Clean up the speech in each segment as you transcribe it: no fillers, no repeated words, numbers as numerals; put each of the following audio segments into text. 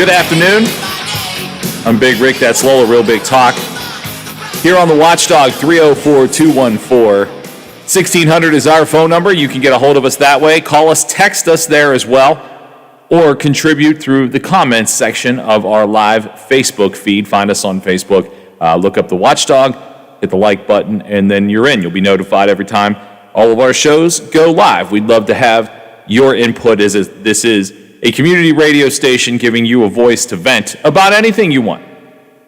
Good afternoon. I'm Big Rick. That's Lola, Real Big Talk. Here on the Watchdog, 304-214-1600 is our phone number. You can get a hold of us that way. Call us, text us there as well, or contribute through the comments section of our live Facebook feed. Find us on Facebook. Look up the Watchdog, hit the like button, and then you're in. You'll be notified every time all of our shows go live. We'd love to have your input, as this is a community radio station giving you a voice to vent about anything you want,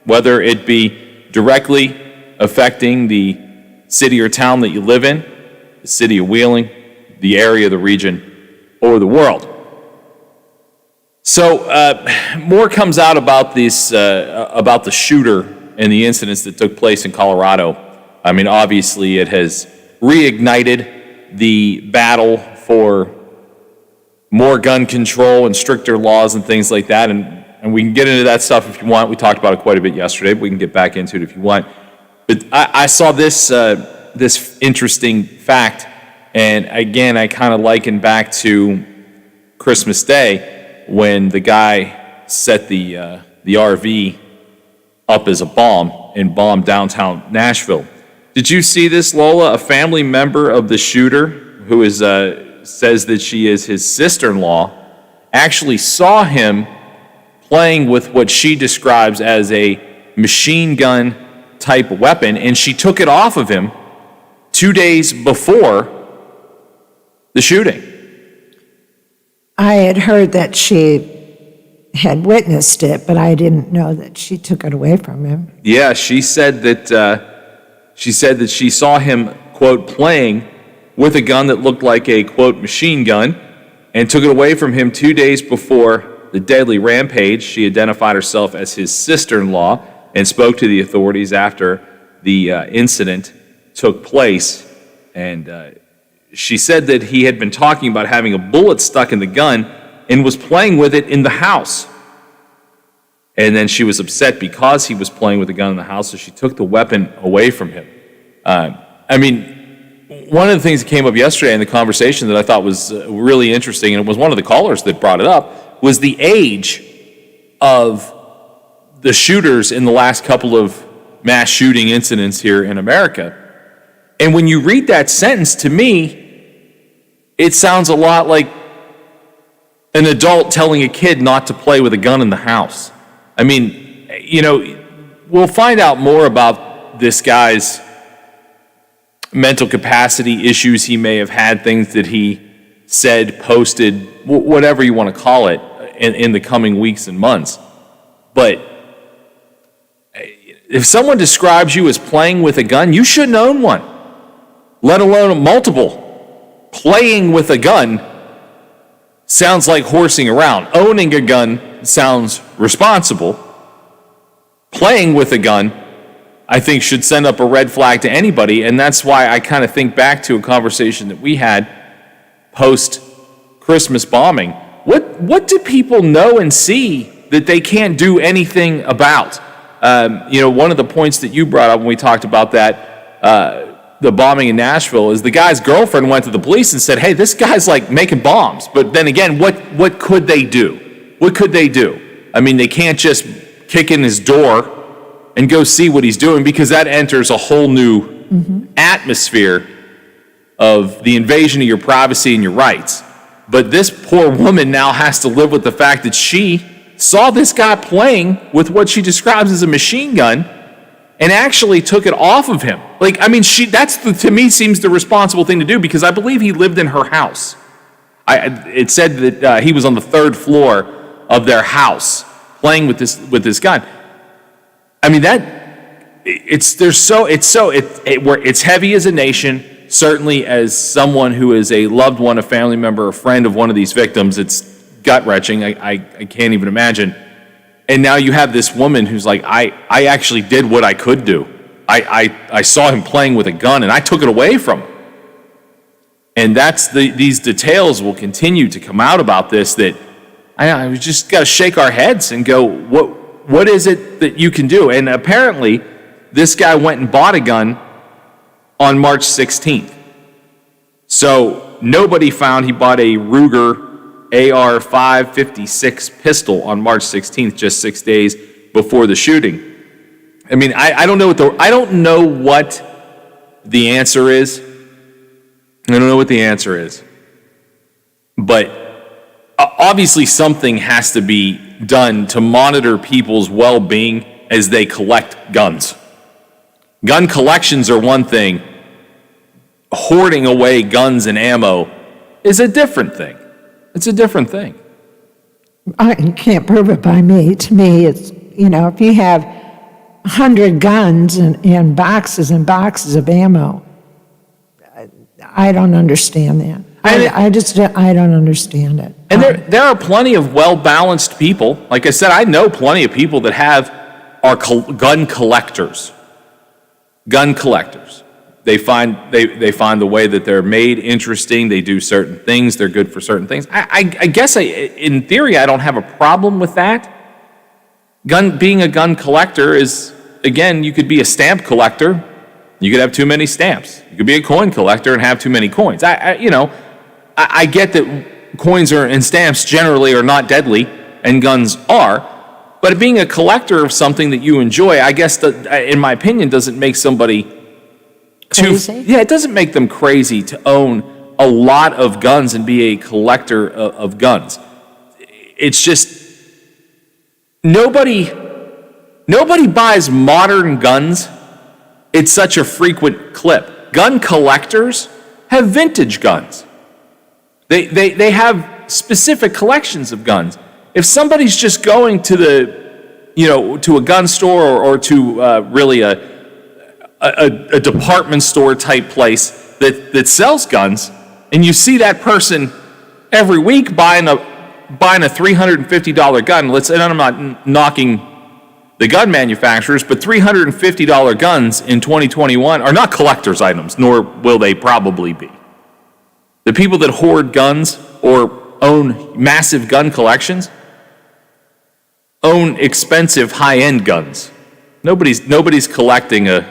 whether it be directly affecting the city or town that you live in, the city of Wheeling, the area, the region, or the world. So more comes out about about the shooter and the incidents that took place in Colorado. I mean, obviously it has reignited the battle for more gun control and stricter laws and things like that, and we can get into that stuff if you want. We talked about it quite a bit yesterday, but we can get back into it if you want. But I saw this interesting fact, and again, I kind of liken back to Christmas Day when the guy set the RV up as a bomb and bombed downtown Nashville. Did you see this, Lola? A family member of the shooter, who is says that she is his sister-in-law, actually saw him playing with what she describes as a machine gun type weapon, and she took it off of him 2 days before the shooting. I had heard that she had witnessed it, but I didn't know that she took it away from him. Yeah, she said that she saw him, quote, playing with a gun that looked like a, quote, machine gun, and took it away from him 2 days before the deadly rampage. She identified herself as his sister-in-law and spoke to the authorities after the incident took place. And she said that he had been talking about having a bullet stuck in the gun and was playing with it in the house. And then she was upset because he was playing with a gun in the house, so she took the weapon away from him. One of the things that came up yesterday in the conversation that I thought was really interesting, and it was one of the callers that brought it up, was the age of the shooters in the last couple of mass shooting incidents here in America. And when you read that sentence, to me, it sounds a lot like an adult telling a kid not to play with a gun in the house. I mean, we'll find out more about this guy's mental capacity issues he may have had, things that he said, posted, whatever you want to call it, in the coming weeks and months. But if someone describes you as playing with a gun, you shouldn't own one, let alone multiple. Playing with a gun sounds like horsing around. Owning a gun sounds responsible. Playing with a gun, I think, should send up a red flag to anybody, and that's why I kind of think back to a conversation that we had post-Christmas bombing. What do people know and see that they can't do anything about? One of the points that you brought up when we talked about that, the bombing in Nashville, is the guy's girlfriend went to the police and said, hey, this guy's like making bombs. But then again, what could they do? What could they do? I mean, they can't just kick in his door and go see what he's doing, because that enters a whole new atmosphere of the invasion of your privacy and your rights. But this poor woman now has to live with the fact that she saw this guy playing with what she describes as a machine gun and actually took it off of him. To me seems the responsible thing to do, because I believe he lived in her house. It said that he was on the third floor of their house playing with this gun. I mean, it's heavy as a nation. Certainly, as someone who is a loved one, a family member, a friend of one of these victims, it's gut-wrenching. I can't even imagine. And now you have this woman who's like, I actually did what I could do. I saw him playing with a gun, and I took it away from him. And these details will continue to come out about this, that we just got to shake our heads and go, what is it that you can do? And apparently, this guy went and bought a gun on March 16th. So nobody found he bought a Ruger AR-556 pistol on March 16th, just 6 days before the shooting. I mean, I don't know what the answer is. I don't know what the answer is. But obviously something has to be done to monitor people's well-being as they collect guns. Gun collections are one thing. Hoarding away guns and ammo is a different thing. It's a different thing. You can't prove it by me. To me, it's, if you have 100 guns and boxes and boxes of ammo, I don't understand that. I don't understand it. And there are plenty of well-balanced people. Like I said, I know plenty of people that are gun collectors. Gun collectors. They find the way that they're made interesting. They do certain things. They're good for certain things. I guess in theory, I don't have a problem with that. Being a gun collector is, again, you could be a stamp collector. You could have too many stamps. You could be a coin collector and have too many coins. I get that coins and stamps generally are not deadly, and guns are. But being a collector of something that you enjoy, I guess, in my opinion, doesn't make somebody crazy. It doesn't make them crazy to own a lot of guns and be a collector of guns. It's just nobody buys modern guns. It's such a frequent clip. Gun collectors have vintage guns. They have specific collections of guns. If somebody's just going to to a gun store or to really a department store type place that sells guns, and you see that person every week buying a $350 gun, and I'm not knocking the gun manufacturers, but $350 guns in 2021 are not collector's items, nor will they probably be. The people that hoard guns or own massive gun collections own expensive high-end guns. Nobody's collecting a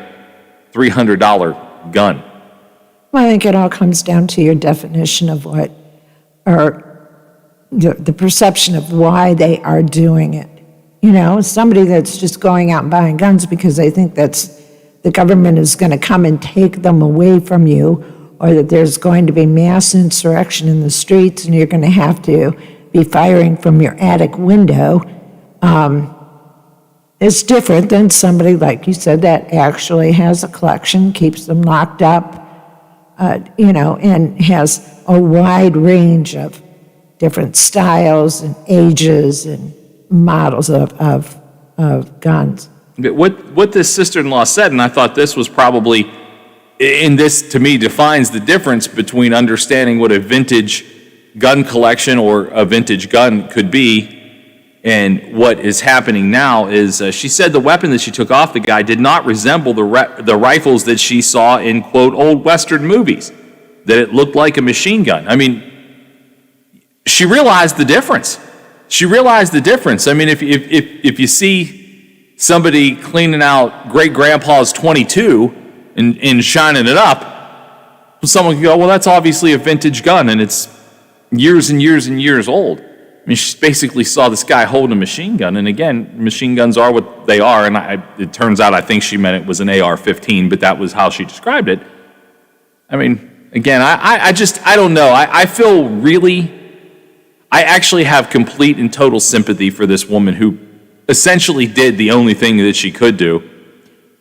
$300 gun. Well, I think it all comes down to your definition of what, or the perception of why they are doing it. Somebody that's just going out and buying guns because they think the government is going to come and take them away from you, or that there's going to be mass insurrection in the streets and you're going to have to be firing from your attic window. It's different than somebody, like you said, that actually has a collection, keeps them locked up, and has a wide range of different styles and ages and models of guns. What this sister-in-law said, and I thought this was probably, and this to me defines the difference between understanding what a vintage gun collection or a vintage gun could be and what is happening now, is she said the weapon that she took off the guy did not resemble the rifles that she saw in, quote, old Western movies, that it looked like a machine gun. I mean, she realized the difference. I mean, if you see somebody cleaning out great-grandpa's .22 and shining it up, someone can go, well, that's obviously a vintage gun, and it's years and years and years old. I mean, she basically saw this guy holding a machine gun, and again, machine guns are what they are, and it turns out I think she meant it was an AR-15, but that was how she described it. I mean, again, I don't know. I feel really, I actually have complete and total sympathy for this woman who essentially did the only thing that she could do.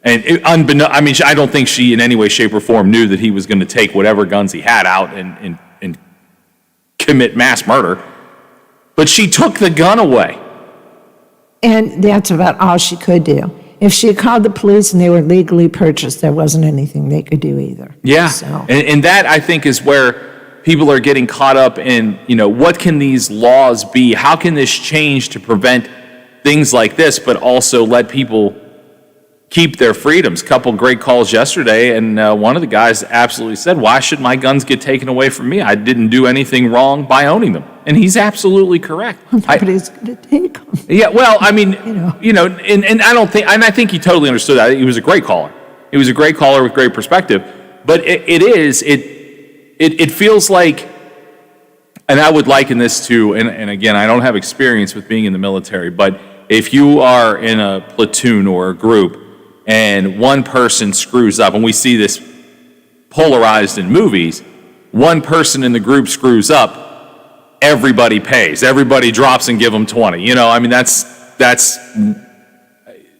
And I don't think she in any way, shape, or form knew that he was going to take whatever guns he had out and commit mass murder. But she took the gun away. And that's about all she could do. If she had called the police and they were legally purchased, there wasn't anything they could do either. Yeah, so. And that, I think, is where people are getting caught up in, what can these laws be? How can this change to prevent things like this, but also let people keep their freedoms? Couple great calls yesterday, and one of the guys absolutely said, why should my guns get taken away from me? I didn't do anything wrong by owning them. And he's absolutely correct. Nobody's going to take them. Yeah, well, I mean, and I think he totally understood that. He was a great caller. He was a great caller with great perspective. But it feels like, and I would liken this to, and again, I don't have experience with being in the military, but if you are in a platoon or a group and one person screws up, and we see this polarized in movies, one person in the group screws up, everybody pays. Everybody drops and give them 20. You know, I mean, that's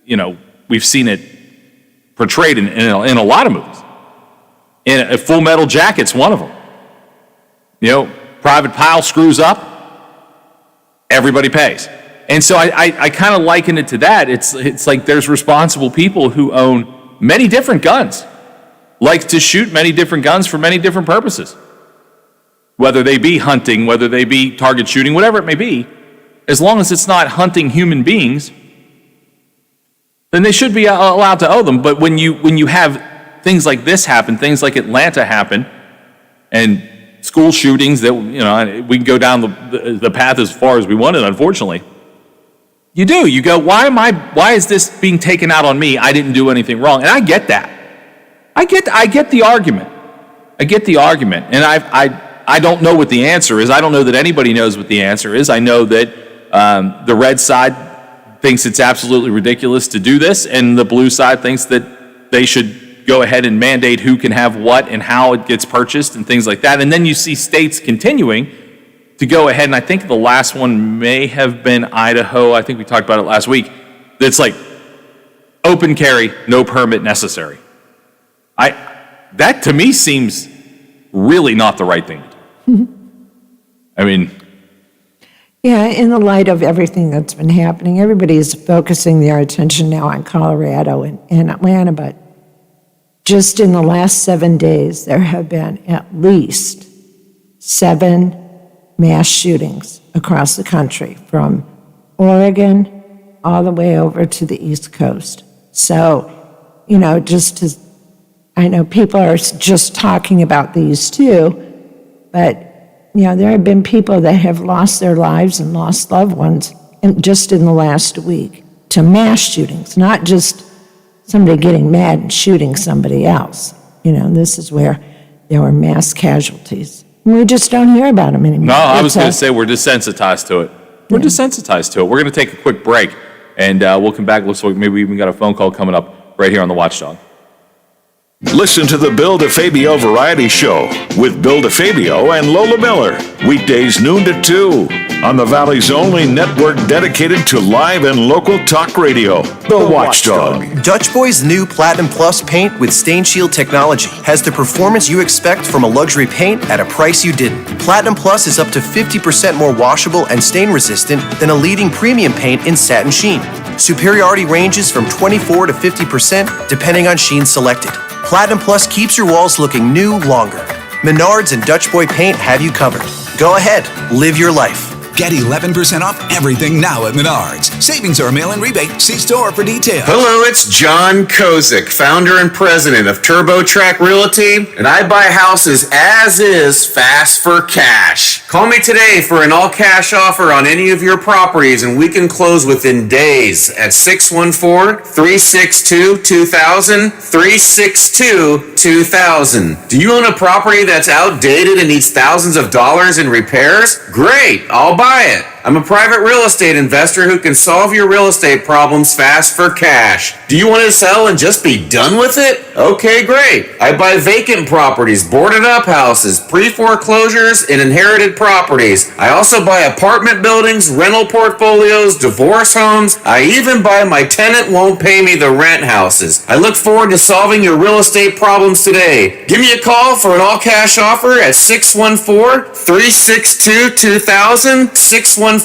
you know, we've seen it portrayed in a lot of movies. In Full Metal Jacket's one of them. You know, Private Pyle screws up, everybody pays. And so I kind of liken it to that. It's like there's responsible people who own many different guns, like to shoot many different guns for many different purposes. Whether they be hunting, whether they be target shooting, whatever it may be, as long as it's not hunting human beings, then they should be allowed to owe them. But when you have things like this happen, things like Atlanta happen, and school shootings that, you know, we can go down the path as far as we wanted, unfortunately. You go, why is this being taken out on me? I didn't do anything wrong. And I get that. I get the argument. And I don't know what the answer is. I don't know that anybody knows what the answer is. I know that the red side thinks it's absolutely ridiculous to do this, and the blue side thinks that they should go ahead and mandate who can have what and how it gets purchased and things like that. And then you see states continuing to go ahead, and I think the last one may have been Idaho. I think we talked about it last week. It's like open carry, no permit necessary. That to me seems really not the right thing to do. I mean, Yeah, in the light of everything that's been happening, everybody is focusing their attention now on Colorado and Atlanta, but just in the last 7 days, there have been at least 7 mass shootings across the country, from Oregon all the way over to the East Coast. So, you know, I know people are just talking about these too, but, you know, there have been people that have lost their lives and lost loved ones just in the last week to mass shootings, not just somebody getting mad and shooting somebody else. You know, this is where there were mass casualties. We just don't hear about them anymore. No, I was going to say we're desensitized to it. We're desensitized to it. We're going to take a quick break, and we'll come back. Looks like maybe we even got a phone call coming up right here on the Watchdog. Listen to the Bill DeFabio Variety Show with Bill DeFabio and Lola Miller. Weekdays noon to 2 on the Valley's only network dedicated to live and local talk radio. The Watchdog. Dutch Boy's new Platinum Plus paint with Stain Shield technology has the performance you expect from a luxury paint at a price you didn't. Platinum Plus is up to 50% more washable and stain resistant than a leading premium paint in satin sheen. Superiority ranges from 24 to 50% depending on sheen selected. Platinum Plus keeps your walls looking new longer. Menards and Dutch Boy Paint have you covered. Go ahead, live your life. Get 11% off everything now at Menards. Savings are a mail-in rebate. See store for details. Hello, it's John Kozik, founder and president of TurboTrack Realty, and I buy houses as is, fast for cash. Call me today for an all-cash offer on any of your properties, and we can close within days at 614-362-2000, 362-2000. Do you own a property that's outdated and needs thousands of dollars in repairs? Great, I'll buy it. I'm a private real estate investor who can solve your real estate problems fast for cash. Do you want to sell and just be done with it? Okay, great. I buy vacant properties, boarded up houses, pre-foreclosures, and inherited properties. I also buy apartment buildings, rental portfolios, divorce homes. I even buy my tenant won't pay me the rent houses. I look forward to solving your real estate problems today. Give me a call for an all-cash offer at 614-362-2000, 614-362-2000. I'm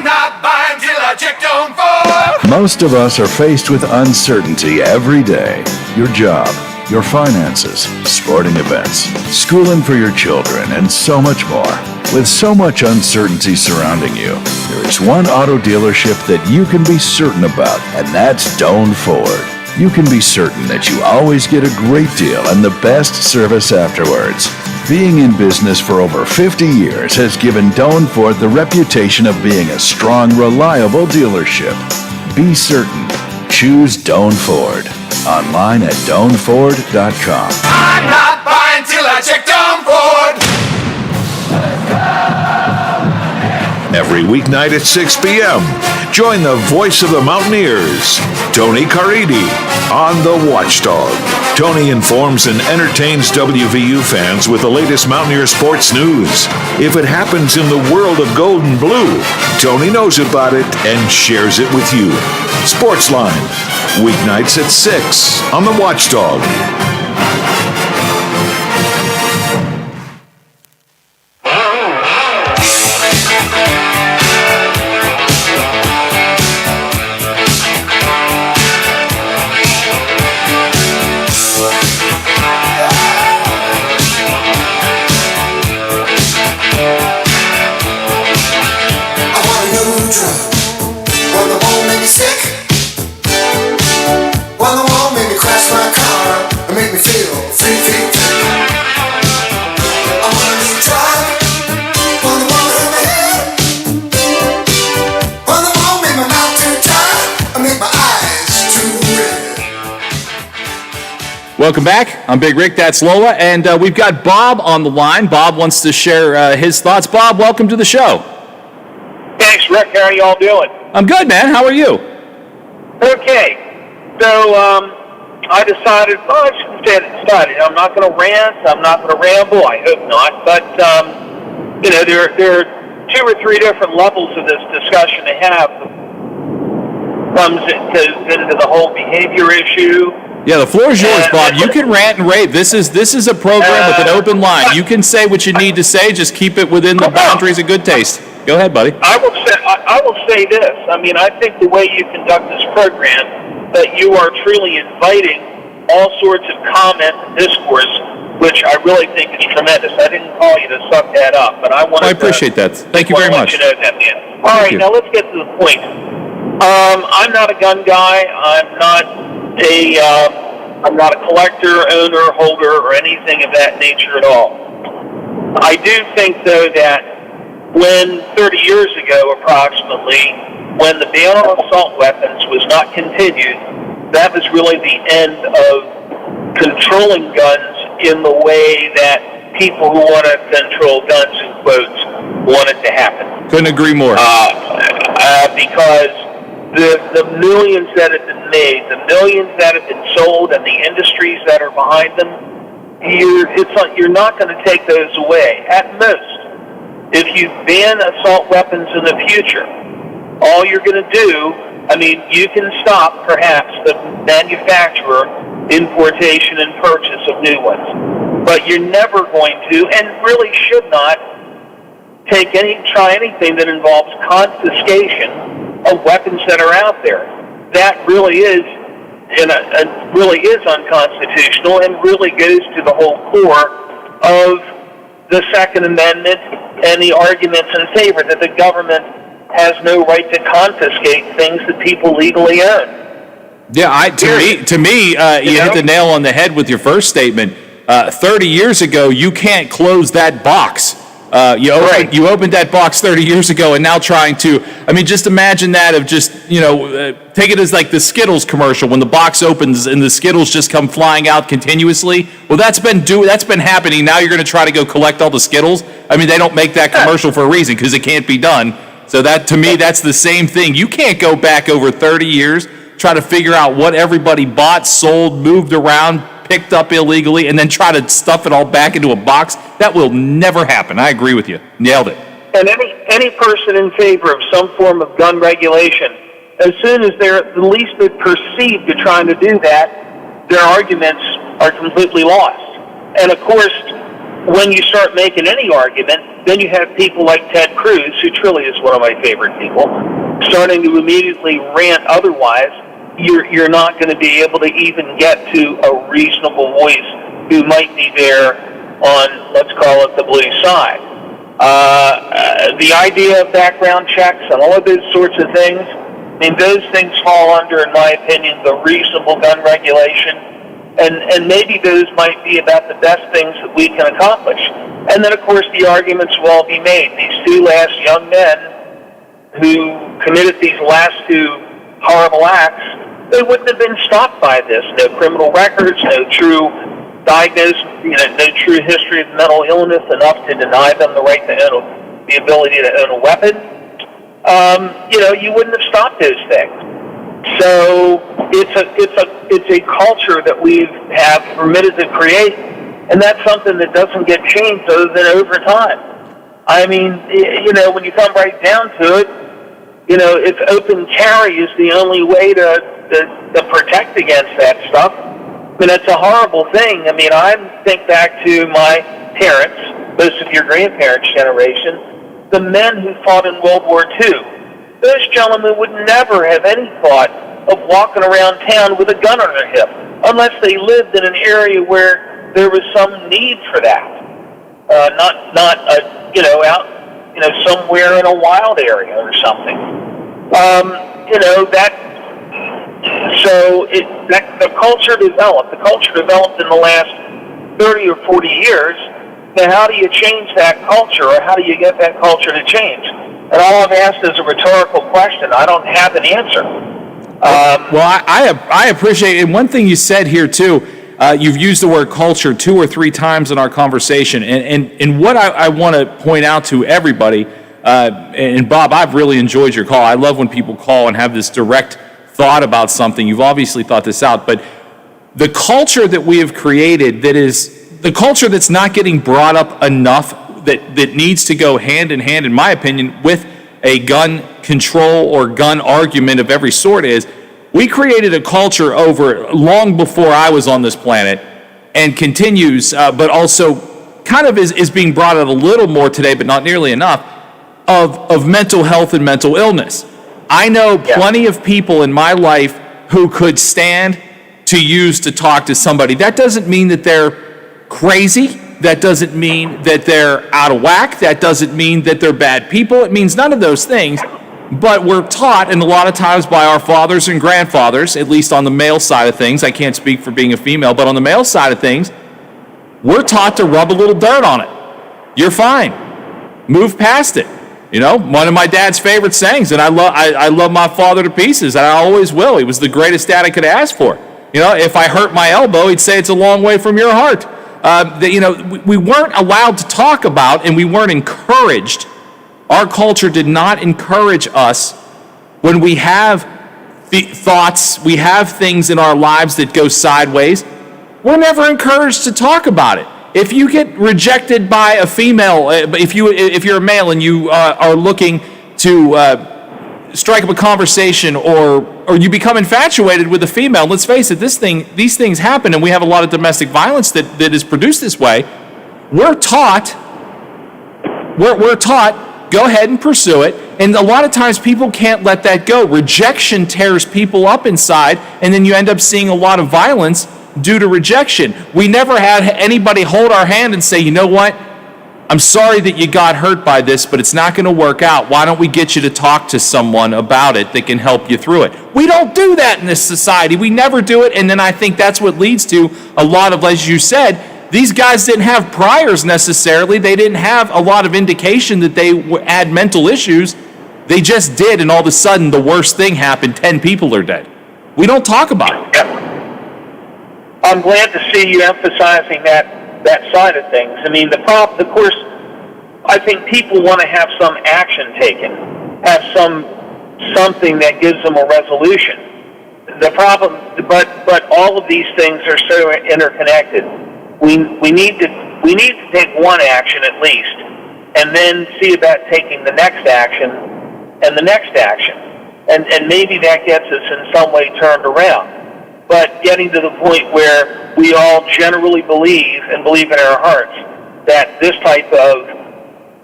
not buying till I checked on for. Most of us are faced with uncertainty every day. Your job, your finances, sporting events, schooling for your children, and so much more. With so much uncertainty surrounding you, there is one auto dealership that you can be certain about, and that's Doan Ford. You can be certain that you always get a great deal and the best service afterwards. Being in business for over 50 years has given Doan Ford the reputation of being a strong, reliable dealership. Be certain. Choose Doan Ford. Online at DoanFord.com. I'm not buying till I checked on jump forward. Every weeknight at 6 p.m., join the voice of the Mountaineers, Tony Caridi, on The Watchdog. Tony informs and entertains WVU fans with the latest Mountaineer sports news. If it happens in the world of gold and blue, Tony knows about it and shares it with you. Sportsline, weeknights at 6 on The Watchdog. Welcome back. I'm Big Rick, that's Lola, and we've got Bob on the line. Bob wants to share his thoughts. Bob, welcome to the show. Thanks, Rick. How are you all doing? I'm good, man. How are you? Okay. So, I decided, I shouldn't say I decided. I'm not going to rant. I'm not going to ramble. I hope not. But, there are 2 or 3 different levels of this discussion to have. Comes into the whole behavior issue. Yeah, the floor is yours, Bob. You can rant and rave. This is a program with an open line. You can say what you need to say. Just keep it within the boundaries of good taste. Go ahead, buddy. I will say this. I mean, I think the way you conduct this program, that you are truly inviting all sorts of comment and discourse, which I really think is tremendous. I didn't call you to suck that up, but I wanted I appreciate that. Thank you very much. You know that, man. All right, now let's get to the point. I'm not a gun guy. I'm not a collector, owner, holder, or anything of that nature at all. I do think, though, that when 30 years ago, approximately, when the ban on assault weapons was not continued, that was really the end of controlling guns in the way that people who want to control guns, in quotes, want it to happen. Couldn't agree more. Because the millions that have been made, the millions that have been sold, and the industries that are behind them, you're not going to take those away. At most, if you ban assault weapons in the future, all you're going to do, I mean, you can stop, perhaps, the manufacturer, importation, and purchase of new ones. But you're never going to, and really should not, try anything that involves confiscation of weapons that are out there. That really is unconstitutional and really goes to the whole core of the Second Amendment and the arguments in favor that the government has no right to confiscate things that people legally own. Yeah, to me, you hit the nail on the head with your first statement. 30 years ago, you can't close that box. You opened that box 30 years ago, and now trying to, I mean, just imagine that of just, take it as like the Skittles commercial when the box opens and the Skittles just come flying out continuously. Well, that's been happening. Now you're going to try to go collect all the Skittles. I mean, they don't make that commercial for a reason because it can't be done. So that, to me, that's the same thing. You can't go back over 30 years, try to figure out what everybody bought, sold, moved around, picked up illegally, and then try to stuff it all back into a box. That will never happen. I agree with you. Nailed it. And any person in favor of some form of gun regulation, as soon as they're the least bit perceived to trying to do that, their arguments are completely lost. And of course, when you start making any argument, then you have people like Ted Cruz, who truly is one of my favorite people, starting to immediately rant otherwise. You're not going to be able to even get to a reasonable voice who might be there on, let's call it, the blue side. The idea of background checks and all of those sorts of things, I mean, those things fall under, in my opinion, the reasonable gun regulation, and maybe those might be about the best things that we can accomplish. And then, of course, the arguments will all be made. These 2 last young men who committed these last 2 horrible acts, they wouldn't have been stopped by this. No criminal records, no true diagnose, no true history of mental illness enough to deny them the right to own, the ability to own a weapon, you wouldn't have stopped those things. So it's a culture that we have permitted to create, and that's something that doesn't get changed other than over time. I mean, when you come right down to it, if open carry is the only way to protect against that stuff, I mean, that's a horrible thing. I mean, I think back to my parents, most of your grandparents' generation, the men who fought in World War II. Those gentlemen would never have any thought of walking around town with a gun on their hip, unless they lived in an area where there was some need for that. Out, somewhere in a wild area or something. The culture developed. The culture developed in the last 30 or 40 years. Now, how do you change that culture, or how do you get that culture to change? And all I've asked is a rhetorical question. I don't have an answer. I appreciate it. And one thing you said here, too, you've used the word culture 2 or 3 times in our conversation. And what I want to point out to everybody, and Bob, I've really enjoyed your call. I love when people call and have this direct thought about something. You've obviously thought this out. But the culture that we have created, that is the culture that's not getting brought up enough, that needs to go hand in hand, in my opinion, with a gun control or gun argument of every sort, is we created a culture over long before I was on this planet, and continues, but also kind of is being brought out a little more today, but not nearly enough, of mental health and mental illness. I know plenty of people in my life who could stand to use to talk to somebody. That doesn't mean that they're crazy. That doesn't mean that they're out of whack. That doesn't mean that they're bad people. It means none of those things. But we're taught, and a lot of times by our fathers and grandfathers, at least on the male side of things, I can't speak for being a female, but on the male side of things, we're taught to rub a little dirt on it. You're fine. Move past it. One of my dad's favorite sayings, and I love my father to pieces, and I always will. He was the greatest dad I could ask for. If I hurt my elbow, he'd say it's a long way from your heart. We weren't allowed to talk about, and we weren't encouraged. Our culture did not encourage us when we have thoughts, we have things in our lives that go sideways. We're never encouraged to talk about it. If you get rejected by a female, if you're a male and you are looking to strike up a conversation, or you become infatuated with a female, let's face it, these things happen, and we have a lot of domestic violence that is produced this way. We're taught, go ahead and pursue it, and a lot of times people can't let that go. Rejection tears people up inside, and then you end up seeing a lot of violence due to rejection. We never had anybody hold our hand and say, you know what, I'm sorry that you got hurt by this, but it's not going to work out. Why don't we get you to talk to someone about it that can help you through it? We don't do that in this society. We never do it, and then I think that's what leads to a lot of, as you said, these guys didn't have priors necessarily. They didn't have a lot of indication that they had mental issues. They just did, and all of a sudden the worst thing happened. 10 people are dead. We don't talk about it. Yeah. I'm glad to see you emphasizing that side of things. I mean, the problem, of course, I think people want to have some action taken, have something that gives them a resolution. The problem, but all of these things are so interconnected. We need to take one action at least, and then see about taking the next action and the next action, and maybe that gets us in some way turned around. But getting to the point where we all generally believe in our hearts that this type of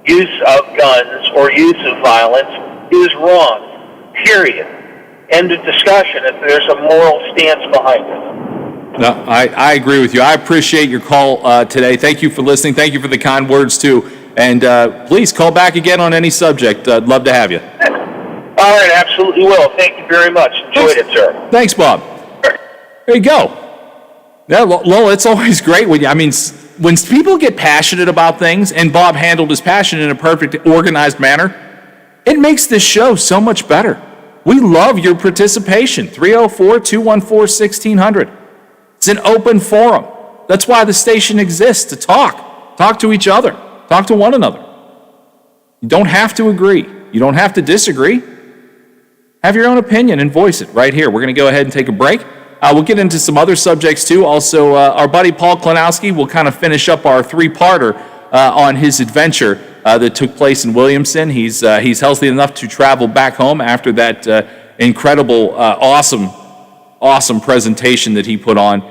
use of guns or use of violence is wrong, period. End of discussion if there's a moral stance behind it. No, I agree with you. I appreciate your call today. Thank you for listening. Thank you for the kind words, too. And please call back again on any subject. I'd love to have you. All right, absolutely will. Thank you very much. Enjoyed it, sir. Thanks, Bob. There you go. Yeah, Lola, it's always great when people get passionate about things, and Bob handled his passion in a perfect, organized manner, it makes this show so much better. We love your participation. 304-214-1600. It's an open forum. That's why the station exists, to talk to each other, talk to one another. You don't have to agree. You don't have to disagree. Have your own opinion and voice it right here. We're going to go ahead and take a break. We'll get into some other subjects too. Also, our buddy Paul Klinowski will kind of finish up our three-parter on his adventure that took place in Williamson. He's healthy enough to travel back home after that incredible, awesome presentation that he put on,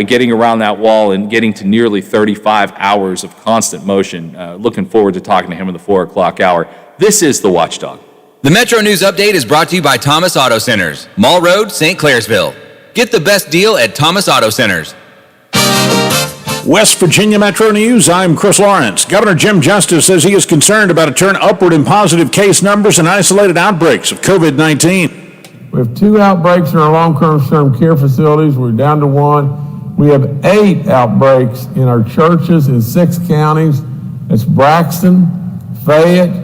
getting around that wall and getting to nearly 35 hours of constant motion. Looking forward to talking to him in the 4 o'clock hour. This is The Watchdog. The Metro News Update is brought to you by Thomas Auto Centers, Mall Road, St. Clairsville. Get the best deal at Thomas Auto Centers. West Virginia Metro News, I'm Chris Lawrence. Governor Jim Justice says he is concerned about a turn upward in positive case numbers and isolated outbreaks of COVID-19. We have 2 outbreaks in our long-term care facilities. We're down to 1. We have 8 outbreaks in our churches in 6 counties. It's Braxton, Fayette,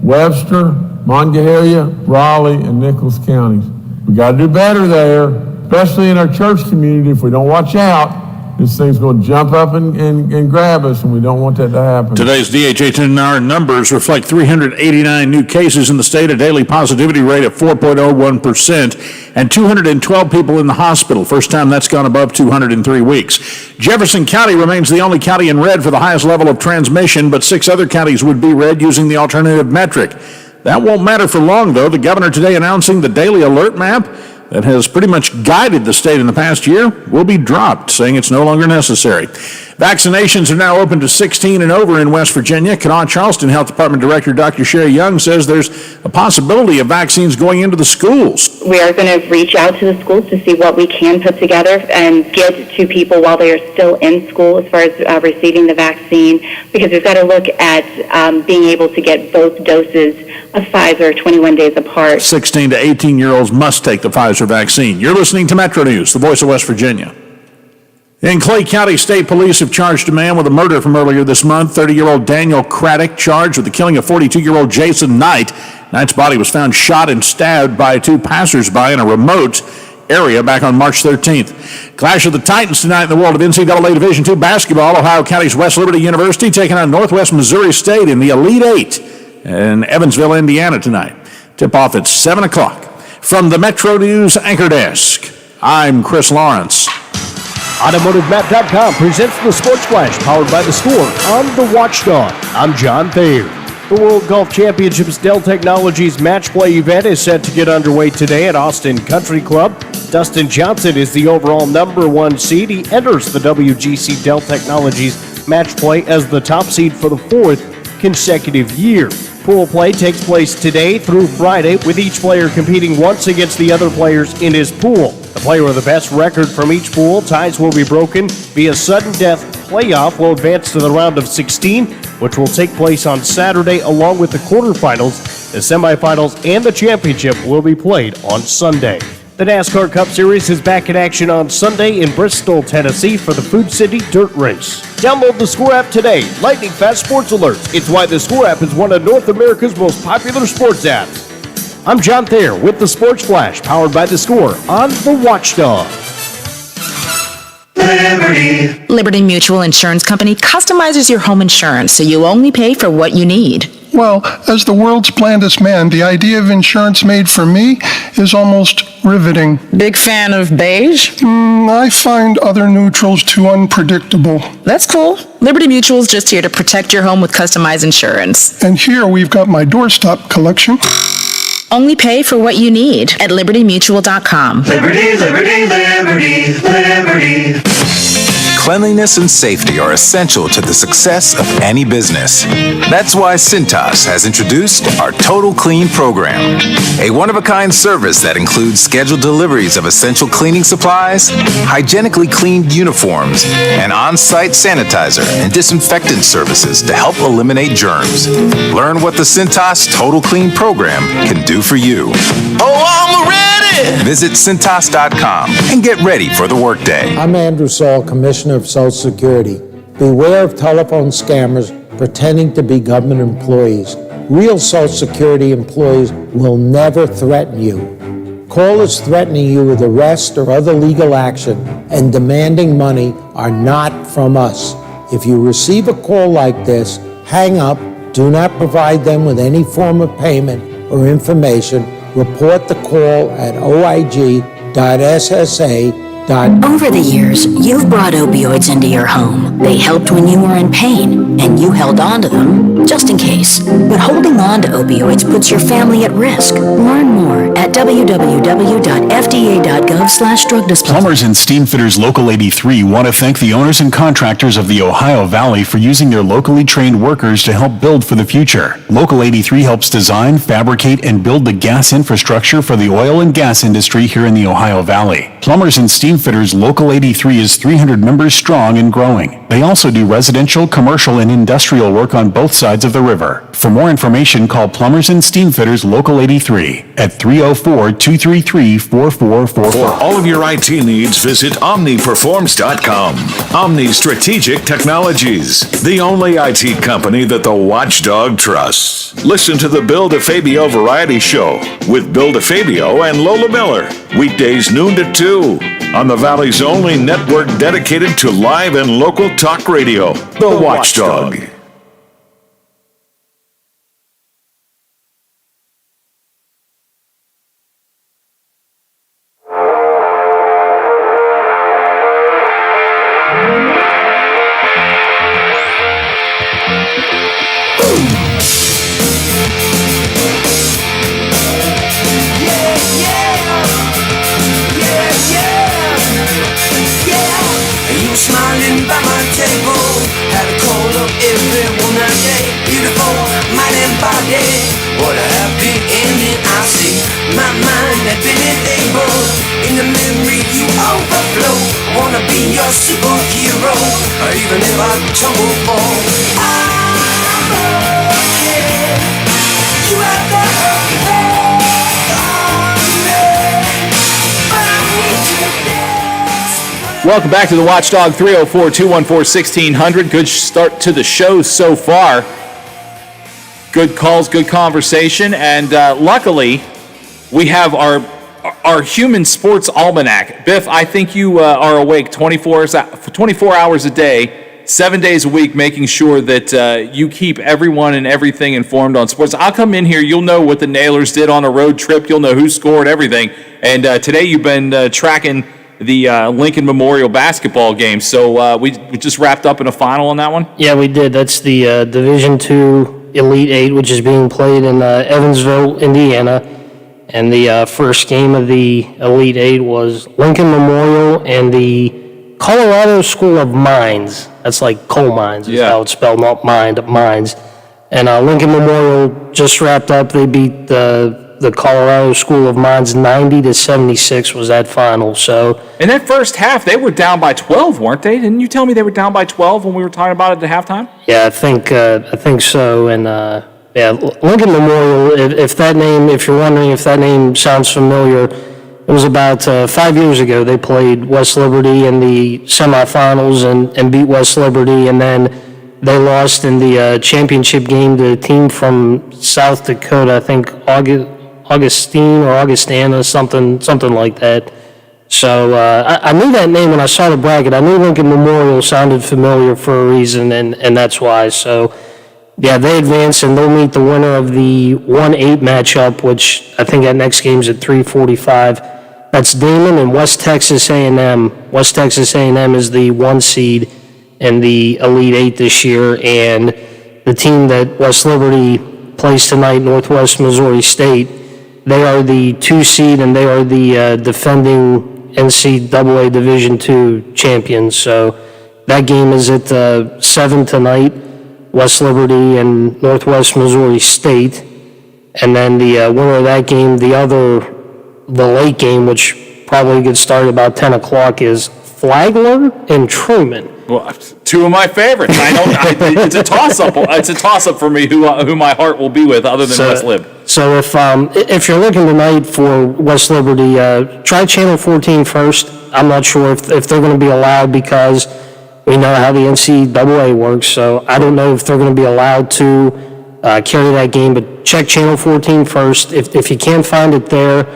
Webster, Monongalia, Raleigh, and Nicholas counties. We got to do better there, especially in our church community. If we don't watch out, this thing's going to jump up and grab us, and we don't want that to happen. Today's DHHNR numbers reflect 389 new cases in the state, a daily positivity rate of 4.01%, and 212 people in the hospital. First time that's gone above 200 in 3 weeks. Jefferson County remains the only county in red for the highest level of transmission, but 6 other counties would be red using the alternative metric. That won't matter for long, though. The governor today announcing the daily alert map that has pretty much guided the state in the past year will be dropped, saying it's no longer necessary. Vaccinations are now open to 16 and over in West Virginia. Kanawha Charleston Health Department Director Dr. Sherry Young says there's a possibility of vaccines going into the schools. We are going to reach out to the schools to see what we can put together and get to people while they are still in school as far as receiving the vaccine, because we've got to look at being able to get both doses of Pfizer 21 days apart. 16 to 18-year-olds must take the Pfizer vaccine. You're listening to Metro News, the voice of West Virginia. In Clay County, state police have charged a man with a murder from earlier this month. 30-year-old Daniel Craddock charged with the killing of 42-year-old Jason Knight. Knight's body was found shot and stabbed by 2 passersby in a remote area back on March 13th. Clash of the Titans tonight in the world of NCAA Division II basketball. Ohio County's West Liberty University taking on Northwest Missouri State in the Elite Eight in Evansville, Indiana tonight. Tip-off at 7 o'clock. From the Metro News Anchor Desk, I'm Chris Lawrence. AutomotiveMap.com presents the Sports Flash, powered by The Score on The Watchdog. I'm John Thayer. The World Golf Championships Dell Technologies Match Play event is set to get underway today at Austin Country Club. Dustin Johnson is the overall number 1 seed. He enters the WGC Dell Technologies Match Play as the top seed for the 4th consecutive year. Pool play takes place today through Friday, with each player competing once against the other players in his pool. The player with the best record from each pool, ties will be broken via sudden death. Playoff will advance to the round of 16, which will take place on Saturday, along with the quarterfinals. The semifinals and the championship will be played on Sunday. The NASCAR Cup Series is back in action on Sunday in Bristol, Tennessee for the Food City Dirt Race. Download the Score app today. Lightning fast sports alerts. It's why the Score app is one of North America's most popular sports apps. I'm John Thayer with the Sports Flash, powered by the Score on The Watchdog. Liberty Mutual Insurance Company customizes your home insurance so you only pay for what you need. Well, as the world's blandest man, the idea of insurance made for me is almost riveting. Big fan of beige? I find other neutrals too unpredictable. That's cool. Liberty Mutual is just here to protect your home with customized insurance. And here we've got my doorstop collection. Only pay for what you need at libertymutual.com. Liberty, liberty, liberty, liberty. Cleanliness and safety are essential to the success of any business. That's why Cintas has introduced our Total Clean program, a one-of-a-kind service that includes scheduled deliveries of essential cleaning supplies, hygienically cleaned uniforms, and on-site sanitizer and disinfectant services to help eliminate germs. Learn what the Cintas Total Clean program can do for you. Oh, I'm ready! Visit Cintas.com and get ready for the workday. I'm Andrew Saul, Commissioner of Social Security. Beware of telephone scammers pretending to be government employees. Real Social Security employees will never threaten you. Callers threatening you with arrest or other legal action and demanding money are not from us. If you receive a call like this, hang up, do not provide them with any form of payment or information. Report the call at oig.ssa.gov. Over the years, you've brought opioids into your home. They helped when you were in pain, and you held on to them just in case. But holding on to opioids puts your family at risk. Learn more at www.fda.gov/drug disposal. Plumbers and Steam Fitters Local 83 want to thank the owners and contractors of the Ohio Valley for using their locally trained workers to help build for the future. Local 83 helps design, fabricate, and build the gas infrastructure for the oil and gas industry here in the Ohio Valley. Plumbers and Steam Fitters Local 83 is 300 members strong and growing. They also do residential, commercial, and industrial work on both sides of the river. For more information, call Plumbers and Steam Fitters Local 83 at 304-233-4444. For all of your IT needs, visit OmniPerforms.com. Omni Strategic Technologies, the only IT company that the Watchdog trusts. Listen to the Bill DeFabio Variety Show with Bill DeFabio and Lola Miller, weekdays noon to 2 on the Valley's only network dedicated to live and local talk radio, The Watchdog. Welcome back to the Watchdog, 304-214-1600. Good start to the show so far. Good calls, good conversation, and luckily, we have our human sports almanac. Biff, I think you are awake 24 hours a day, 7 days a week, making sure that you keep everyone and everything informed on sports. I'll come in here, you'll know what the Nailers did on a road trip, you'll know who scored, everything. And today you've been tracking the Lincoln Memorial basketball game. So we just wrapped up in a final on that one? Yeah, we did. That's the Division II Elite Eight, which is being played in Evansville, Indiana. And the first game of the Elite Eight was Lincoln Memorial and the Colorado School of Mines. That's like coal mines is how it's spelled, not mines. And Lincoln Memorial just wrapped up. They beat the Colorado School of Mines 90-76 was that final. So in that first half, they were down by 12, weren't they? Didn't you tell me they were down by 12 when we were talking about it at halftime? Yeah, I think so. And Lincoln Memorial. If you're wondering if that name sounds familiar, it was about 5 years ago. They played West Liberty in the semifinals and beat West Liberty, and then they lost in the championship game to a team from South Dakota. I think Augustana, something like that. So I knew that name when I saw the bracket. I knew Lincoln Memorial sounded familiar for a reason, and that's why. So, yeah, they advance, and they'll meet the winner of the 1-8 matchup, which I think that next game's at 3:45. That's Damon and West Texas A&M. West Texas A&M is the 1 seed in the Elite Eight this year, and the team that West Liberty plays tonight, Northwest Missouri State, they are the 2 seed, and they are the defending NCAA Division II champions. So that game is at 7 tonight, West Liberty and Northwest Missouri State. And then the winner of that game, the late game, which probably gets started about 10 o'clock, is Flagler and Truman. Well, 2 of my favorites. It's a toss-up. It's a toss-up for me who my heart will be with, other than West Lib. So if you're looking tonight for West Liberty, try Channel 14 first. I'm not sure if they're going to be allowed, because we know how the NCAA works. So I don't know if they're going to be allowed to carry that game. But check Channel 14 first. If you can't find it there,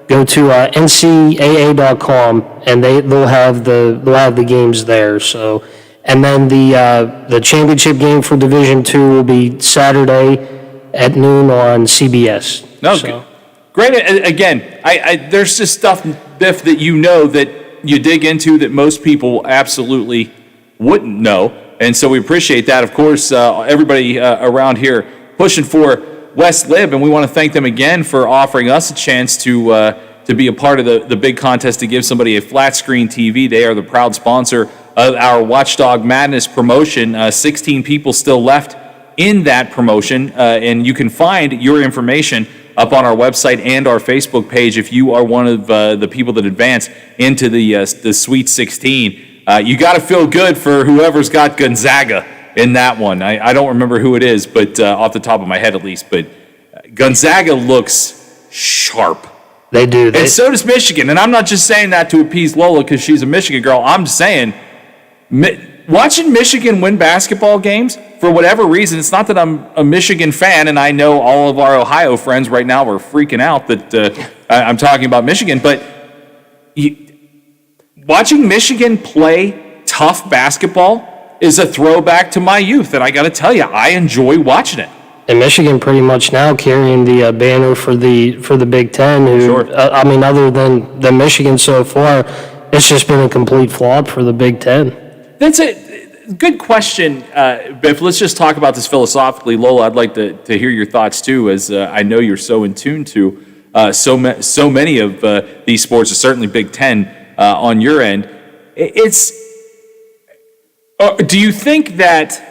go to ncaa.com, and they'll have the games there. So, and then the championship game for Division II will be Saturday at noon on CBS. No, great. Again, there's just stuff, Biff, that you know that you dig into that most people absolutely wouldn't know, and so we appreciate that. Of course, everybody around here pushing for West Lib, and we want to thank them again for offering us a chance to be a part of the big contest to give somebody a flat screen TV. They are the proud sponsor of our Watchdog Madness promotion. 16 people still left in that promotion, and you can find your information up on our website and our Facebook page if you are one of the people that advance into the Sweet 16. You got to feel good for whoever's got Gonzaga in that one. I don't remember who it is, but off the top of my head at least. But Gonzaga looks sharp. They do. And so does Michigan. And I'm not just saying that to appease Lola because she's a Michigan girl. I'm just saying, watching Michigan win basketball games, for whatever reason, it's not that I'm a Michigan fan, and I know all of our Ohio friends right now are freaking out that I'm talking about Michigan, but watching Michigan play tough basketball is a throwback to my youth, and I got to tell you, I enjoy watching it. And Michigan pretty much now carrying the banner for the Big Ten. I mean, other than Michigan so far, it's just been a complete flop for the Big Ten. That's a good question, Biff. Let's just talk about this philosophically. Lola, I'd like to hear your thoughts too, as I know you're so in tune to so many of these sports, certainly Big Ten on your end. Do you think that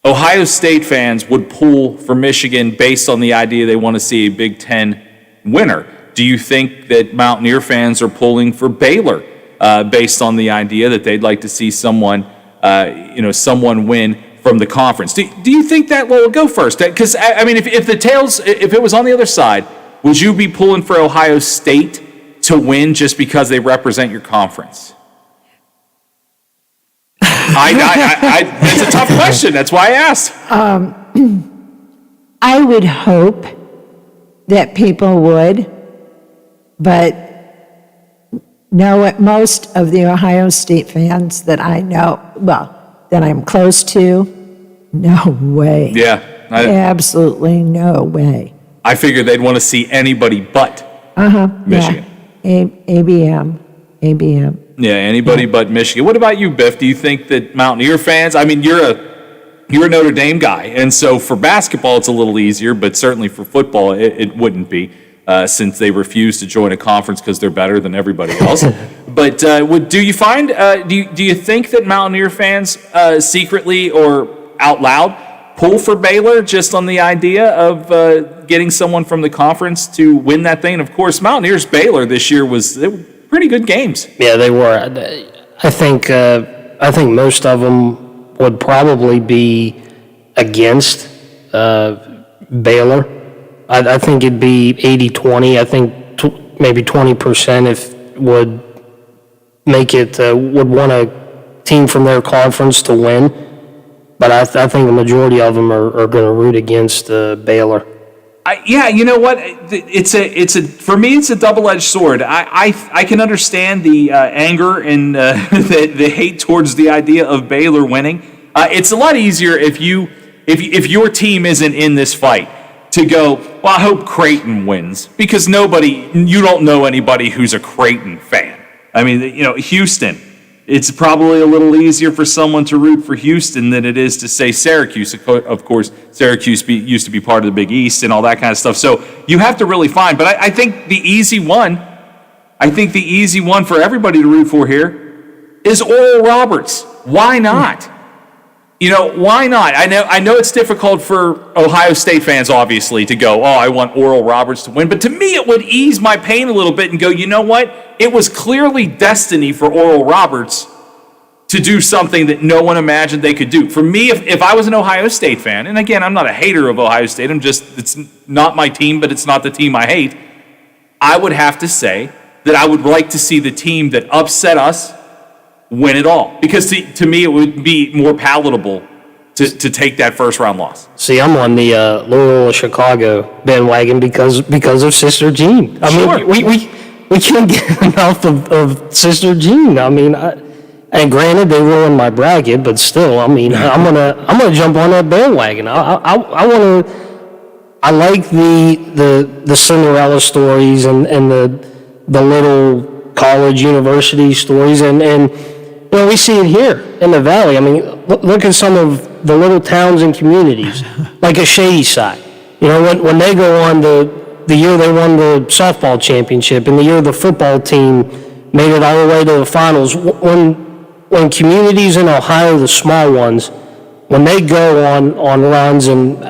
Ohio State fans would pull for Michigan based on the idea they want to see a Big Ten winner? Do you think that Mountaineer fans are pulling for Baylor based on the idea that they'd like to see someone win from the conference? Do you think that will go first? Because I mean, if it was on the other side, would you be pulling for Ohio State to win just because they represent your conference? It's a tough question. That's why I asked. I would hope that people would, but no, most of the Ohio State fans that I know, that I'm close to, no way. Yeah. Absolutely no way. I figured they'd want to see anybody but Michigan. Yeah. ABM. Yeah, anybody but Michigan. What about you, Biff? Do you think that Mountaineer fans, I mean, you're a Notre Dame guy, and so for basketball it's a little easier, but certainly for football it wouldn't be, since they refuse to join a conference because they're better than everybody else. But do you find, do you think that Mountaineer fans secretly or out loud pull for Baylor just on the idea of getting someone from the conference to win that thing? And of course, Mountaineers Baylor this year they were pretty good games. Yeah, they were. I think most of them would probably be against Baylor. I think it'd be 80-20. I think maybe 20% would make it would want a team from their conference to win. But I think the majority of them are going to root against Baylor. Yeah, you know what? For me, it's a double-edged sword. I can understand the anger and the hate towards the idea of Baylor winning. It's a lot easier if your team isn't in this fight to go, well, I hope Creighton wins, because you don't know anybody who's a Creighton fan. I mean, Houston. It's probably a little easier for someone to root for Houston than it is to say Syracuse. Of course, Syracuse used to be part of the Big East and all that kind of stuff. So you have to really find. But I think the easy one for everybody to root for here is Oral Roberts. Why not? Why not? I know it's difficult for Ohio State fans, obviously, to go, I want Oral Roberts to win. But to me, it would ease my pain a little bit and go, you know what? It was clearly destiny for Oral Roberts to do something that no one imagined they could do. For me, if I was an Ohio State fan, and again, I'm not a hater of Ohio State, it's not my team, but it's not the team I hate, I would have to say that I would like to see the team that upset us win it all. Because to me, it would be more palatable to take that first round loss. See, I'm on the Loyola Chicago bandwagon because of Sister Jean. I mean, we can't get enough of Sister Jean. I mean, and granted they ruined my bracket, but still, I mean, I'm gonna jump on that bandwagon. I like the Cinderella stories and the little college university stories, and you know, we see it here in the Valley. I mean, look at some of the little towns and communities, like a Shady Side. You know, when they go on the year they won the softball championship, and the year the football team made it all the way to the finals. When communities in Ohio, the small ones, when they go on runs, and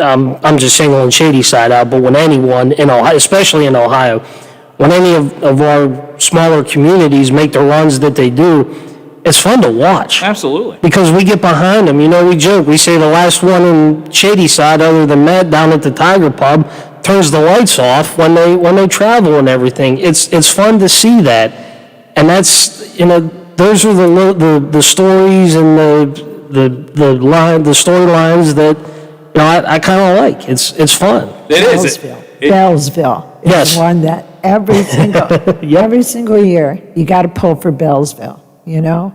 I'm just singling Shady Side out, but when anyone in Ohio, especially in Ohio, when any of our smaller communities make the runs that they do, it's fun to watch. Absolutely. Because we get behind them. You know, we joke. We say the last one in Shady Side, other than Matt down at the Tiger Pub, turns the lights off when they travel and everything. It's fun to see that, and that's, you know, those are the stories and the storylines that, you know, I kind of like. It's fun. Bellsville is Yes. one that every single year you got to pull for Bellsville. You know,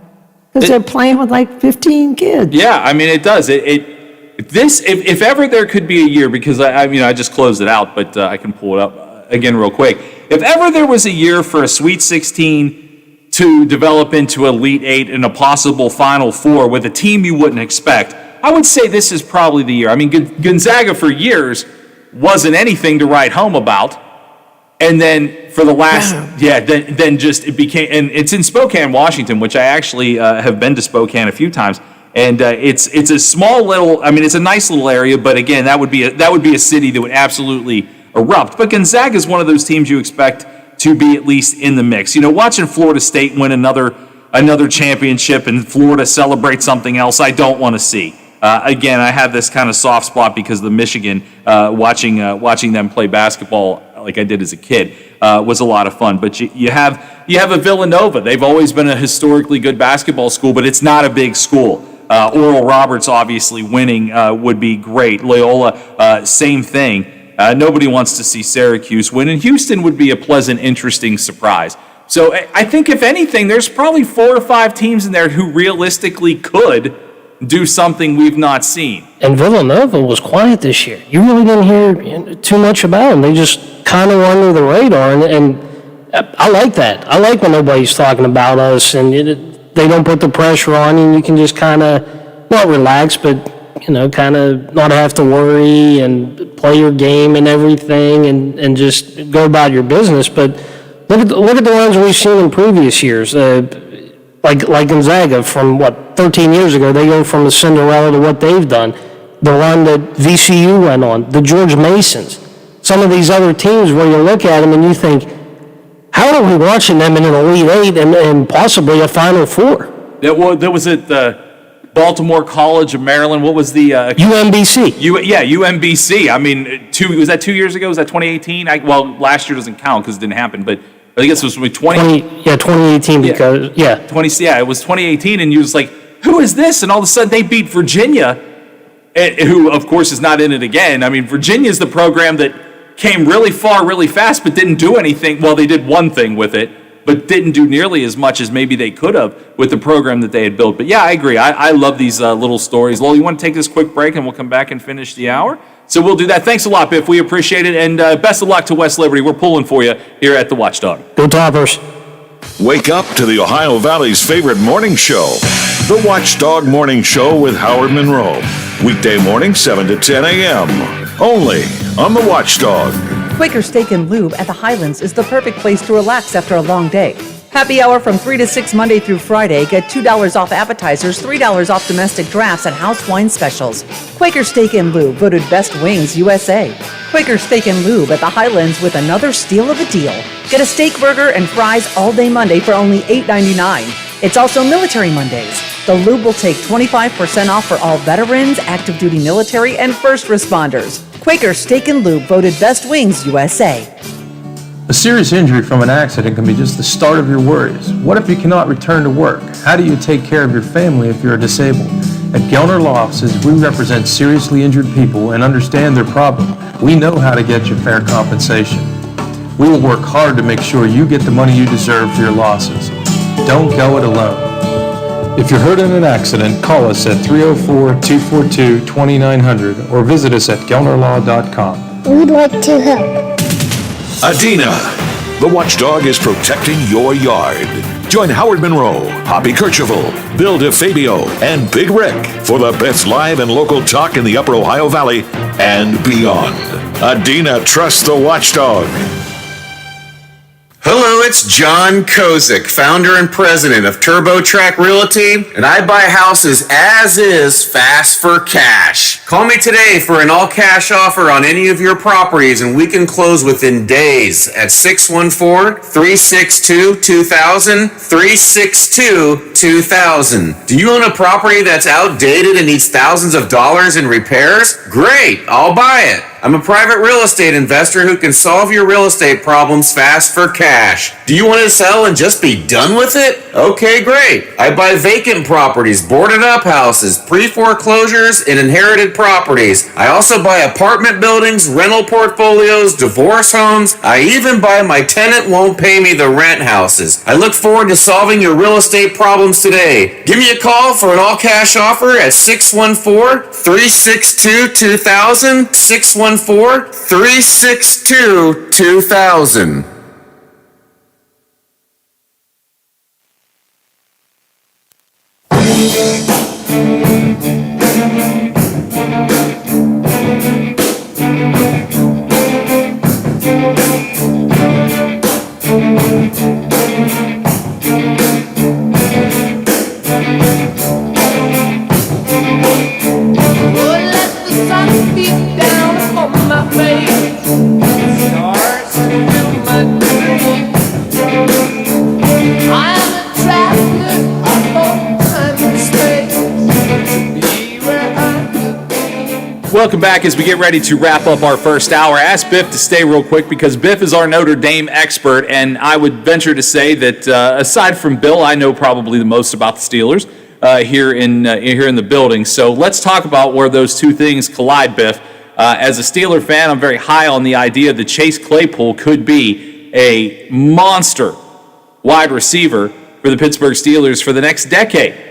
because they're playing with like 15 kids. Yeah, I mean, it does. If ever there could be a year, because I just closed it out, but I can pull it up again real quick. If ever there was a year for a Sweet 16 to develop into Elite 8 and a possible Final Four with a team you wouldn't expect, I would say this is probably the year. I mean, Gonzaga for years wasn't anything to write home about. And then for the last, then just it became, and it's in Spokane, Washington, which I actually have been to Spokane a few times, and it's a small little, I mean, it's a nice little area, but again, that would be a city that would absolutely erupt. But Gonzaga is one of those teams you expect to be at least in the mix. You know, watching Florida State win another championship and Florida celebrate something else, I don't want to see. Again, I have this kind of soft spot because of the Michigan, watching them play basketball like I did as a kid, was a lot of fun. But you have a Villanova. They've always been a historically good basketball school, but it's not a big school. Oral Roberts obviously winning would be great. Loyola, same thing. Nobody wants to see Syracuse win, and Houston would be a pleasant, interesting surprise. So I think if anything, there's probably 4 or 5 teams in there who realistically could do something we've not seen. And Villanova was quiet this year. You really didn't hear too much about them. They just kind of were under the radar, and I like that. I like when nobody's talking about us, and they don't put the pressure on you, and you can just kind of, not relax, but, you know, kind of not have to worry and play your game and everything, and just go about your business. But look at the ones we've seen in previous years. Like Gonzaga, from 13 years ago, they go from a Cinderella to what they've done. The run that VCU went on, the George Masons, some of these other teams where you look at them and you think, how are we watching them in an Elite 8 and possibly a Final Four? There was at Baltimore College of Maryland. What was the UMBC? UMBC. I mean, was that 2 years ago? Was that 2018? Last year doesn't count because it didn't happen, but I guess it was 2018 because, it was 2018, and you was like, who is this? And all of a sudden they beat Virginia, who, of course, is not in it again. I mean, Virginia's the program that came really far really fast but didn't do anything. Well, they did one thing with it, but didn't do nearly as much as maybe they could have with the program that they had built. But yeah, I agree. I love these little stories. Lowell, you want to take this quick break, and we'll come back and finish the hour? So we'll do that. Thanks a lot, Biff. We appreciate it. And best of luck to West Liberty. We're pulling for you here at the Watchdog. Go Toppers. Wake up to the Ohio Valley's favorite morning show, the Watchdog Morning Show with Howard Monroe. Weekday morning, 7 to 10 a.m. Only on the Watchdog. Quaker Steak and Lube at the Highlands is the perfect place to relax after a long day. Happy hour from 3 to 6 Monday through Friday. Get $2 off appetizers, $3 off domestic drafts, and house wine specials. Quaker Steak and Lube, voted Best Wings USA. Quaker Steak and Lube at the Highlands with another steal of a deal. Get a steak burger and fries all day Monday for only $8.99. It's also Military Mondays. The Lube will take 25% off for all veterans, active duty military, and first responders. Quaker Steak and Lube, voted Best Wings USA. A serious injury from an accident can be just the start of your worries. What if you cannot return to work? How do you take care of your family if you're disabled? At Gelner Law Offices, we represent seriously injured people and understand their problem. We know how to get you fair compensation. We will work hard to make sure you get the money you deserve for your losses. Don't go it alone. If you're hurt in an accident, call us at 304-242-2900 or visit us at gelnerlaw.com. We'd like to help. Adina, the watchdog is protecting your yard. Join Howard Monroe, Hoppy Kercheval, Bill DeFabio, and Big Rick for the best live and local talk in the Upper Ohio Valley and beyond. Adina trusts the watchdog. Hello, it's John Kozik, founder and president of TurboTrack Realty, and I buy houses as is, fast for cash. Call me today for an all-cash offer on any of your properties, and we can close within days at 614-362-2000, 362-2000. Do you own a property that's outdated and needs thousands of dollars in repairs? Great, I'll buy it. I'm a private real estate investor who can solve your real estate problems fast for cash. Do you want to sell and just be done with it? Okay, great. I buy vacant properties, boarded up houses, pre-foreclosures, and inherited properties. I also buy apartment buildings, rental portfolios, divorce homes. I even buy my tenant won't pay me the rent houses. I look forward to solving your real estate problems today. Give me a call for an all-cash offer at 614-362-2000, 614-362-2000. Welcome back as we get ready to wrap up our first hour. Ask Biff to stay real quick because Biff is our Notre Dame expert, and I would venture to say that aside from Bill, I know probably the most about the Steelers here in the building. So let's talk about where those two things collide, Biff. As a Steeler fan, I'm very high on the idea that Chase Claypool could be a monster wide receiver for the Pittsburgh Steelers for the next decade.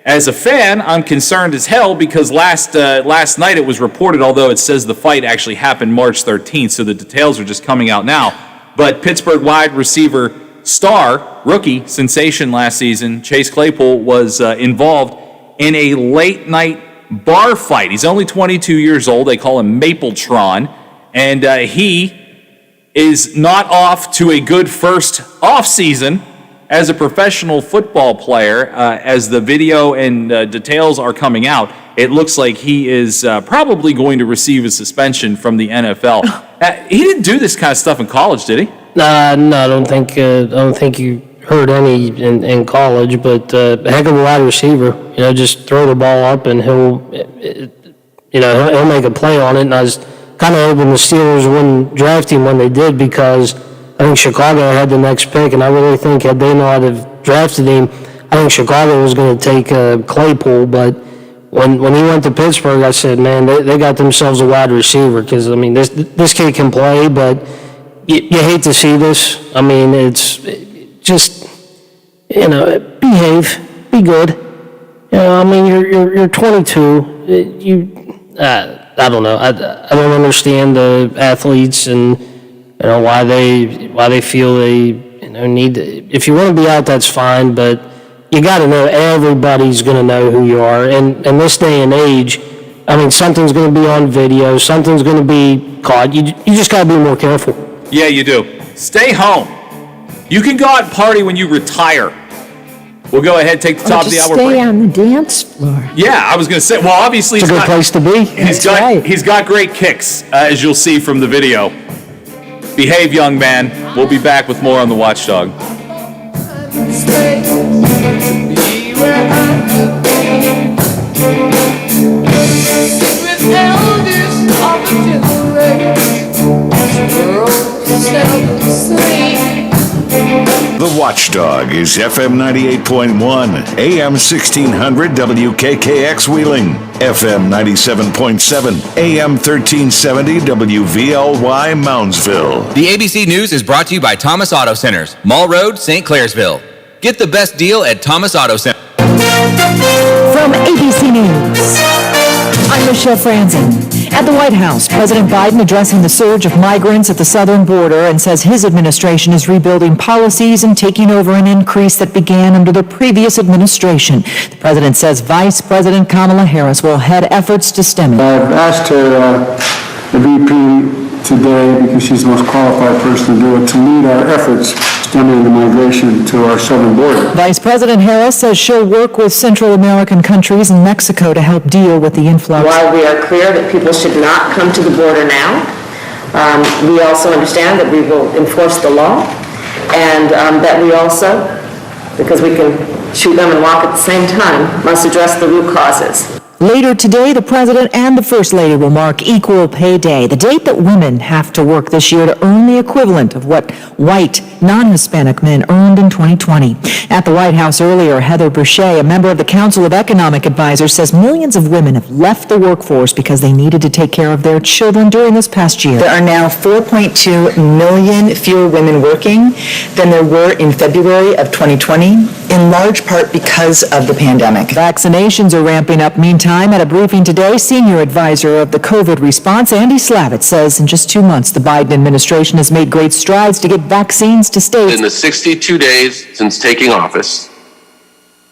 As a fan, I'm concerned as hell because last night it was reported, although it says the fight actually happened March 13th, so the details are just coming out now. But Pittsburgh wide receiver star, rookie, sensation last season, Chase Claypool, was involved in a late-night bar fight. He's only 22 years old. They call him Mapletron. And he is not off to a good first offseason as a professional football player. As the video and details are coming out, it looks like he is probably going to receive a suspension from the NFL. He didn't do this kind of stuff in college, did he? No, I don't think you heard any in college. But a heck of a wide receiver. Just throw the ball up and he'll make a play on it. And I was kind of hoping the Steelers wouldn't draft him when they did because I think Chicago had the next pick, and I really think had they not have drafted him, I think Chicago was going to take Claypool. But when he went to Pittsburgh, I said, man, they got themselves a wide receiver because, I mean, this kid can play, but you hate to see this. I mean, it's just, behave, be good. I mean, you're 22. I don't know. I don't understand the athletes and why they feel they need to. If you want to be out, that's fine, but you got to know everybody's going to know who you are. And in this day and age, I mean, something's going to be on video, something's going to be caught. You just got to be more careful. Yeah, you do. Stay home. You can go out and party when you retire. We'll go ahead and take the top of the hour break. Stay on the dance floor. Yeah, I was going to say. Well, obviously it's a good place to be. He's got great kicks, as you'll see from the video. Behave, young man. We'll be back with more on the Watchdog. The watchdog is FM 98.1, AM 1600 WKKX Wheeling, FM 97.7, AM 1370 WVLY Moundsville. The ABC News is brought to you by Thomas Auto Centers, Mall Road, St. Clairsville. Get the best deal at Thomas Auto Center. From ABC News, I'm Michelle Franzen. At the White House, President Biden addressing the surge of migrants at the southern border and says his administration is rebuilding policies and taking over an increase that began under the previous administration. The president says Vice President Kamala Harris will head efforts to stem it. I've asked her, the VP, today, because she's the most qualified person to do it, to lead our efforts stemming the migration to our southern border. Vice President Harris says she'll work with Central American countries and Mexico to help deal with the influx. While we are clear that people should not come to the border now, we also understand that we will enforce the law, and that we also, because we can chew them and walk at the same time, must address the root causes. Later today, the President and the First Lady will mark Equal Pay Day, the date that women have to work this year to earn the equivalent of what white, non-Hispanic men earned in 2020. At the White House earlier, Heather Boucher, a member of the Council of Economic Advisors, says millions of women have left the workforce because they needed to take care of their children during this past year. There are now 4.2 million fewer women working than there were in February of 2020, in large part because of the pandemic. Vaccinations are ramping up. Meantime, at a briefing today, senior advisor of the COVID response, Andy Slavitt, says in just 2 months, the Biden administration has made great strides to get vaccines to states. In the 62 days since taking office,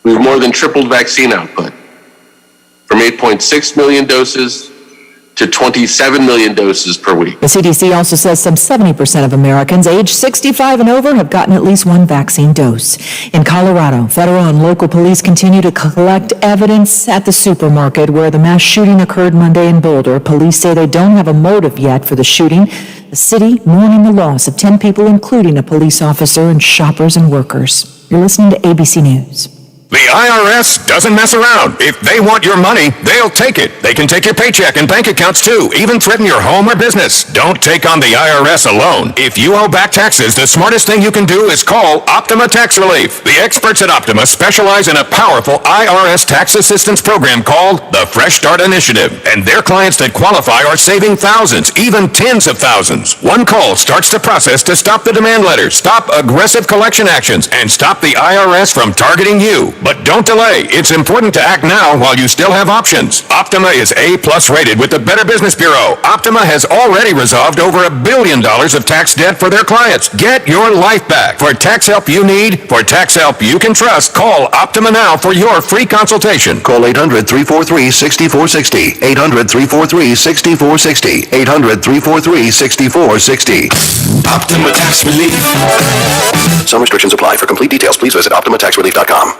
we've more than tripled vaccine output from 8.6 million doses to 27 million doses per week. The CDC also says some 70% of Americans aged 65 and over have gotten at least one vaccine dose. In Colorado, federal and local police continue to collect evidence at the supermarket where the mass shooting occurred Monday in Boulder. Police say they don't have a motive yet for the shooting. The city mourning the loss of 10 people, including a police officer and shoppers and workers. You're listening to ABC News. The IRS doesn't mess around. If they want your money, they'll take it. They can take your paycheck and bank accounts too, even threaten your home or business. Don't take on the IRS alone. If you owe back taxes, the smartest thing you can do is call Optima Tax Relief. The experts at Optima specialize in a powerful IRS tax assistance program called the Fresh Start Initiative. And their clients that qualify are saving thousands, even tens of thousands. One call starts the process to stop the demand letters, stop aggressive collection actions, and stop the IRS from targeting you. But don't delay. It's important to act now while you still have options. Optima is A+ rated with the Better Business Bureau. Optima has already resolved over $1 billion of tax debt for their clients. Get your life back. For tax help you need, for tax help you can trust, call Optima now for your free consultation. Call 800-343-6460. 800-343-6460. 800-343-6460. Optima Tax Relief. Some restrictions apply. For complete details, please visit OptimaTaxRelief.com.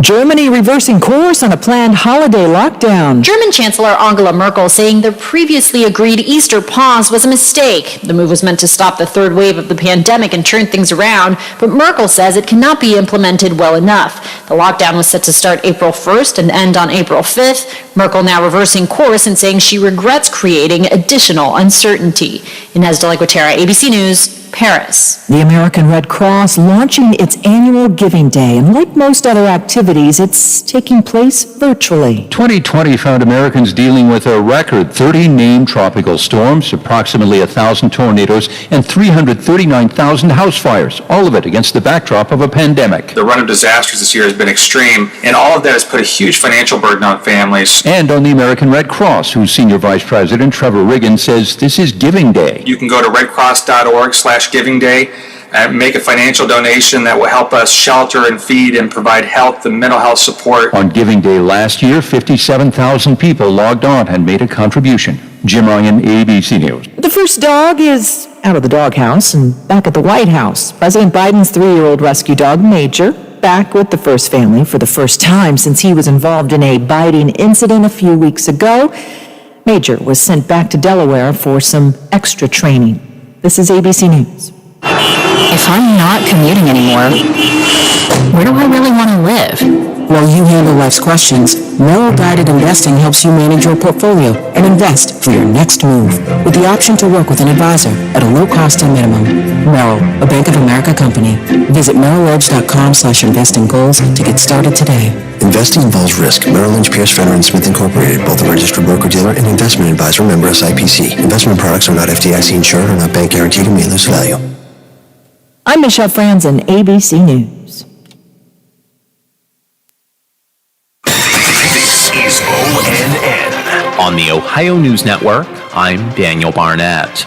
Germany reversing course on a planned holiday lockdown. German Chancellor Angela Merkel saying the previously agreed Easter pause was a mistake. The move was meant to stop the third wave of the pandemic and turn things around, but Merkel says it cannot be implemented well enough. The lockdown was set to start April 1st and end on April 5th. Merkel now reversing course and saying she regrets creating additional uncertainty. Inez de la Guatera, ABC News, Paris. The American Red Cross launching its annual Giving Day, and like most other activities, it's taking place virtually. 2020 found Americans dealing with a record 30 named tropical storms, approximately 1,000 tornadoes, and 339,000 house fires, all of it against the backdrop of a pandemic. The run of disasters this year has been extreme, and all of that has put a huge financial burden on families. And on the American Red Cross, whose Senior Vice President Trevor Riggin says this is Giving Day. You can go to redcross.org/Giving Day and make a financial donation that will help us shelter and feed and provide health and mental health support. On Giving Day last year, 57,000 people logged on and made a contribution. Jim Ryan, ABC News. The first dog is out of the doghouse and back at the White House. President Biden's 3-year-old rescue dog, Major, back with the first family for the first time since he was involved in a biting incident a few weeks ago. Major was sent back to Delaware for some extra training. This is ABC News. If I'm not commuting anymore, where do I really want to live? While you handle life's questions, Merrill Guided Investing helps you manage your portfolio and invest for your next move with the option to work with an advisor at a low cost and minimum. Merrill, a Bank of America company. Visit merrilledge.com/investing goals to get started today. Investing involves risk. Merrill Lynch, Pierce, Fenner & Smith Incorporated, both a registered broker-dealer and investment advisor, member SIPC. Investment products are not FDIC insured or not bank guaranteed and may lose value. I'm Michelle Franzen, ABC News. This is ONN. On the Ohio News Network, I'm Daniel Barnett.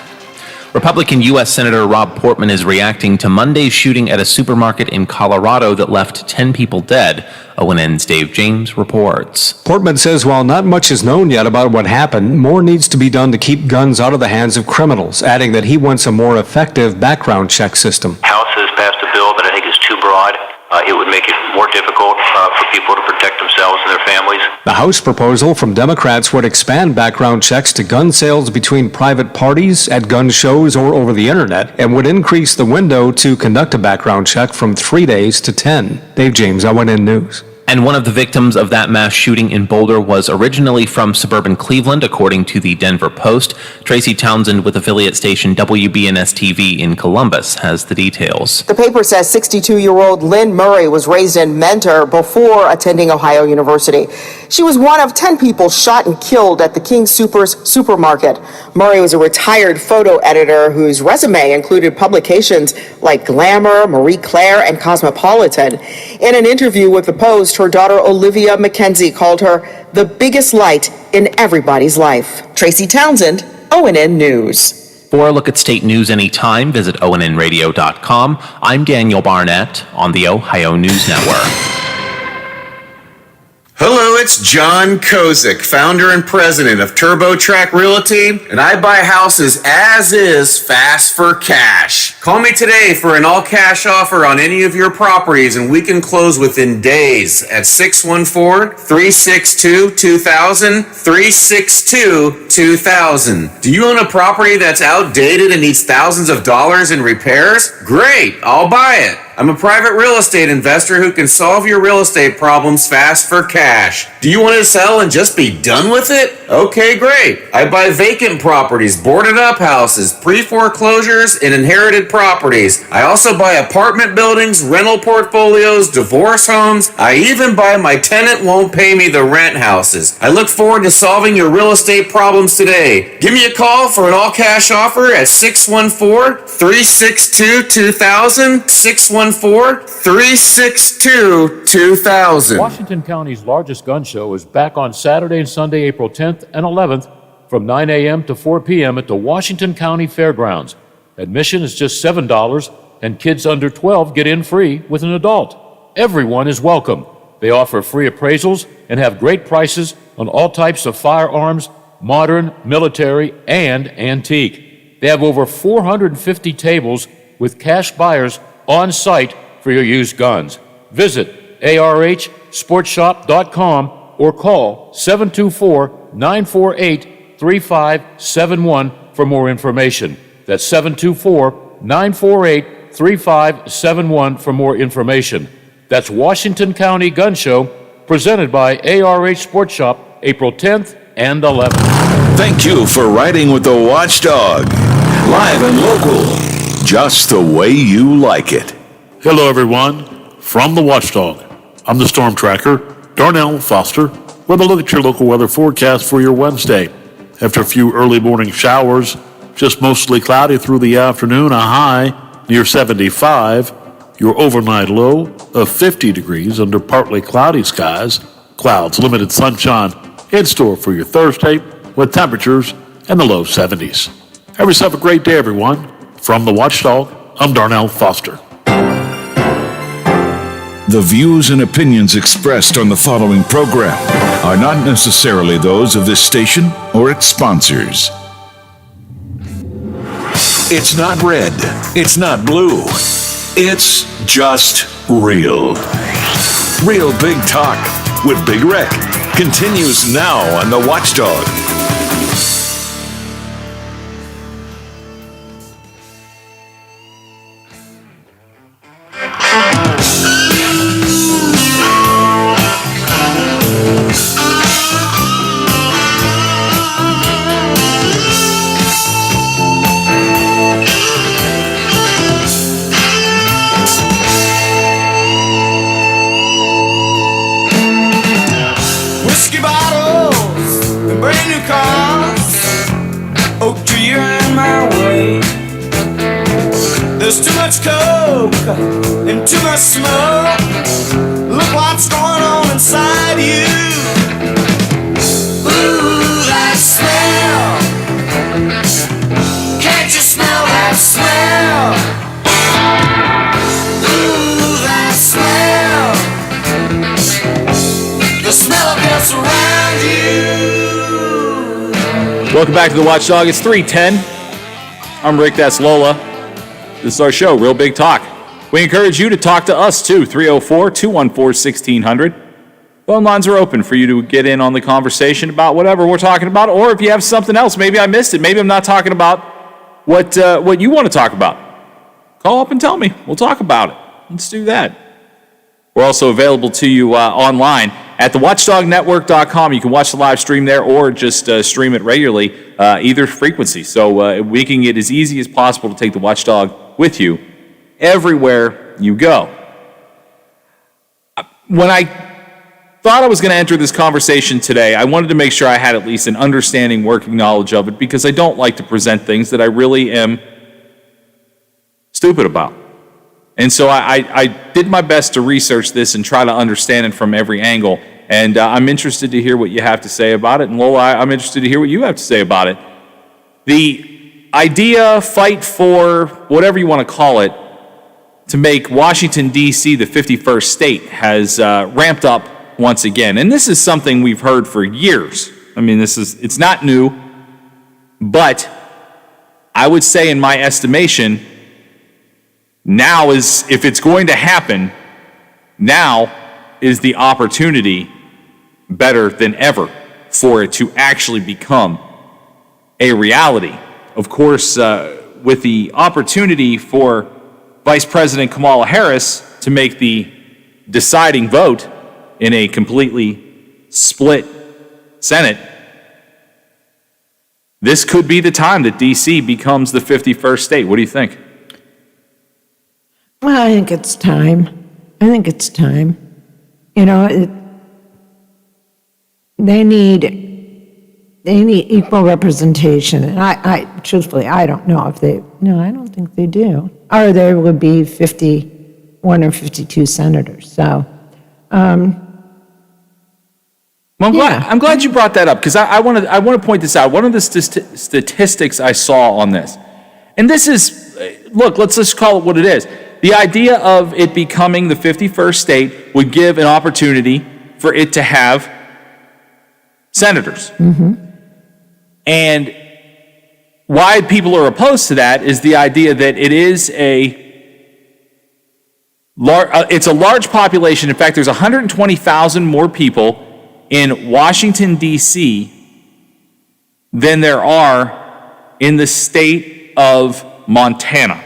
Republican U.S. Senator Rob Portman is reacting to Monday's shooting at a supermarket in Colorado that left 10 people dead. ONN's Dave James reports. Portman says while not much is known yet about what happened, more needs to be done to keep guns out of the hands of criminals, adding that he wants a more effective background check system. House has passed a bill that I think is too broad. It would make it more difficult for people to protect themselves and their families. The House proposal from Democrats would expand background checks to gun sales between private parties, at gun shows, or over the internet, and would increase the window to conduct a background check from 3 days to 10. Dave James, ONN News. And one of the victims of that mass shooting in Boulder was originally from suburban Cleveland, according to the Denver Post. Tracy Townsend with affiliate station WBNS-TV in Columbus has the details. The paper says 62-year-old Lynn Murray was raised in Mentor before attending Ohio University. She was one of 10 people shot and killed at the King Soopers supermarket. Murray was a retired photo editor whose resume included publications like Glamour, Marie Claire, and Cosmopolitan. In an interview with the Post, her daughter Olivia McKenzie called her the biggest light in everybody's life. Tracy Townsend, ONN News. For a look at state news anytime, visit ONNradio.com. I'm Daniel Barnett on the Ohio News Network. Hello, it's John Kozik, founder and president of TurboTrack Realty, and I buy houses as is, fast for cash. Call me today for an all-cash offer on any of your properties, and we can close within days at 614-362-2000, 362-2000. Do you own a property that's outdated and needs thousands of dollars in repairs? Great, I'll buy it. I'm a private real estate investor who can solve your real estate problems fast for cash. Do you want to sell and just be done with it? Okay, great. I buy vacant properties, boarded up houses, pre-foreclosures, and inherited properties. I also buy apartment buildings, rental portfolios, divorce homes. I even buy my tenant won't pay me the rent houses. I look forward to solving your real estate problems today. Give me a call for an all-cash offer at 614-362-2000, 614-362-2000. Washington County's largest gun show is back on Saturday and Sunday, April 10th and 11th from 9 a.m. to 4 p.m. at the Washington County Fairgrounds. Admission is just $7, and kids under 12 get in free with an adult. Everyone is welcome. They offer free appraisals and have great prices on all types of firearms, modern, military, and antique. They have over 450 tables with cash buyers on site for your used guns. Visit arhsportshop.com or call 724-948-3571 for more information. That's 724-948-3571 for more information. That's Washington County Gun Show, presented by ARH Sports Shop, April 10th and 11th. Thank you for riding with the Watchdog. Live and local. Just the way you like it. Hello, everyone. From the Watchdog, I'm the Storm Tracker, Darnell Foster, with a look at your local weather forecast for your Wednesday. After a few early morning showers, just mostly cloudy through the afternoon, a high near 75, your overnight low of 50 degrees under partly cloudy skies, clouds, limited sunshine in store for your Thursday with temperatures in the low 70s. Have yourself a great day, everyone. From the Watchdog, I'm Darnell Foster. The views and opinions expressed on the following program are not necessarily those of this station or its sponsors. It's not red. It's not blue. It's just real. Real Big Talk with Big Rec continues now on the Watchdog. fear in my way. There's too much coke and too much smoke. Look what's going on inside you. Ooh, that smell. Can't you smell that smell? Ooh, that smell. The smell of death's around you. Welcome back to the Watchdog. It's 3:10. I'm Rick, that's Lola. This is our show, Real Big Talk. We encourage you to talk to us too, 304-214-1600. Phone lines are open for you to get in on the conversation about whatever we're talking about, or if you have something else, maybe I missed it, maybe I'm not talking about what you want to talk about. Call up and tell me. We'll talk about it. Let's do that. We're also available to you online at thewatchdognetwork.com. You can watch the live stream there or just stream it regularly, either frequency. So making it as easy as possible to take the Watchdog with you everywhere you go. When I thought I was going to enter this conversation today, I wanted to make sure I had at least an understanding, working knowledge of it, because I don't like to present things that I really am stupid about. And so I did my best to research this and try to understand it from every angle. And I'm interested to hear what you have to say about it. And Lola, I'm interested to hear what you have to say about it. The idea, fight for, whatever you want to call it, to make Washington, D.C. the 51st state has ramped up once again. And this is something we've heard for years. I mean, it's not new. But I would say, in my estimation, now is, if it's going to happen, now is the opportunity better than ever for it to actually become a reality. Of course, with the opportunity for Vice President Kamala Harris to make the deciding vote in a completely split Senate, this could be the time that D.C. becomes the 51st state. What do you think? Well, I think it's time. You know, they need equal representation. And I truthfully, I don't know if I don't think they do. Or there would be 51 or 52 senators. So, Well, I'm glad you brought that up, because I want to point this out. One of the statistics I saw on this, and this is, look, let's just call it what it is. The idea of it becoming the 51st state would give an opportunity for it to have senators. Mm-hmm. And why people are opposed to that is the idea that it is it's a large population. In fact, there's 120,000 more people in Washington, D.C. than there are in the state of Montana.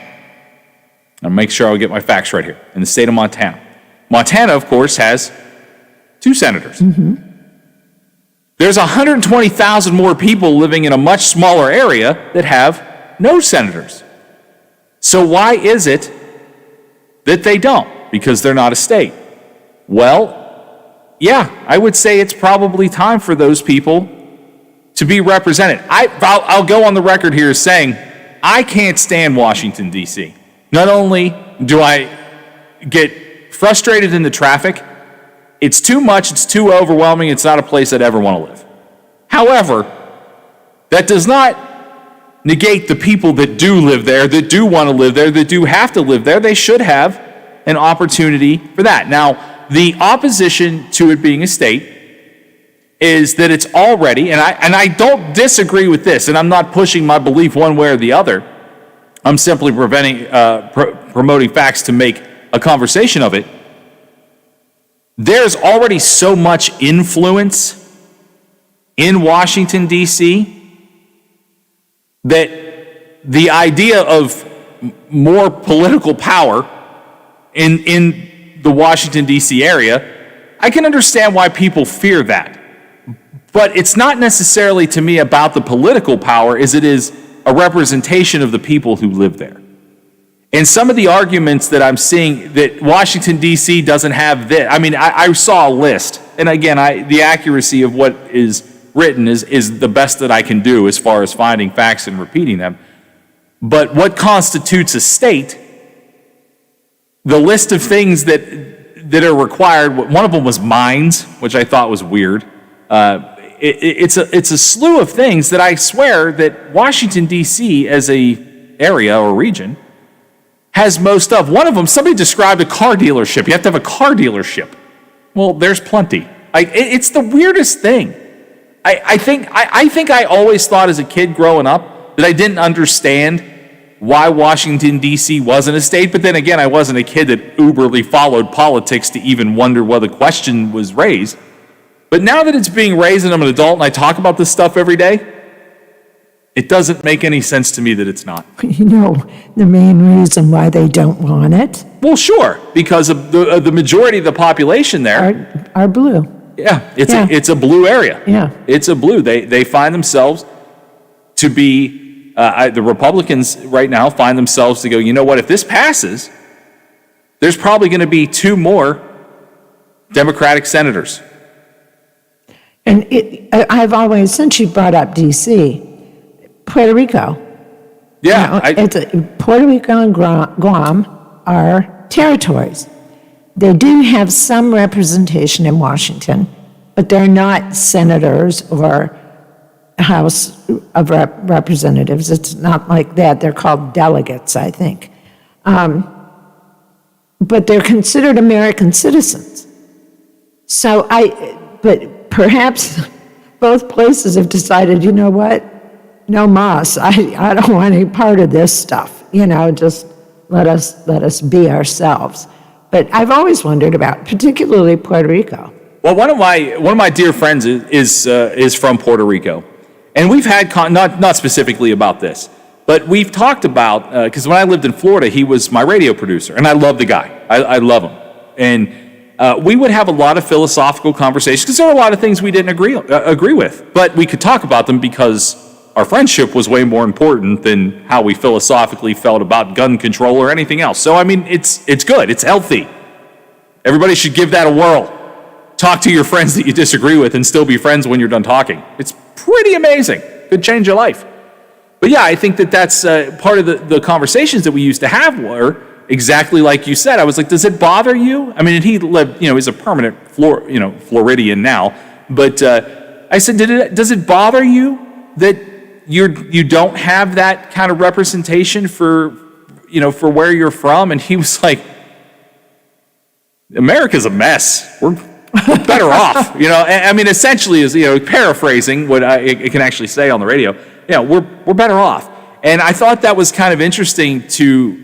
I'll make sure I get my facts right here. In the state of Montana. Montana, of course, has 2 senators. Mm-hmm. There's 120,000 more people living in a much smaller area that have no senators. So why is it that they don't? Because they're not a state. Well, yeah, I would say it's probably time for those people to be represented. I'll go on the record here as saying I can't stand Washington, D.C. Not only do I get frustrated in the traffic, it's too much, it's too overwhelming, it's not a place I'd ever want to live. However, that does not negate the people that do live there, that do want to live there, that do have to live there. They should have an opportunity for that. Now, the opposition to it being a state is that it's already, and I don't disagree with this, and I'm not pushing my belief one way or the other. I'm simply promoting facts to make a conversation of it. There's already so much influence in Washington, D.C., that the idea of more political power in the Washington, D.C. area, I can understand why people fear that. But it's not necessarily, to me, about the political power as it is a representation of the people who live there. And some of the arguments that I'm seeing that Washington, D.C. doesn't have this, I mean, I saw a list. And again, the accuracy of what is written is the best that I can do as far as finding facts and repeating them. But what constitutes a state, the list of things that are required, one of them was mines, which I thought was weird. It's a slew of things that I swear that Washington, D.C. as a area or region has most of. One of them, somebody described a car dealership. You have to have a car dealership. Well, there's plenty. It's the weirdest thing. I think I always thought as a kid growing up that I didn't understand why Washington, D.C. wasn't a state, but then again, I wasn't a kid that uberly followed politics to even wonder why the question was raised. But now that it's being raised and I'm an adult and I talk about this stuff every day, it doesn't make any sense to me that it's not. You know, the main reason why they don't want it? Well, sure, because of the majority of the population there are blue. Yeah, it's a blue area. Yeah. It's a blue. They find themselves to be, the Republicans right now find themselves to go, you know what, if this passes, there's probably going to be 2 more Democratic senators. And I've always, since you brought up D.C., Puerto Rico. Yeah. Puerto Rico and Guam are territories. They do have some representation in Washington, but they're not senators or House of Representatives. It's not like that. They're called delegates, I think. But they're considered American citizens. But perhaps both places have decided, you know what? No mas. I don't want any part of this stuff. Just let us be ourselves. But I've always wondered about, particularly Puerto Rico. Well, one of my dear friends is from Puerto Rico, and we've had not specifically about this, but we've talked about because when I lived in Florida, he was my radio producer, and I love the guy. I love him, and we would have a lot of philosophical conversations because there were a lot of things we didn't agree with, but we could talk about them because our friendship was way more important than how we philosophically felt about gun control or anything else. So, I mean, it's good. It's healthy. Everybody should give that a whirl. Talk to your friends that you disagree with and still be friends when you're done talking. It's pretty amazing. Could change your life. But yeah, I think that's part of the conversations that we used to have were exactly like you said. I was like, does it bother you? I mean, he lived, he's a permanent Floridian now. But I said, does it bother you that you don't have that kind of representation for where you're from? And he was like, America's a mess. We're better off. I mean, essentially is, paraphrasing what I can actually say on the radio. We're better off. And I thought that was kind of interesting to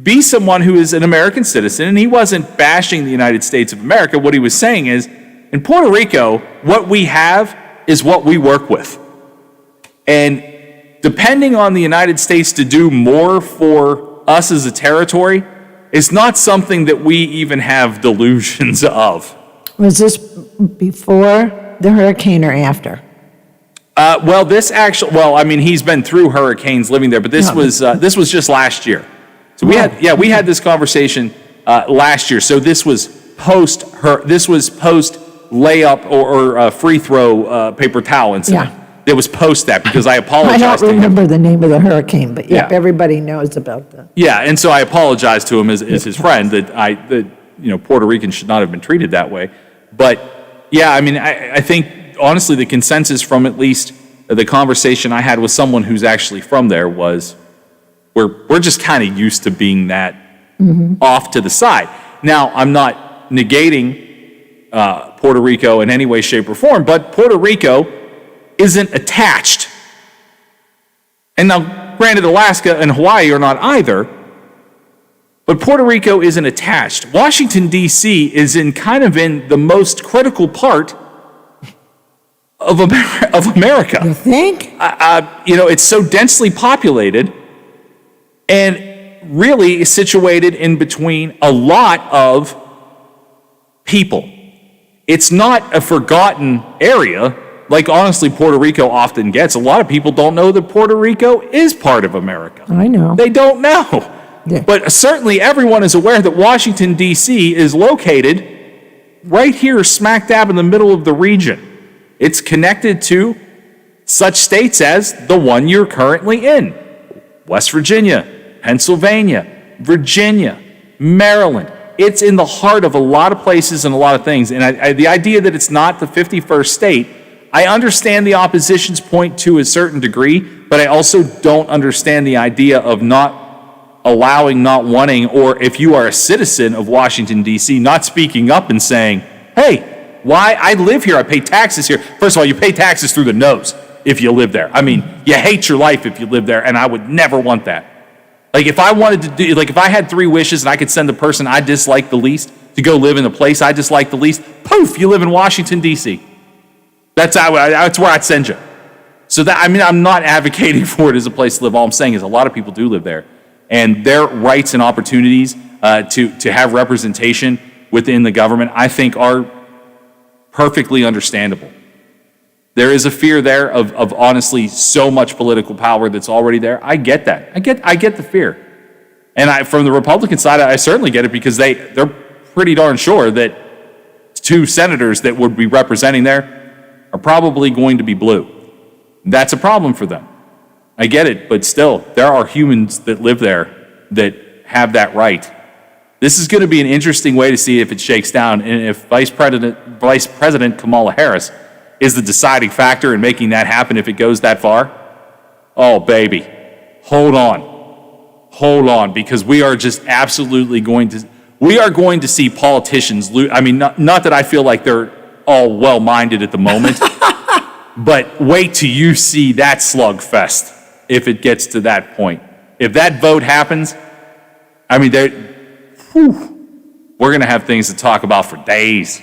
be someone who is an American citizen, and he wasn't bashing the United States of America. What he was saying is, in Puerto Rico, what we have is what we work with. And depending on the United States to do more for us as a territory is not something that we even have delusions of. Was this before the hurricane or after? He's been through hurricanes living there, but this was just last year. So we had this conversation last year. So this was post layup or free throw paper towel incident. Yeah. It was post that because I apologized I to don't him. remember the name of the hurricane, but everybody knows about that. Yeah, and so I apologized to him as his friend that Puerto Ricans should not have been treated that way. But yeah, I mean, I think honestly the consensus from at least the conversation I had with someone who's actually from there was we're just kind of used to being that off to the side. Now, I'm not negating Puerto Rico in any way, shape, or form, but Puerto Rico isn't attached. And now, granted, Alaska and Hawaii are not either, but Puerto Rico isn't attached. Washington, D.C. is in the most critical part of America. You think? It's so densely populated and really situated in between a lot of people. It's not a forgotten area like, honestly, Puerto Rico often gets. A lot of people don't know that Puerto Rico is part of America. I know. They don't know. Yeah. But certainly everyone is aware that Washington, D.C. is located right here smack dab in the middle of the region. It's connected to such states as the one you're currently in. West Virginia, Pennsylvania, Virginia, Maryland. It's in the heart of a lot of places and a lot of things. And the idea that it's not the 51st state, I understand the opposition's point to a certain degree, but I also don't understand the idea of not allowing, not wanting, or if you are a citizen of Washington, D.C., not speaking up and saying, hey, why? I live here. I pay taxes here. First of all, you pay taxes through the nose if you live there. I mean, you hate your life if you live there, and I would never want that. Like, if I wanted to do, like, if I had 3 wishes and I could send the person I dislike the least to go live in the place I dislike the least, poof, you live in Washington, D.C. That's where I'd send you. So that, I mean, I'm not advocating for it as a place to live. All I'm saying is a lot of people do live there. And their rights and opportunities to have representation within the government, I think, are perfectly understandable. There is a fear there of honestly so much political power that's already there. I get that. I get the fear. And from the Republican side, I certainly get it because they're pretty darn sure that 2 senators that would be representing there are probably going to be blue. That's a problem for them. I get it, but still, there are humans that live there that have that right. This is going to be an interesting way to see if it shakes down and if Vice President Kamala Harris is the deciding factor in making that happen if it goes that far. Oh, baby, hold on, because we are just absolutely going to see politicians lose. I mean, not that I feel like they're all well-minded at the moment, but wait till you see that slugfest if it gets to that point. If that vote happens, I mean, we're going to have things to talk about for days.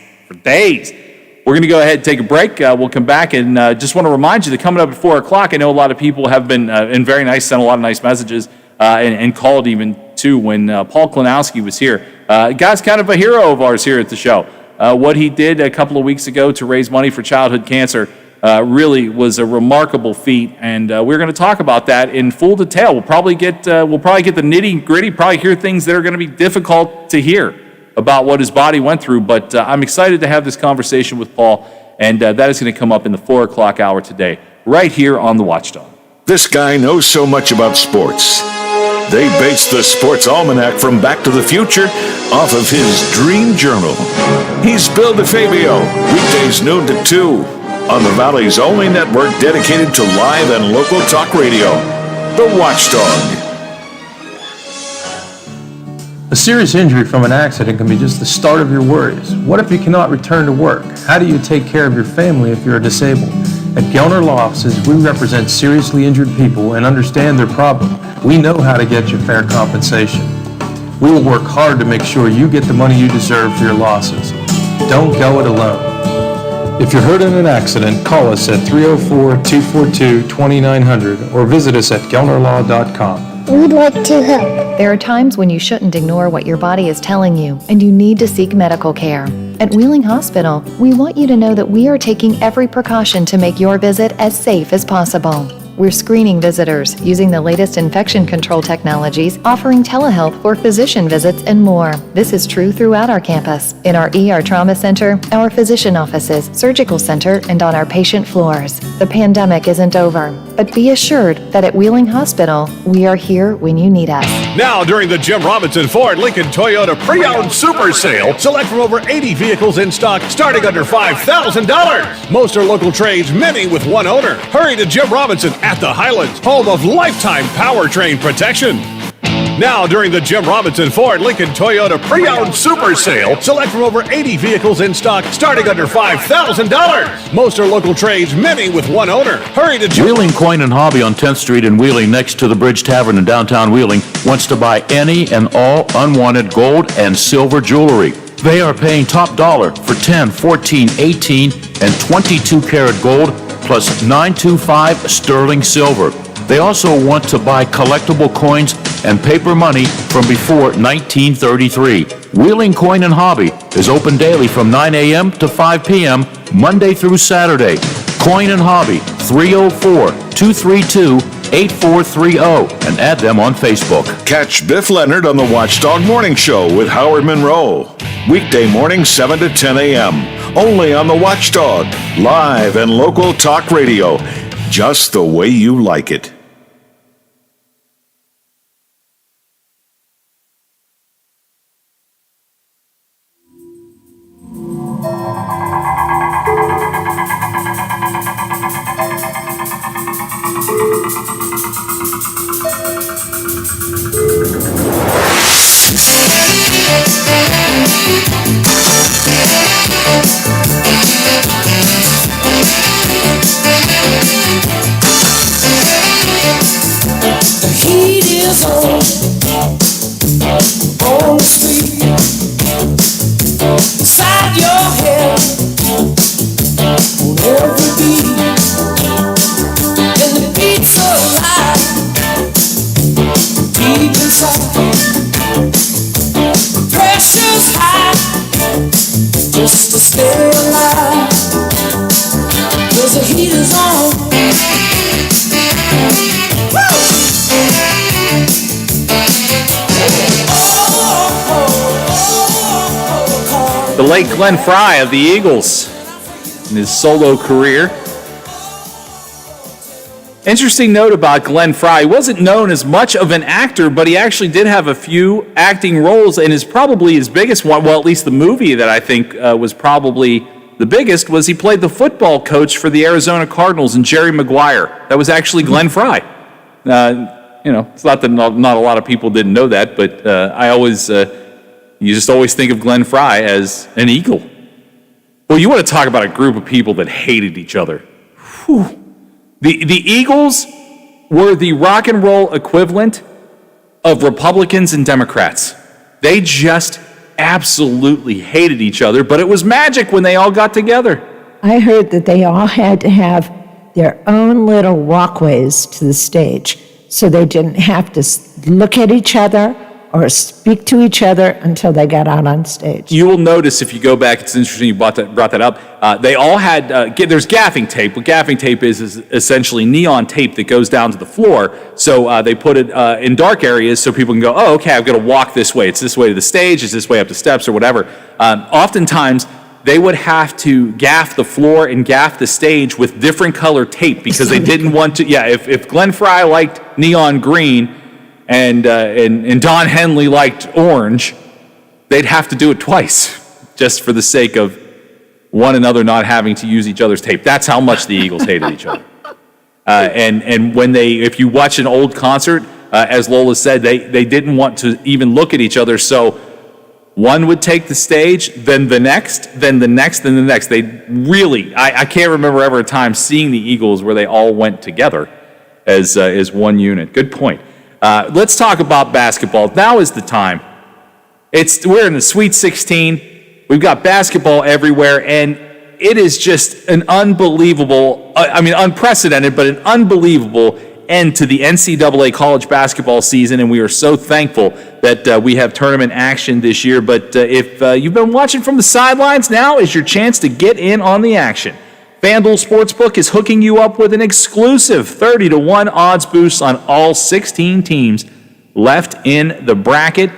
We're going to go ahead and take a break. We'll come back and just want to remind you that coming up at 4 o'clock, I know a lot of people have been and very nice, sent a lot of nice messages and called even too when Paul Klinowski was here. Guy's kind of a hero of ours here at the show. What he did a couple of weeks ago to raise money for childhood cancer really was a remarkable feat, and we're going to talk about that in full detail. We'll probably get the nitty gritty, probably hear things that are going to be difficult to hear about what his body went through, but I'm excited to have this conversation with Paul, and that is going to come up in the 4 o'clock hour today, right here on The Watchdog. This guy knows so much about sports. They based the Sports Almanac from Back to the Future off of his dream journal. He's Bill DeFabio, weekdays noon to 2 on the Valley's only network dedicated to live and local talk radio, The Watchdog. A serious injury from an accident can be just the start of your worries. What if you cannot return to work? How do you take care of your family if you're disabled? At Gelner Law Offices, we represent seriously injured people and understand their problem. We know how to get you fair compensation. We will work hard to make sure you get the money you deserve for your losses. Don't go it alone. If you're hurt in an accident, call us at 304-242-2900 or visit us at gelnerlaw.com. We'd like to help. There are times when you shouldn't ignore what your body is telling you, and you need to seek medical care. At Wheeling Hospital, we want you to know that we are taking every precaution to make your visit as safe as possible. We're screening visitors, using the latest infection control technologies, offering telehealth for physician visits, and more. This is true throughout our campus, in our ER trauma center, our physician offices, surgical center, and on our patient floors. The pandemic isn't over, but be assured that at Wheeling Hospital, we are here when you need us. Now, during the Jim Robinson Ford Lincoln Toyota Pre-Owned Super Sale, select from over 80 vehicles in stock starting under $5,000. Most are local trades, many with one owner. Hurry to Jim Robinson at the Highlands, home of lifetime powertrain protection. Now, during the Jim Robinson Ford Lincoln Toyota Pre-Owned Super Sale, select from over 80 vehicles in stock starting under $5,000. Most are local trades, many with one owner. Hurry to Wheeling Coin and Hobby on 10th Street in Wheeling, next to the Bridge Tavern in downtown Wheeling, wants to buy any and all unwanted gold and silver jewelry. They are paying top dollar for 10, 14, 18, and 22 karat gold plus 925 sterling silver. They also want to buy collectible coins and paper money from before 1933. Wheeling Coin and Hobby is open daily from 9 a.m. to 5 p.m., Monday through Saturday. Coin and Hobby, 304-232 888-848-8430 and add them on Facebook. Catch Biff Leonard on the Watchdog Morning Show with Howard Monroe. Weekday morning 7 to 10 a.m. Only on the Watchdog. Live and local talk radio. Just the way you like it. The heat is on the street, inside your head, on every beat, and the beat's alive, deep inside. Pressure's high, just to stay alive, 'cause the heat is on. The late Glenn Frey of the Eagles in his solo career. Interesting note about Glenn Frey. He wasn't known as much of an actor, but he actually did have a few acting roles, and probably his biggest one, well, at least the movie that I think was probably the biggest, was he played the football coach for the Arizona Cardinals and Jerry Maguire. That was actually Glenn Frey. It's not that not a lot of people didn't know that, but you just always think of Glenn Frey as an Eagle. Well, you want to talk about a group of people that hated each other. Whew. The Eagles were the rock and roll equivalent of Republicans and Democrats. They just absolutely hated each other, but it was magic when they all got together. I heard that they all had to have their own little walkways to the stage, so they didn't have to look at each other or speak to each other until they got out on stage. You will notice if you go back, it's interesting you brought that up, they all had, there's gaffing tape. What gaffing tape is essentially neon tape that goes down to the floor, so they put it in dark areas so people can go, oh, okay, I've got to walk this way. It's this way to the stage, it's this way up the steps or whatever. Oftentimes, they would have to gaff the floor and gaff the stage with different color tape because they didn't want to, if Glenn Frey liked neon green, and Don Henley liked orange, they'd have to do it twice just for the sake of one another not having to use each other's tape. That's how much the Eagles hated each other. And when if you watch an old concert, as Lola said, they didn't want to even look at each other, so one would take the stage, then the next, then the next, then the next. They really, I can't remember ever a time seeing the Eagles where they all went together as one unit. Good point. Let's talk about basketball. Now is the time. We're in the Sweet 16. We've got basketball everywhere, and it is just an unbelievable, unprecedented, but an unbelievable end to the NCAA college basketball season, and we are so thankful that we have tournament action this year. But if you've been watching from the sidelines, now is your chance to get in on the action. FanDuel Sportsbook is hooking you up with an exclusive 30-1 odds boost on all 16 teams left in the bracket,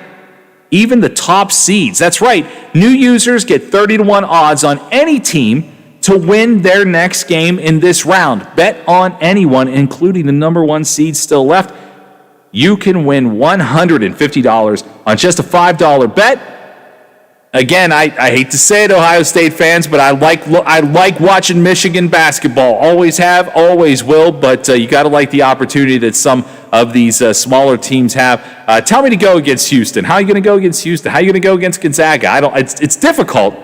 even the top seeds. That's right, new users get 30-1 odds on any team to win their next game in this round. Bet on anyone, including the number one seed still left. You can win $150 on just a $5 bet. Again, I hate to say it, Ohio State fans, but I like watching Michigan basketball. Always have, always will, but you got to like the opportunity that some of these smaller teams have. Tell me to go against Houston. How are you going to go against Houston? How are you going to go against Gonzaga? It's difficult.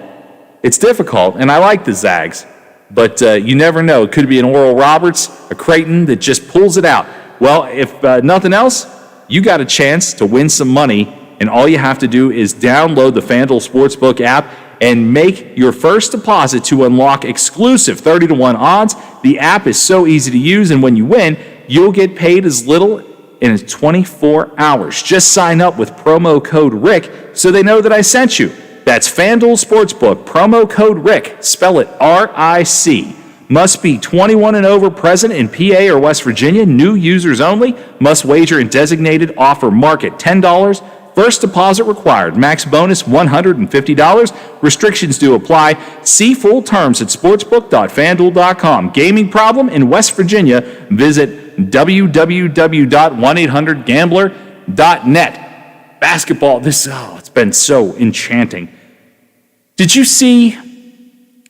It's difficult, and I like the Zags, but you never know. It could be an Oral Roberts, a Creighton that just pulls it out. Well, if nothing else, you got a chance to win some money. And all you have to do is download the FanDuel Sportsbook app and make your first deposit to unlock exclusive 30-1 odds. The app is so easy to use, and when you win, you'll get paid as little as 24 hours. Just sign up with promo code RICK so they know that I sent you. That's FanDuel Sportsbook, promo code RICK. Spell it R-I-C. Must be 21 and over, present in PA or West Virginia. New users only. Must wager in designated offer market. $10. First deposit required. Max bonus $150. Restrictions do apply. See full terms at sportsbook.fanduel.com. Gaming problem in West Virginia? Visit www.1800gambler.net. Basketball, it's been so enchanting. Did you see,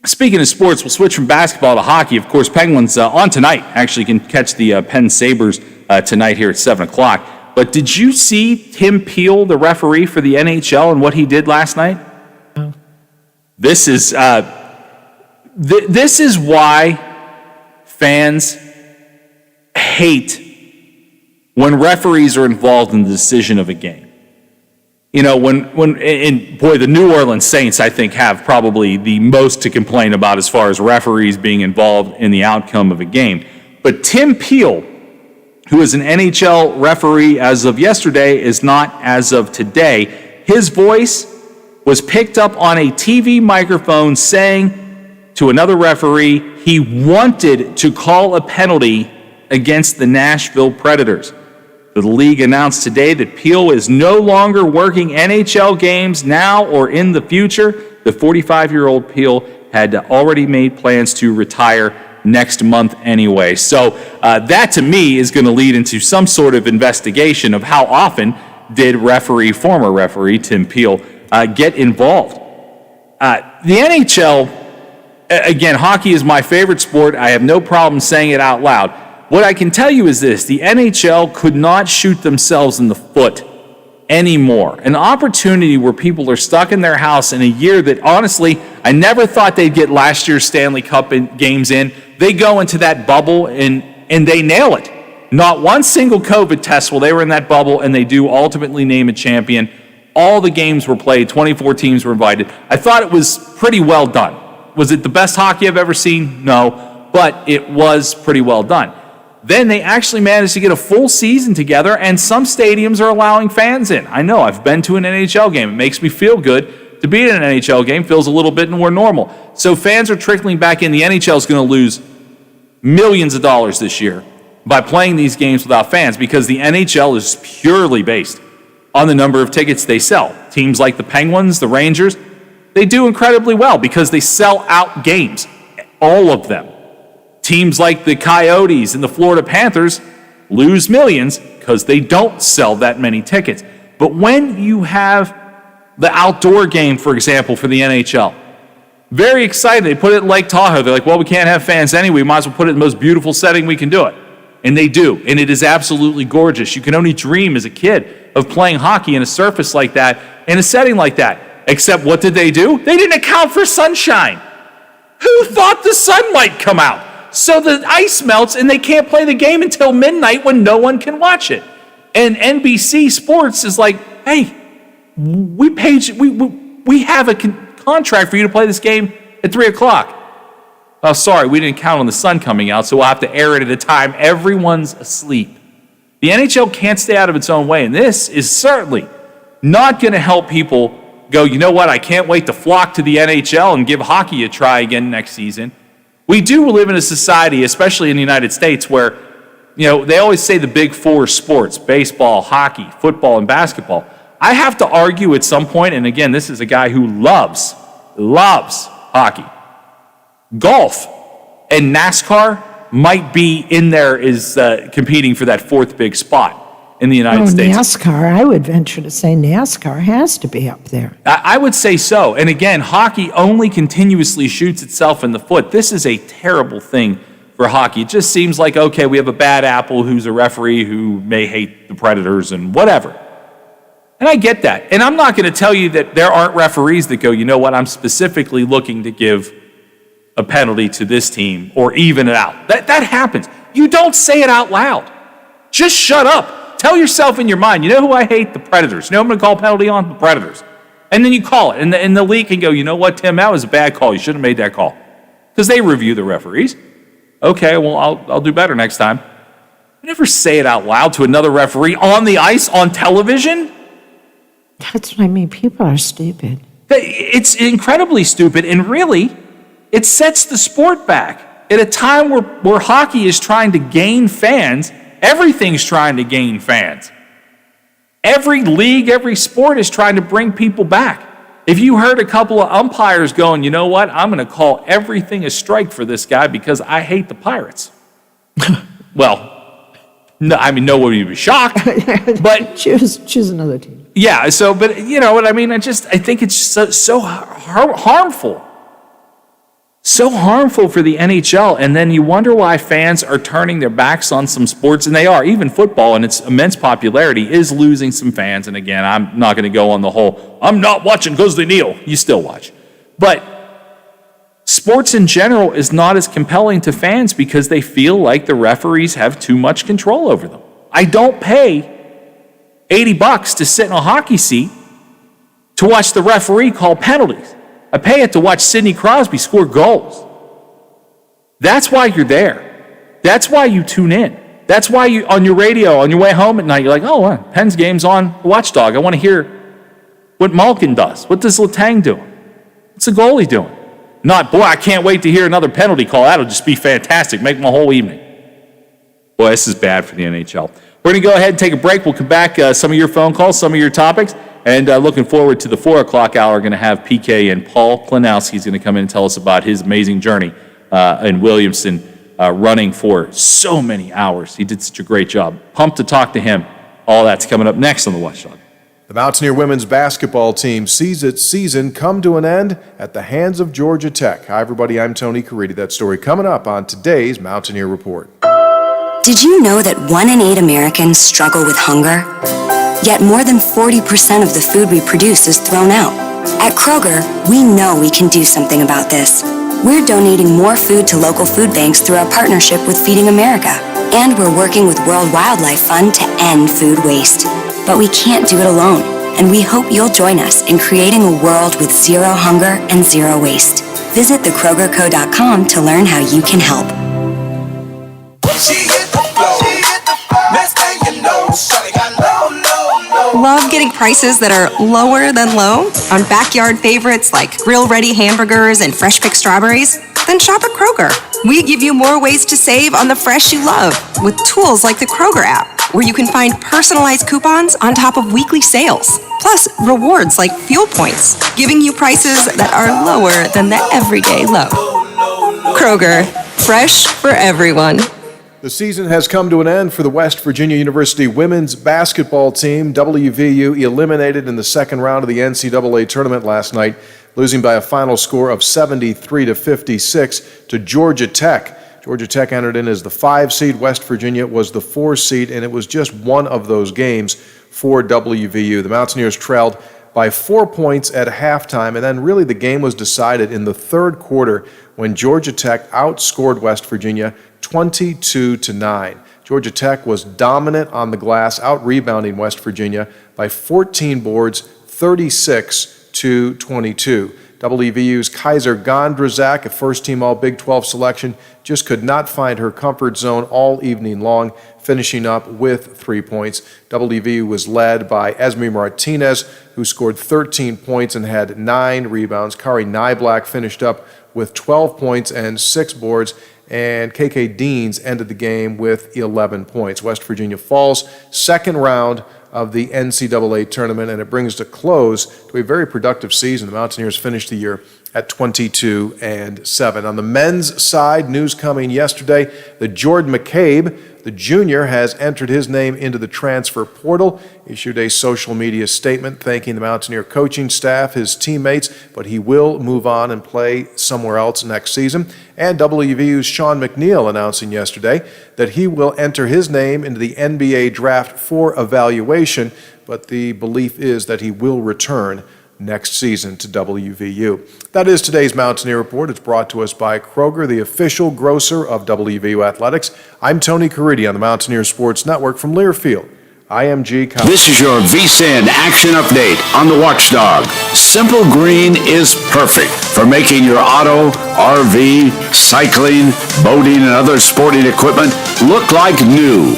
speaking of sports, we'll switch from basketball to hockey. Of course, Penguins on tonight. Actually can catch the Penn Sabres tonight here at 7 o'clock. But did you see Tim Peel, the referee for the NHL, and what he did last night? No. This is why fans hate when referees are involved in the decision of a game. You know, the New Orleans Saints, I think, have probably the most to complain about as far as referees being involved in the outcome of a game. But Tim Peel, who is an NHL referee as of yesterday, is not as of today. His voice was picked up on a TV microphone saying to another referee he wanted to call a penalty against the Nashville Predators. The league announced today that Peel is no longer working NHL games now or in the future. The 45-year-old Peel had already made plans to retire next month anyway. So that to me is going to lead into some sort of investigation of how often did former referee Tim Peel get involved. The NHL, again, hockey is my favorite sport. I have no problem saying it out loud. What I can tell you is this: the NHL could not shoot themselves in the foot anymore. An opportunity where people are stuck in their house in a year that, honestly, I never thought they'd get last year's Stanley Cup games in. They go into that bubble and they nail it. Not one single COVID test while they were in that bubble, and they do ultimately name a champion. All the games were played. 24 teams were invited. I thought it was pretty well done. Was it the best hockey I've ever seen? No, but it was pretty well done. Then they actually managed to get a full season together, and some stadiums are allowing fans in. I know, I've been to an NHL game. It makes me feel good to be in an NHL game. Feels a little bit more normal. So fans are trickling back in. The NHL is going to lose millions of dollars this year by playing these games without fans, because the NHL is purely based on the number of tickets they sell. Teams like the Penguins, the Rangers, they do incredibly well because they sell out games, all of them. Teams like the Coyotes and the Florida Panthers lose millions because they don't sell that many tickets. But when you have the outdoor game, for example, for the NHL, very excited. They put it in Lake Tahoe. They're like, well, we can't have fans anyway. We might as well put it in the most beautiful setting we can do it. And they do. And it is absolutely gorgeous. You can only dream as a kid of playing hockey in a surface like that, in a setting like that. Except what did they do? They didn't account for sunshine. Who thought the sun might come out? So the ice melts and they can't play the game until midnight when no one can watch it. And NBC Sports is like, hey, we paid you, we have a contract for you to play this game at 3 o'clock. Oh, sorry, we didn't count on the sun coming out, so we'll have to air it at a time everyone's asleep. The NHL can't stay out of its own way, and this is certainly not going to help people go, you know what, I can't wait to flock to the NHL and give hockey a try again next season. We do live in a society, especially in the United States, where, you know, they always say the big four sports: baseball, hockey, football, and basketball. I have to argue at some point, and again, this is a guy who loves hockey. Golf and NASCAR might be in there as competing for that fourth big spot in the United States. NASCAR, I would venture to say NASCAR has to be up there. I would say so. And again, hockey only continuously shoots itself in the foot. This is a terrible thing for hockey. It just seems like, okay, we have a bad apple who's a referee who may hate the Predators and whatever. And I get that. And I'm not going to tell you that there aren't referees that go, you know what, I'm specifically looking to give a penalty to this team or even it out. That happens. You don't say it out loud. Just shut up. Tell yourself in your mind, you know who I hate? The Predators. You know who I'm going to call a penalty on? The Predators. And then you call it. And the league can go, you know what, Tim, that was a bad call. You shouldn't have made that call. Because they review the referees. Okay, well, I'll do better next time. You never say it out loud to another referee on the ice, on television. That's what I mean. People are stupid. It's incredibly stupid, and really, it sets the sport back. at a time where hockey is trying to gain fans. Everything's trying to gain fans. Every league, every sport is trying to bring people back. If you heard a couple of umpires going, you know what, I'm going to call everything a strike for this guy because I hate the Pirates. Well, no, I mean, nobody would be shocked, but choose another team. Yeah, so, but you know what I mean? I think it's so harmful. So harmful for the NHL, and then you wonder why fans are turning their backs on some sports, and they are. Even football and its immense popularity is losing some fans, and again, I'm not going to go on the whole, I'm not watching because they kneel. You still watch. But sports in general is not as compelling to fans because they feel like the referees have too much control over them. I don't pay $80 to sit in a hockey seat to watch the referee call penalties. I pay it to watch Sidney Crosby score goals. That's why you're there. That's why you tune in. That's why you, on your radio, on your way home at night, you're like, oh, wow, Penn's game's on Watchdog. I want to hear what Malkin does. What does Letang do? What's the goalie doing? Not, boy, I can't wait to hear another penalty call. That'll just be fantastic. Make my whole evening. Boy, this is bad for the NHL. We're going to go ahead and take a break. We'll come back, some of your phone calls, some of your topics. And looking forward to the 4 o'clock hour, going to have PK and Paul Klinowski is going to come in and tell us about his amazing journey in Williamson, running for so many hours. He did such a great job. Pumped to talk to him. All that's coming up next on the Watchdog. The Mountaineer women's basketball team sees its season come to an end at the hands of Georgia Tech. Hi, everybody. I'm Tony Caridi. That story coming up on today's Mountaineer Report. Did you know that 1 in 8 Americans struggle with hunger? Yet more than 40% of the food we produce is thrown out. At Kroger, we know we can do something about this. We're donating more food to local food banks through our partnership with Feeding America. And we're working with World Wildlife Fund to end food waste. But we can't do it alone, and we hope you'll join us in creating a world with zero hunger and zero waste. Visit thekrogerco.com to learn how you can help. Love getting prices that are lower than low on backyard favorites like grill-ready hamburgers and fresh-picked strawberries? Then shop at Kroger. We give you more ways to save on the fresh you love with tools like the Kroger app, where you can find personalized coupons on top of weekly sales. Plus, rewards like fuel points, giving you prices that are lower than the everyday low. Kroger, fresh for everyone. The season has come to an end for the West Virginia University women's basketball team. WVU eliminated in the second round of the NCAA tournament last night, losing by a final score of 73-56 to Georgia Tech. Georgia Tech entered in as the 5 seed. West Virginia was the 4 seed, and it was just one of those games for WVU. The Mountaineers trailed by 4 points at halftime, and then really the game was decided in the third quarter when Georgia Tech outscored West Virginia 22-9. Georgia Tech was dominant on the glass, out-rebounding West Virginia by 14 boards, 36-22. WVU's Kaiser Gondrzak, a first-team All-Big 12 selection, just could not find her comfort zone all evening long, finishing up with 3 points. WVU was led by Esme Martinez, who scored 13 points and had 9 rebounds. Kari Nyblack finished up with 12 points and 6 boards, and KK Deans ended the game with 11 points. West Virginia falls second round of the NCAA tournament, and it brings to close to a very productive season. The Mountaineers finished the year at 22-7. On the men's side, news coming yesterday, that Jordan McCabe, the junior, has entered his name into the transfer portal, issued a social media statement thanking the Mountaineer coaching staff, his teammates, but he will move on and play somewhere else next season. And WVU's Sean McNeil announcing yesterday that he will enter his name into the NBA draft for evaluation, but the belief is that he will return next season to WVU. That is today's Mountaineer Report. It's brought to us by Kroger, the official grocer of WVU Athletics. I'm Tony Caridi on the Mountaineer Sports Network from Learfield. IMG. This is your VSiN action update on the Watchdog. Simple Green is perfect for making your auto, RV, cycling, boating, and other sporting equipment look like new.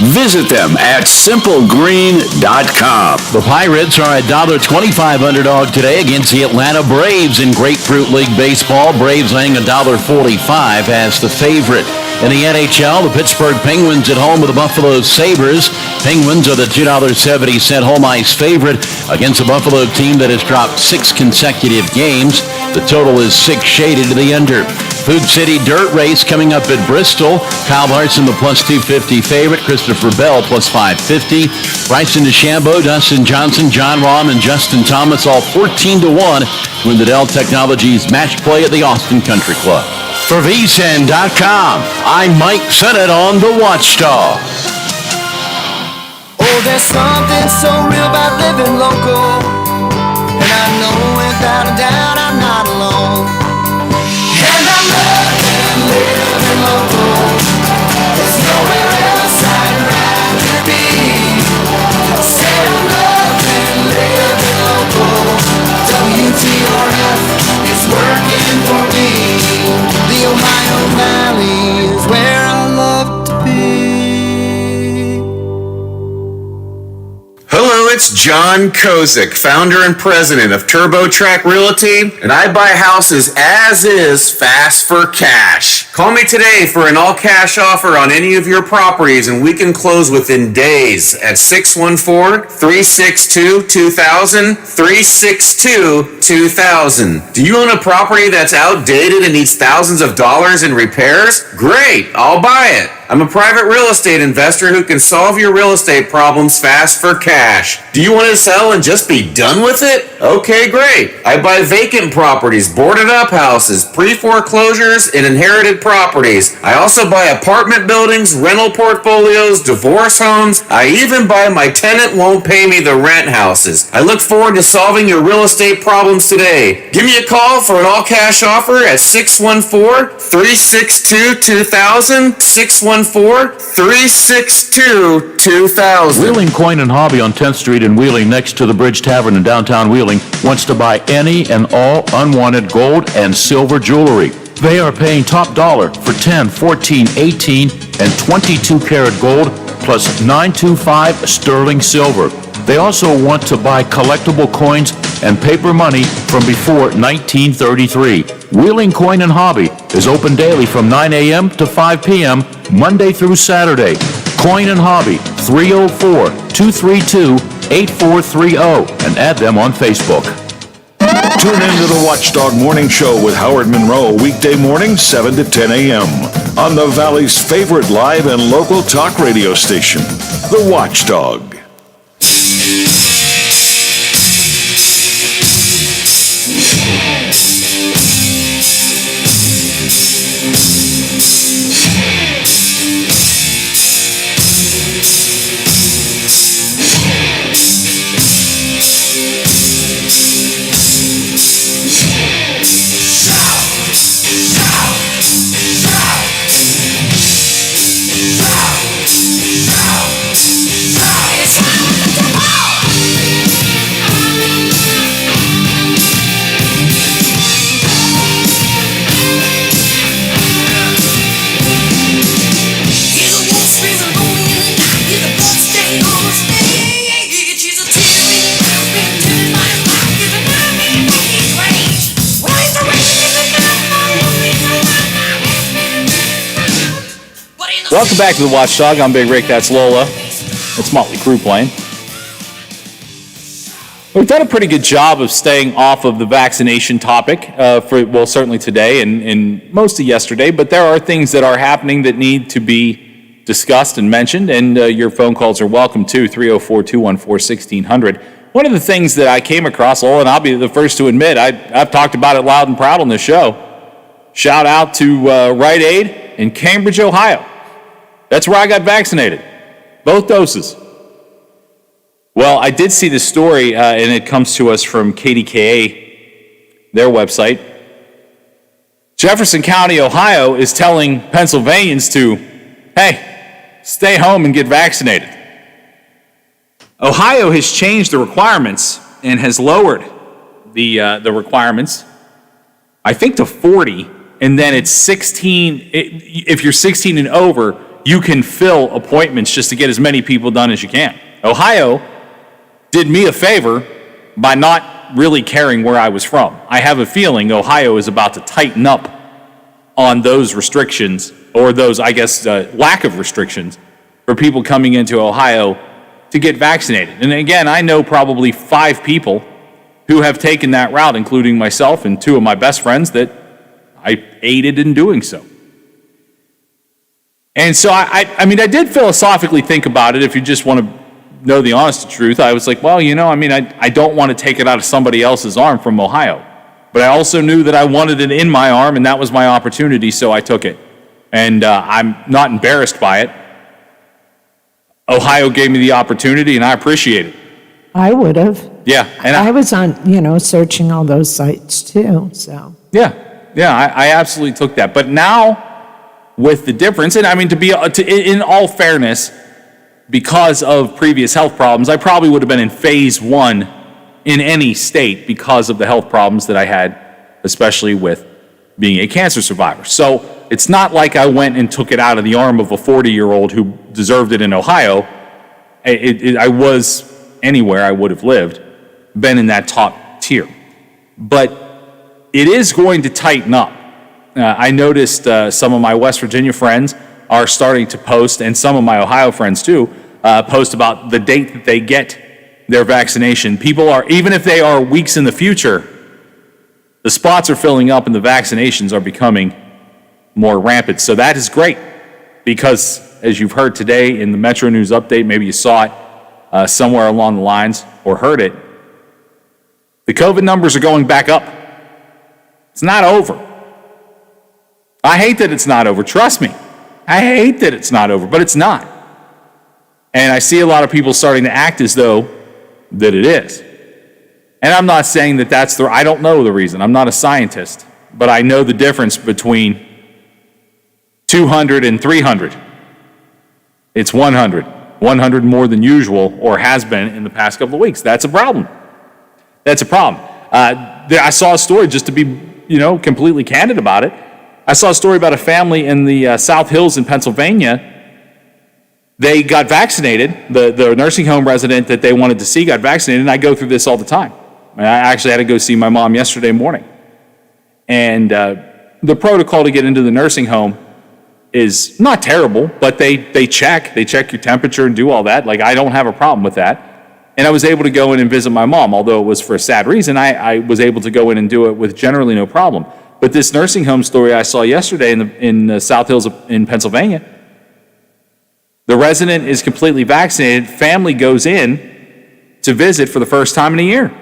Visit them at simplegreen.com. The Pirates are a $1.25 underdog today against the Atlanta Braves in Grapefruit League Baseball. Braves laying $1.45 as the favorite. In the NHL, the Pittsburgh Penguins at home with the Buffalo Sabres. Penguins are the $2.70 home ice favorite against a Buffalo team that has dropped 6 consecutive games. The total is 6 shaded to the under. Food City Dirt Race coming up at Bristol. Kyle Larson, the plus 250 favorite. Christopher Bell, plus 550. Bryson DeChambeau, Dustin Johnson, John Rahm, and Justin Thomas, all 14-1 to win the Dell Technologies match play at the Austin Country Club. For vsin.com, I'm Mike Sennett on The Watchdog. Oh, there's something so real about living local, and I know without a doubt I'm not alone. And I'm loving living local. There's nowhere else I'd rather be. Say I'm loving living local. WTRF is working for me. The Ohio Valley is where I love to be. Hello, it's John Kozik, founder and president of TurboTrack Realty, and I buy houses as is, fast for cash. Call me today for an all-cash offer on any of your properties, and we can close within days at 614-362-2000, 362-2000. Do you own a property that's outdated and needs thousands of dollars in repairs? Great, I'll buy it. I'm a private real estate investor who can solve your real estate problems fast for cash. Do you want to sell and just be done with it? Okay, great. I buy vacant properties, boarded up houses, pre-foreclosures, and inherited properties. I also buy apartment buildings, rental portfolios, divorce homes. I even buy my tenant won't pay me the rent houses. I look forward to solving your real estate problems today. Give me a call for an all-cash offer at 614-362-2000, 614-362-2000. Wheeling Coin and Hobby on 10th Street in Wheeling, next to the Bridge Tavern in downtown Wheeling, wants to buy any and all unwanted gold and silver jewelry. They are paying top dollar for 10, 14, 18, and 22 karat gold plus 925 sterling silver. They also want to buy collectible coins and paper money from before 1933. Wheeling Coin and Hobby is open daily from 9 a.m. to 5 p.m. Monday through Saturday. Coin and Hobby, 304-232-8430, and add them on Facebook. Tune into the Watchdog Morning Show with Howard Monroe, weekday mornings 7 to 10 a.m. on the Valley's favorite live and local talk radio station, The Watchdog. Welcome back to the Watchdog. I'm Big Rick. That's Lola. It's Motley Crue playing. We've done a pretty good job of staying off of the vaccination topic certainly today and most of yesterday, but there are things that are happening that need to be discussed and mentioned, and your phone calls are welcome too, 304-214-1600. One of the things that I came across, Lola, and I'll be the first to admit, I've talked about it loud and proud on this show. Shout out to Rite Aid in Cambridge, Ohio. That's where I got vaccinated, both doses. Well, I did see this story, and it comes to us from KDKA, their website. Jefferson County, Ohio, is telling Pennsylvanians to, hey, stay home and get vaccinated. Ohio has changed the requirements and has lowered the requirements, I think, to 40, and then it's 16. If you're 16 and over, you can fill appointments just to get as many people done as you can. Ohio did me a favor by not really caring where I was from. I have a feeling Ohio is about to tighten up on those restrictions, or those, I guess, lack of restrictions for people coming into Ohio to get vaccinated. And again, I know probably 5 people who have taken that route, including myself and 2 of my best friends that I aided in doing so. And so I mean, I did philosophically think about it. If you just want to know the honest truth, I was like, well, I don't want to take it out of somebody else's arm from Ohio. But I also knew that I wanted it in my arm, and that was my opportunity, so I took it. And I'm not embarrassed by it. Ohio gave me the opportunity, and I appreciate it. I would have. Yeah. And I was on, searching all those sites too, so. Yeah, I absolutely took that. But now, with the difference, and I mean, in all fairness, because of previous health problems, I probably would have been in phase 1 in any state because of the health problems that I had, especially with being a cancer survivor. So it's not like I went and took it out of the arm of a 40-year-old who deserved it in Ohio. I was anywhere I would have lived, been in that top tier. But it is going to tighten up. I noticed some of my West Virginia friends are starting to post, and some of my Ohio friends too, post about the date that they get their vaccination. People are, even if they are weeks in the future, the spots are filling up and the vaccinations are becoming more rampant. So that is great, because as you've heard today in the Metro News update, maybe you saw it somewhere along the lines or heard it, the COVID numbers are going back up. It's not over. I hate that it's not over. Trust me. I hate that it's not over, but it's not. And I see a lot of people starting to act as though that it is. And I'm not saying that I don't know the reason. I'm not a scientist, but I know the difference between 200 and 300. It's 100. 100 more than usual, or has been in the past couple of weeks. That's a problem. That's a problem. I saw a story, just to be, completely candid about it. I saw a story about a family in the South Hills in Pennsylvania. They got vaccinated. The nursing home resident that they wanted to see got vaccinated, and I go through this all the time. I actually had to go see my mom yesterday morning. And the protocol to get into the nursing home is not terrible, but they check your temperature and do all that. Like, I don't have a problem with that. And I was able to go in and visit my mom, although it was for a sad reason. I was able to go in and do it with generally no problem. But this nursing home story I saw yesterday in the South Hills in Pennsylvania, the resident is completely vaccinated. Family goes in to visit for the first time in a year.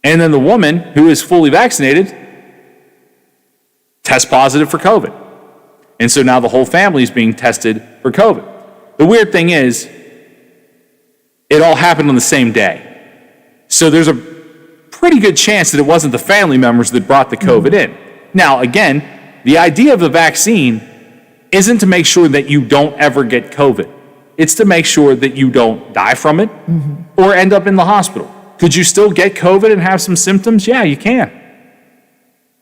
And then the woman, who is fully vaccinated, tests positive for COVID. And so now the whole family is being tested for COVID. The weird thing is, it all happened on the same day. So there's a pretty good chance that it wasn't the family members that brought the COVID in. Now, again, the idea of the vaccine isn't to make sure that you don't ever get COVID. It's to make sure that you don't die from it or end up in the hospital. Could you still get COVID and have some symptoms? Yeah, you can.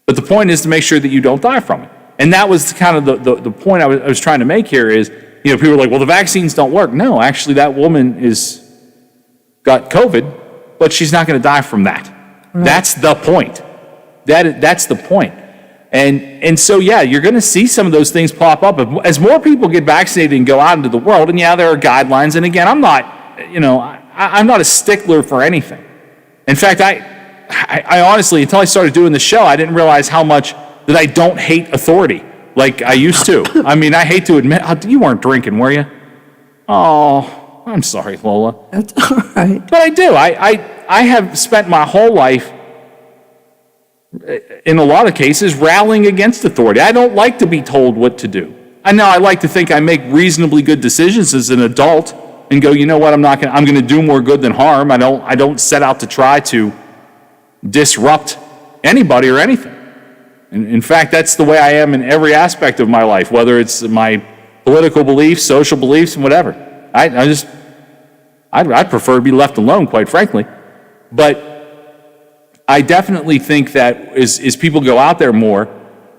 But the point is to make sure that you don't die from it. And that was kind of the point I was trying to make here is, people are like, well, the vaccines don't work. No, actually, that woman got COVID, but she's not going to die from that. Right. That's the point. That's the point. And so, yeah, you're going to see some of those things pop up. As more people get vaccinated and go out into the world, and yeah, there are guidelines. And again, I'm not a stickler for anything. In fact, I honestly, until I started doing the show, I didn't realize how much that I don't hate authority like I used to. I mean, I hate to admit, you weren't drinking, were you? Oh, I'm sorry, Lola. That's all right. But I do. I have spent my whole life, in a lot of cases, rallying against authority. I don't like to be told what to do. I like to think I make reasonably good decisions as an adult and go, you know what, I'm going to do more good than harm. I don't set out to try to disrupt anybody or anything. In fact, that's the way I am in every aspect of my life, whether it's my political beliefs, social beliefs, and whatever. I'd prefer to be left alone, quite frankly. But I definitely think that as people go out there more,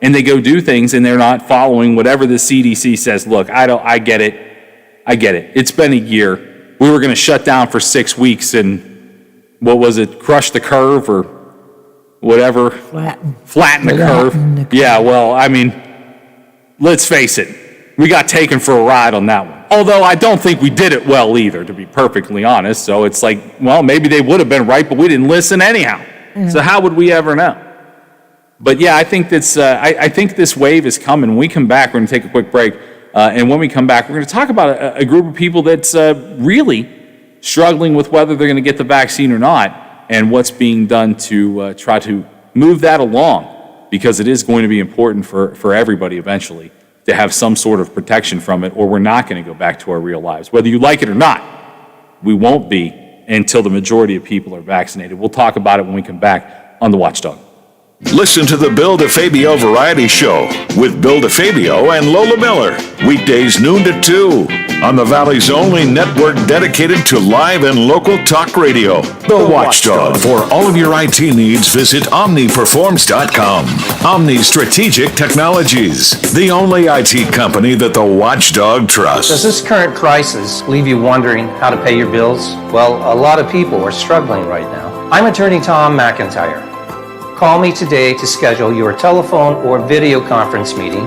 and they go do things and they're not following whatever the CDC says. Look, I get it. It's been a year. We were going to shut down for 6 weeks and what was it? Crush the curve or whatever. Flatten the curve. Yeah, well, I mean, let's face it. We got taken for a ride on that one. Although I don't think we did it well either, to be perfectly honest. So it's like, well, maybe they would have been right, but we didn't listen anyhow. So how would we ever know? But yeah, I think I think this wave is coming. When we come back, we're going to take a quick break. And when we come back, we're going to talk about a group of people that's really struggling with whether they're going to get the vaccine or not, and what's being done to try to move that along, because it is going to be important for everybody eventually to have some sort of protection from it, or we're not going to go back to our real lives. Whether you like it or not, we won't be until the majority of people are vaccinated. We'll talk about it when we come back on The Watchdog. Listen to the Bill DeFabio Variety Show with Bill DeFabio and Lola Miller. Weekdays noon to 2 on the Valley's only network dedicated to live and local talk radio. The Watchdog. For all of your IT needs, visit OmniPerforms.com. Omni Strategic Technologies, the only IT company that the Watchdog trusts. Does this current crisis leave you wondering how to pay your bills? Well, a lot of people are struggling right now. I'm attorney Tom McIntyre. Call me today to schedule your telephone or video conference meeting,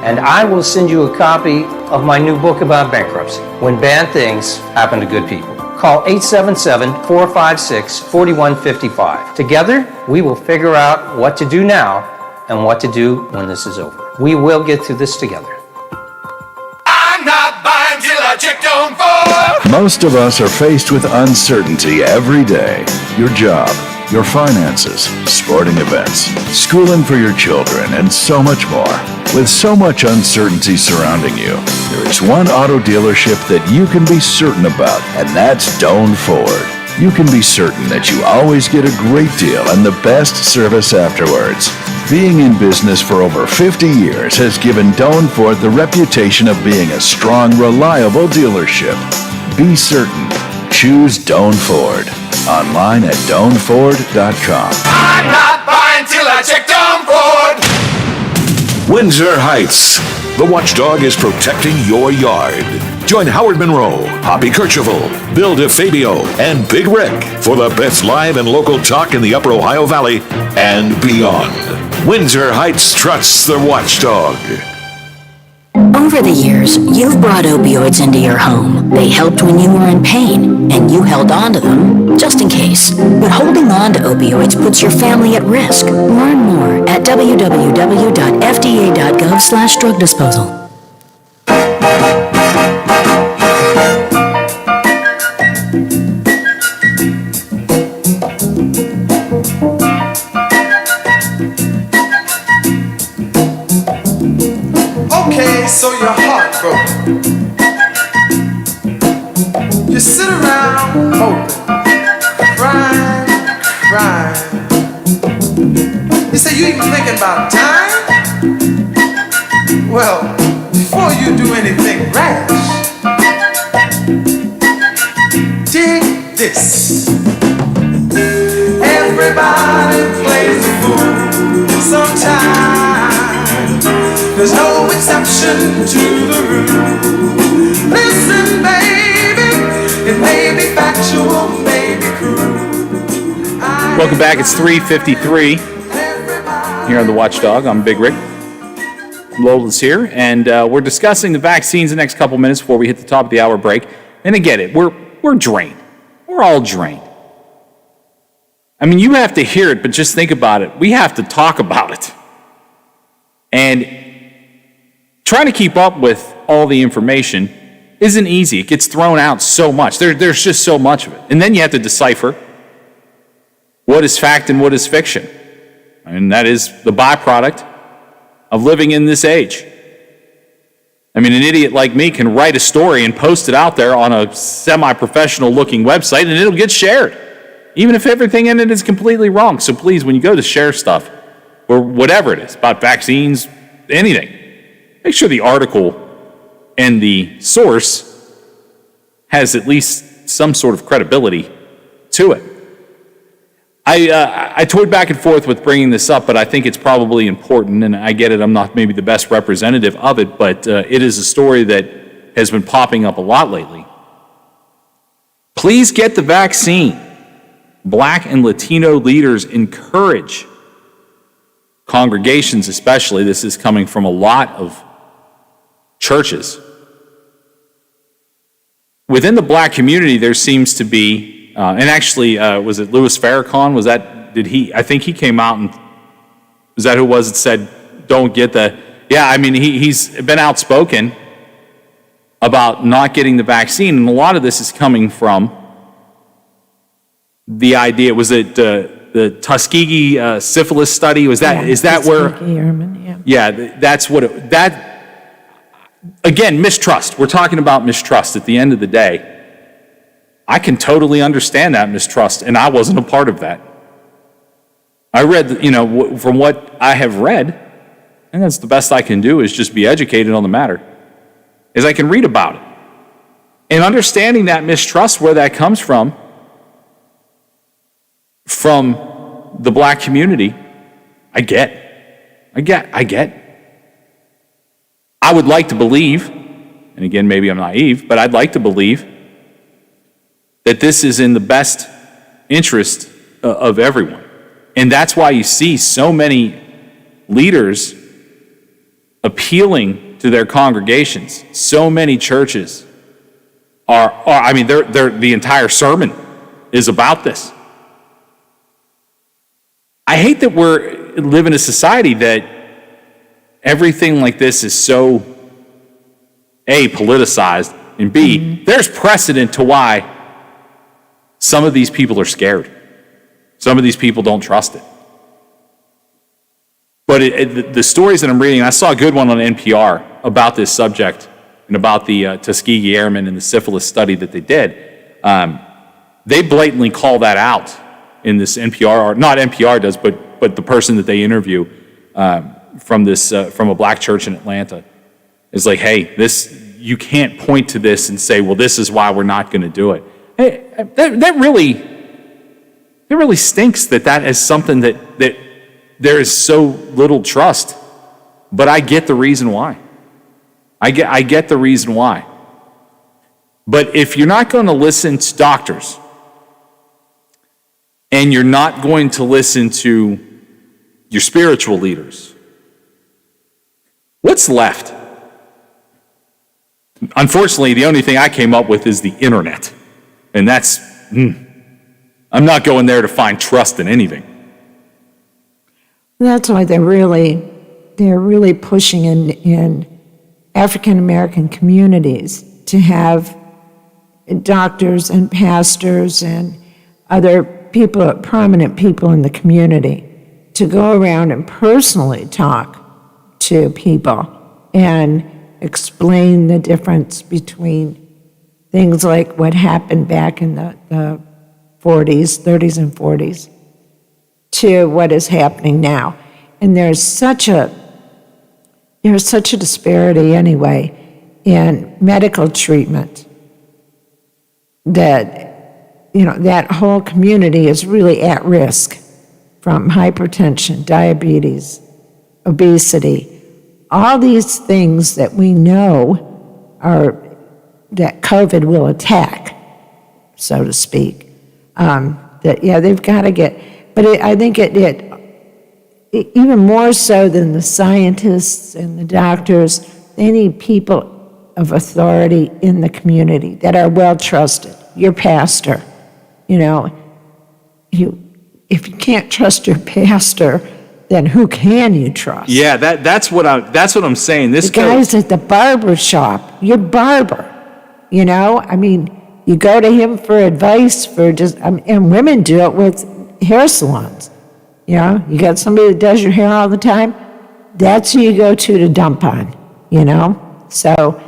and I will send you a copy of my new book about bankruptcy, When Bad Things Happen to Good People. Call 877-456-4155. Together, we will figure out what to do now and what to do when this is over. We will get through this together. I'm not buying till I checked on Ford. Most of us are faced with uncertainty every day. Your job, your finances, sporting events, schooling for your children, and so much more. With so much uncertainty surrounding you, there is one auto dealership that you can be certain about, and that's Doan Ford. You can be certain that you always get a great deal and the best service afterwards. Being in business for over 50 years has given Doan Ford the reputation of being a strong, reliable dealership. Be certain. Choose Doan Ford. Online at DoanFord.com. I'm not buying till I checked on Ford. Windsor Heights. The Watchdog is protecting your yard. Join Howard Monroe, Hoppy Kercheval, Bill DeFabio, and Big Rick for the best live and local talk in the Upper Ohio Valley and beyond. Windsor Heights trusts the Watchdog. Over the years, you've brought opioids into your home. They helped when you were in pain, and you held on to them just in case. But holding on to opioids puts your family at risk. Learn more at www.fda.gov/drug disposal. Okay, so you're heartbroken. You sit around hoping, crying. You say you even thinking about time? Well, before you do anything rash, dig this. Everybody plays the fool sometimes. There's no exception to the rule. Listen, baby, it may be factual, may be cruel. Welcome back. It's 3:53 here on The Watchdog. I'm Big Rick. Lola's here, and we're discussing the vaccines the next couple minutes before we hit the top of the hour break. And I get it. We're drained. We're all drained. I mean, you have to hear it, but just think about it. We have to talk about it. And trying to keep up with all the information isn't easy. It gets thrown out so much. There's just so much of it. And then you have to decipher what is fact and what is fiction. And that is the byproduct of living in this age. I mean, an idiot like me can write a story and post it out there on a semi-professional looking website, and it'll get shared, even if everything in it is completely wrong. So please, when you go to share stuff, or whatever it is, about vaccines, anything, make sure the article and the source has at least some sort of credibility to it. I toyed back and forth with bringing this up, but I think it's probably important, and I get it, I'm not maybe the best representative of it, but it is a story that has been popping up a lot lately. Please get the vaccine. Black and Latino leaders encourage congregations, especially, this is coming from a lot of churches. Within the black community, there seems to be, and actually, was it Louis Farrakhan? I think he came out and, was that who it was that said, don't get the, yeah, I mean, he's been outspoken about not getting the vaccine, and a lot of this is coming from the idea, was it the Tuskegee syphilis study? Is that where? Tuskegee Airmen, yeah. Yeah, that's what again, mistrust. We're talking about mistrust at the end of the day. I can totally understand that mistrust, and I wasn't a part of that. I read, from what I have read, and that's the best I can do is just be educated on the matter, is I can read about it. And understanding that mistrust, where that comes from the black community, I get. I would like to believe, and again, maybe I'm naive, but I'd like to believe that this is in the best interest of everyone. And that's why you see so many leaders appealing to their congregations. So many churches the entire sermon is about this. I hate that we live in a society that everything like this is so, A, politicized, and B, there's precedent to why some of these people are scared. Some of these people don't trust it. But the stories that I'm reading, I saw a good one on NPR about this subject and about the Tuskegee Airmen and the syphilis study that they did. They blatantly call that out in this NPR, not NPR does, but the person that they interview from a black church in Atlanta is like, hey, you can't point to this and say, well, this is why we're not going to do it. Hey, that really stinks that is something that there is so little trust. But I get the reason why. I get the reason why. But if you're not going to listen to doctors, and you're not going to listen to your spiritual leaders, what's left? Unfortunately, the only thing I came up with is the internet. And that's, I'm not going there to find trust in anything. That's why they're really pushing in African American communities to have doctors and pastors and other people, prominent people in the community, to go around and personally talk to people and explain the difference between things like what happened back in the 30s and 40s to what is happening now. And there's such a disparity anyway in medical treatment that that whole community is really at risk from hypertension, diabetes, obesity, all these things that we know that COVID will attack, so to speak. They've got to get, but I think it even more so than the scientists and the doctors, they need people of authority in the community that are well trusted. Your pastor. If you can't trust your pastor, then who can you trust? Yeah, that's what I'm saying. The guys at the barber shop, your barber, you go to him for advice and women do it with hair salons. You got somebody that does your hair all the time, that's who you go to dump on, So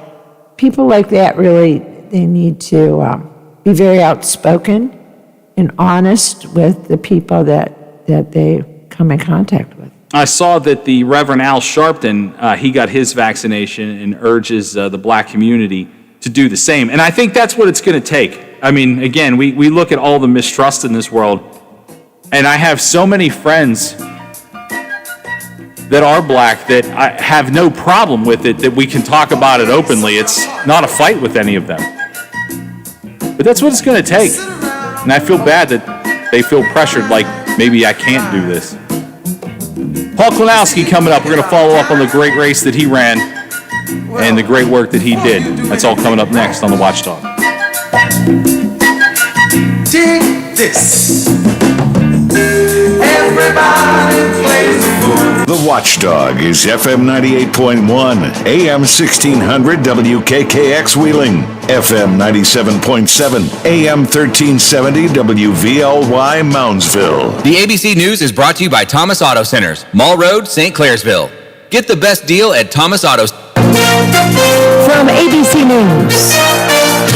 people like that really, they need to be very outspoken and honest with the people that they come in contact with. I saw that the Reverend Al Sharpton, he got his vaccination and urges the black community to do the same. And I think that's what it's going to take. I mean, again, we look at all the mistrust in this world. And I have so many friends that are black that I have no problem with it, that we can talk about it openly. It's not a fight with any of them. But that's what it's going to take. And I feel bad that they feel pressured, like maybe I can't do this. Paul Klinowski coming up. We're going to follow up on the great race that he ran and the great work that he did. That's all coming up next on The Watchdog. Dig this. Everybody plays the fool. The Watchdog is FM 98.1, AM 1600 WKKX Wheeling, FM 97.7, AM 1370 WVLY Moundsville. The ABC News is brought to you by Thomas Auto Centers, Mall Road, St. Clairsville. Get the best deal at Thomas Auto. From ABC News,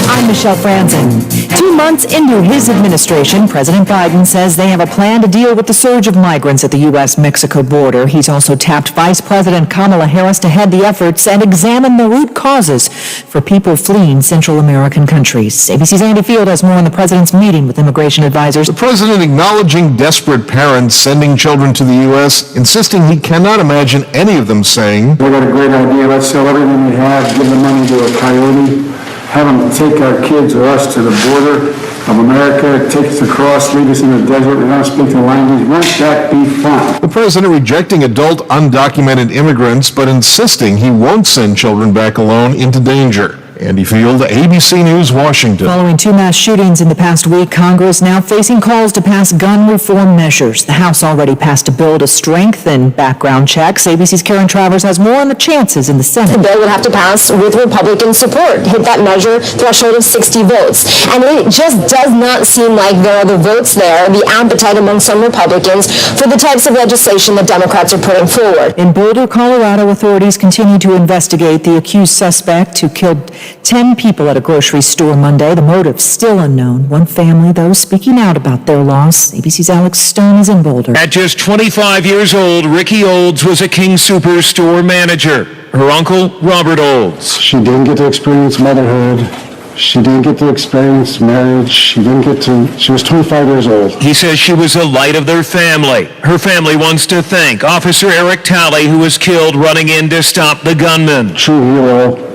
I'm Michelle Franzen. 2 months into his administration, President Biden says they have a plan to deal with the surge of migrants at the U.S.-Mexico border. He's also tapped Vice President Kamala Harris to head the efforts and examine the root causes for people fleeing Central American countries. ABC's Andy Field has more on the president's meeting with immigration advisors. The president acknowledging desperate parents sending children to the U.S., insisting he cannot imagine any of them saying, "We got a great idea. Let's sell everything we have, give the money to a coyote, have them take our kids or us to the border of America, take us across, leave us in the desert, we don't speak the language. Won't that be fun?" The president rejecting adult undocumented immigrants, but insisting he won't send children back alone into danger. Andy Field, ABC News, Washington. Following 2 mass shootings in the past week, Congress now facing calls to pass gun reform measures. The House already passed a bill to strengthen background checks. ABC's Karen Travers has more on the chances in the Senate. The bill would have to pass with Republican support, hit that measure threshold of 60 votes. And it just does not seem like there are the votes there, the appetite among some Republicans for the types of legislation that Democrats are putting forward. In Boulder, Colorado, authorities continue to investigate the accused suspect who killed 10 people at a grocery store Monday. The motive still unknown. One family, though, speaking out about their loss. ABC's Alex Stone is in Boulder. At just 25 years old, Ricky Olds was a King Superstore manager. Her uncle, Robert Olds. She didn't get to experience motherhood. She didn't get to experience marriage. She was 25 years old. He says she was the light of their family. Her family wants to thank Officer Eric Talley, who was killed running in to stop the gunman. True hero.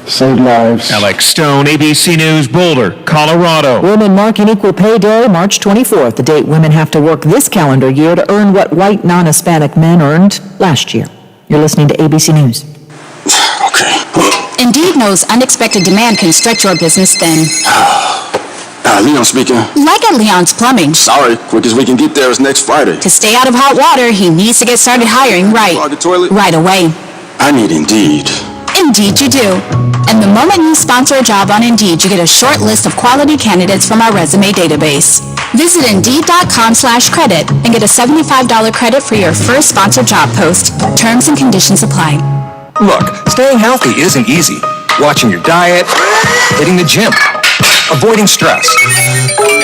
Saved lives. Alex Stone, ABC News, Boulder, Colorado. Women marking Equal Pay Day, March 24th, the date women have to work this calendar year to earn what white non-Hispanic men earned last year. You're listening to ABC News. Indeed knows unexpected demand can stretch your business thin. Leon speaking. Like at Leon's Plumbing. Sorry, quickest we can get there is next Friday. To stay out of hot water, he needs to get started hiring right away. I need Indeed. Indeed you do. And the moment you sponsor a job on Indeed, you get a short list of quality candidates from our resume database. Visit Indeed.com/credit and get a $75 credit for your first sponsored job post. Terms and conditions apply. Look, staying healthy isn't easy. Watching your diet, hitting the gym, avoiding stress.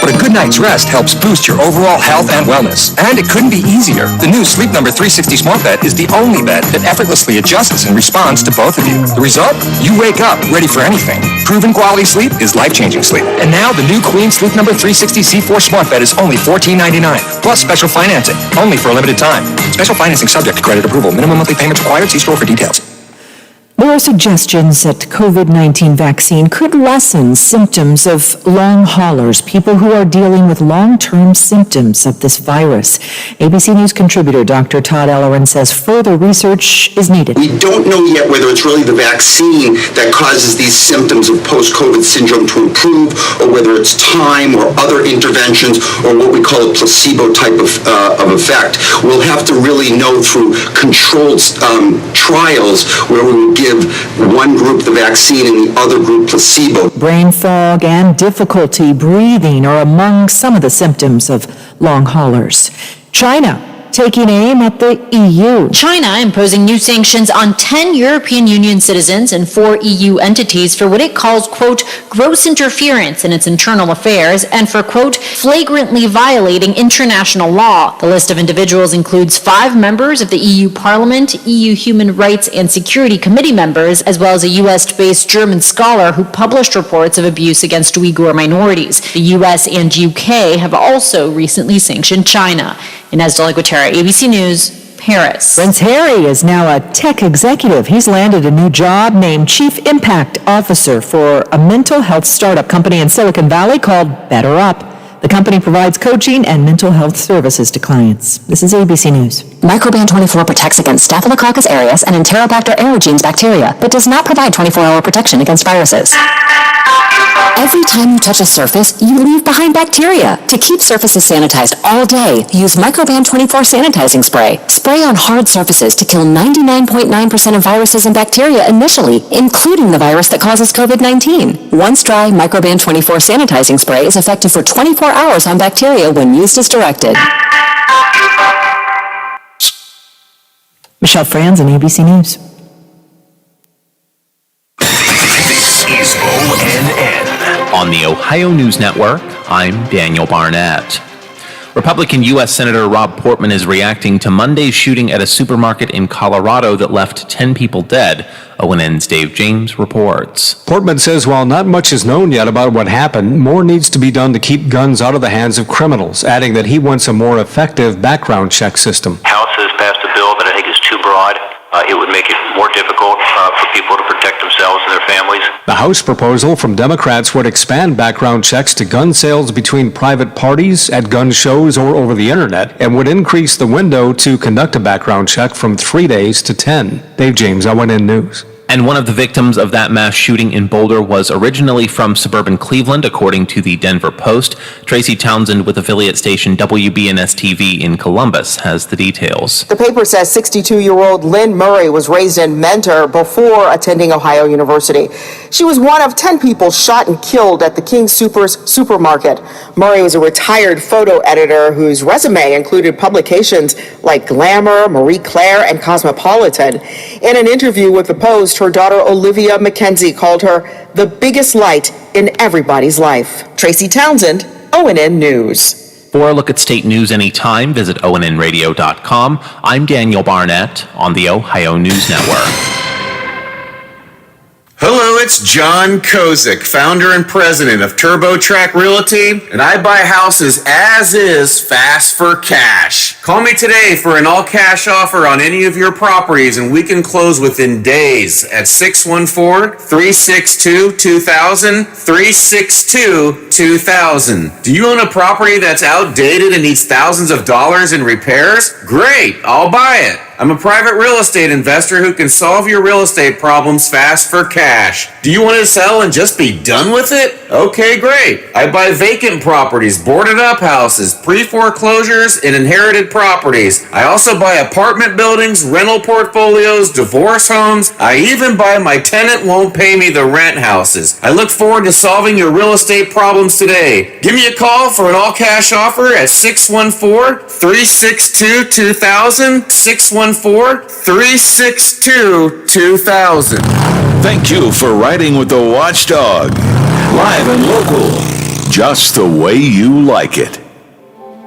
But a good night's rest helps boost your overall health and wellness. And it couldn't be easier. The new Sleep Number 360 Smart Bed is the only bed that effortlessly adjusts and responds to both of you. The result? You wake up ready for anything. Proven quality sleep is life-changing sleep. And now the new Queen Sleep Number 360 C4 Smart Bed is only $14.99. Plus special financing, only for a limited time. Special financing subject to credit approval. Minimum monthly payments required. See store for details. There are suggestions that COVID-19 vaccine could lessen symptoms of long haulers, people who are dealing with long-term symptoms of this virus. ABC News contributor Dr. Todd Ellerin says further research is needed. We don't know yet whether it's really the vaccine that causes these symptoms of post-COVID syndrome to improve, or whether it's time or other interventions, or what we call a placebo type of effect. We'll have to really know through controlled trials where we will give one group the vaccine and the other group placebo. Brain fog and difficulty breathing are among some of the symptoms of long haulers. China taking aim at the EU. China imposing new sanctions on 10 European Union citizens and 4 EU entities for what it calls, quote, gross interference in its internal affairs and for, quote, flagrantly violating international law. The list of individuals includes 5 members of the EU Parliament, EU Human Rights and Security Committee members, as well as a U.S.-based German scholar who published reports of abuse against Uyghur minorities. The U.S. and U.K. have also recently sanctioned China. Inez de la Guerra, ABC News, Paris. Prince Harry is now a tech executive. He's landed a new job named Chief Impact Officer for a mental health startup company in Silicon Valley called Better Up. The company provides coaching and mental health services to clients. This is ABC News. Microban 24 protects against Staphylococcus aureus and Enterobacter aerogenes bacteria, but does not provide 24-hour protection against viruses. Every time you touch a surface, you leave behind bacteria. To keep surfaces sanitized all day, use Microban 24 sanitizing spray. Spray on hard surfaces to kill 99.9% of viruses and bacteria initially, including the virus that causes COVID-19. Once dry, Microban 24 sanitizing spray is effective for 24 hours on bacteria when used as directed. Michelle Franzen, ABC News. This is ONN. On the Ohio News Network, I'm Daniel Barnett. Republican U.S. Senator Rob Portman is reacting to Monday's shooting at a supermarket in Colorado that left 10 people dead. ONN's Dave James reports. Portman says while not much is known yet about what happened, more needs to be done to keep guns out of the hands of criminals, adding that he wants a more effective background check system. House has passed a bill that I think is too broad. It would make it more difficult for people to protect themselves and their families. The House proposal from Democrats would expand background checks to gun sales between private parties, at gun shows, or over the internet, and would increase the window to conduct a background check from 3 days to 10. Dave James, ONN News. And one of the victims of that mass shooting in Boulder was originally from suburban Cleveland, according to the Denver Post. Tracy Townsend with affiliate station WBNS-TV in Columbus has the details. The paper says 62-year-old Lynn Murray was raised in Mentor before attending Ohio University. She was one of 10 people shot and killed at the King Soopers supermarket. Murray was a retired photo editor whose resume included publications like Glamour, Marie Claire, and Cosmopolitan. In an interview with the Post, her daughter Olivia McKenzie called her the biggest light in everybody's life. Tracy Townsend, ONN News. For a look at state news anytime, visit ONNradio.com. I'm Daniel Barnett on the Ohio News Network. Hello, it's John Kozik, founder and president of TurboTrack Realty, and I buy houses as is, fast for cash. Call me today for an all-cash offer on any of your properties, and we can close within days at 614-362-2000, 362-2000. Do you own a property that's outdated and needs thousands of dollars in repairs? Great, I'll buy it. I'm a private real estate investor who can solve your real estate problems fast for cash. Do you want to sell and just be done with it? Okay, great. I buy vacant properties, boarded up houses, pre-foreclosures, and inherited properties. I also buy apartment buildings, rental portfolios, divorce homes. I even buy my tenant won't pay me the rent houses. I look forward to solving your real estate problems today. Give me a call for an all-cash offer at 614-362-2000, 614-362-2000. Thank you for riding with the Watchdog. Live and local. Just the way you like it.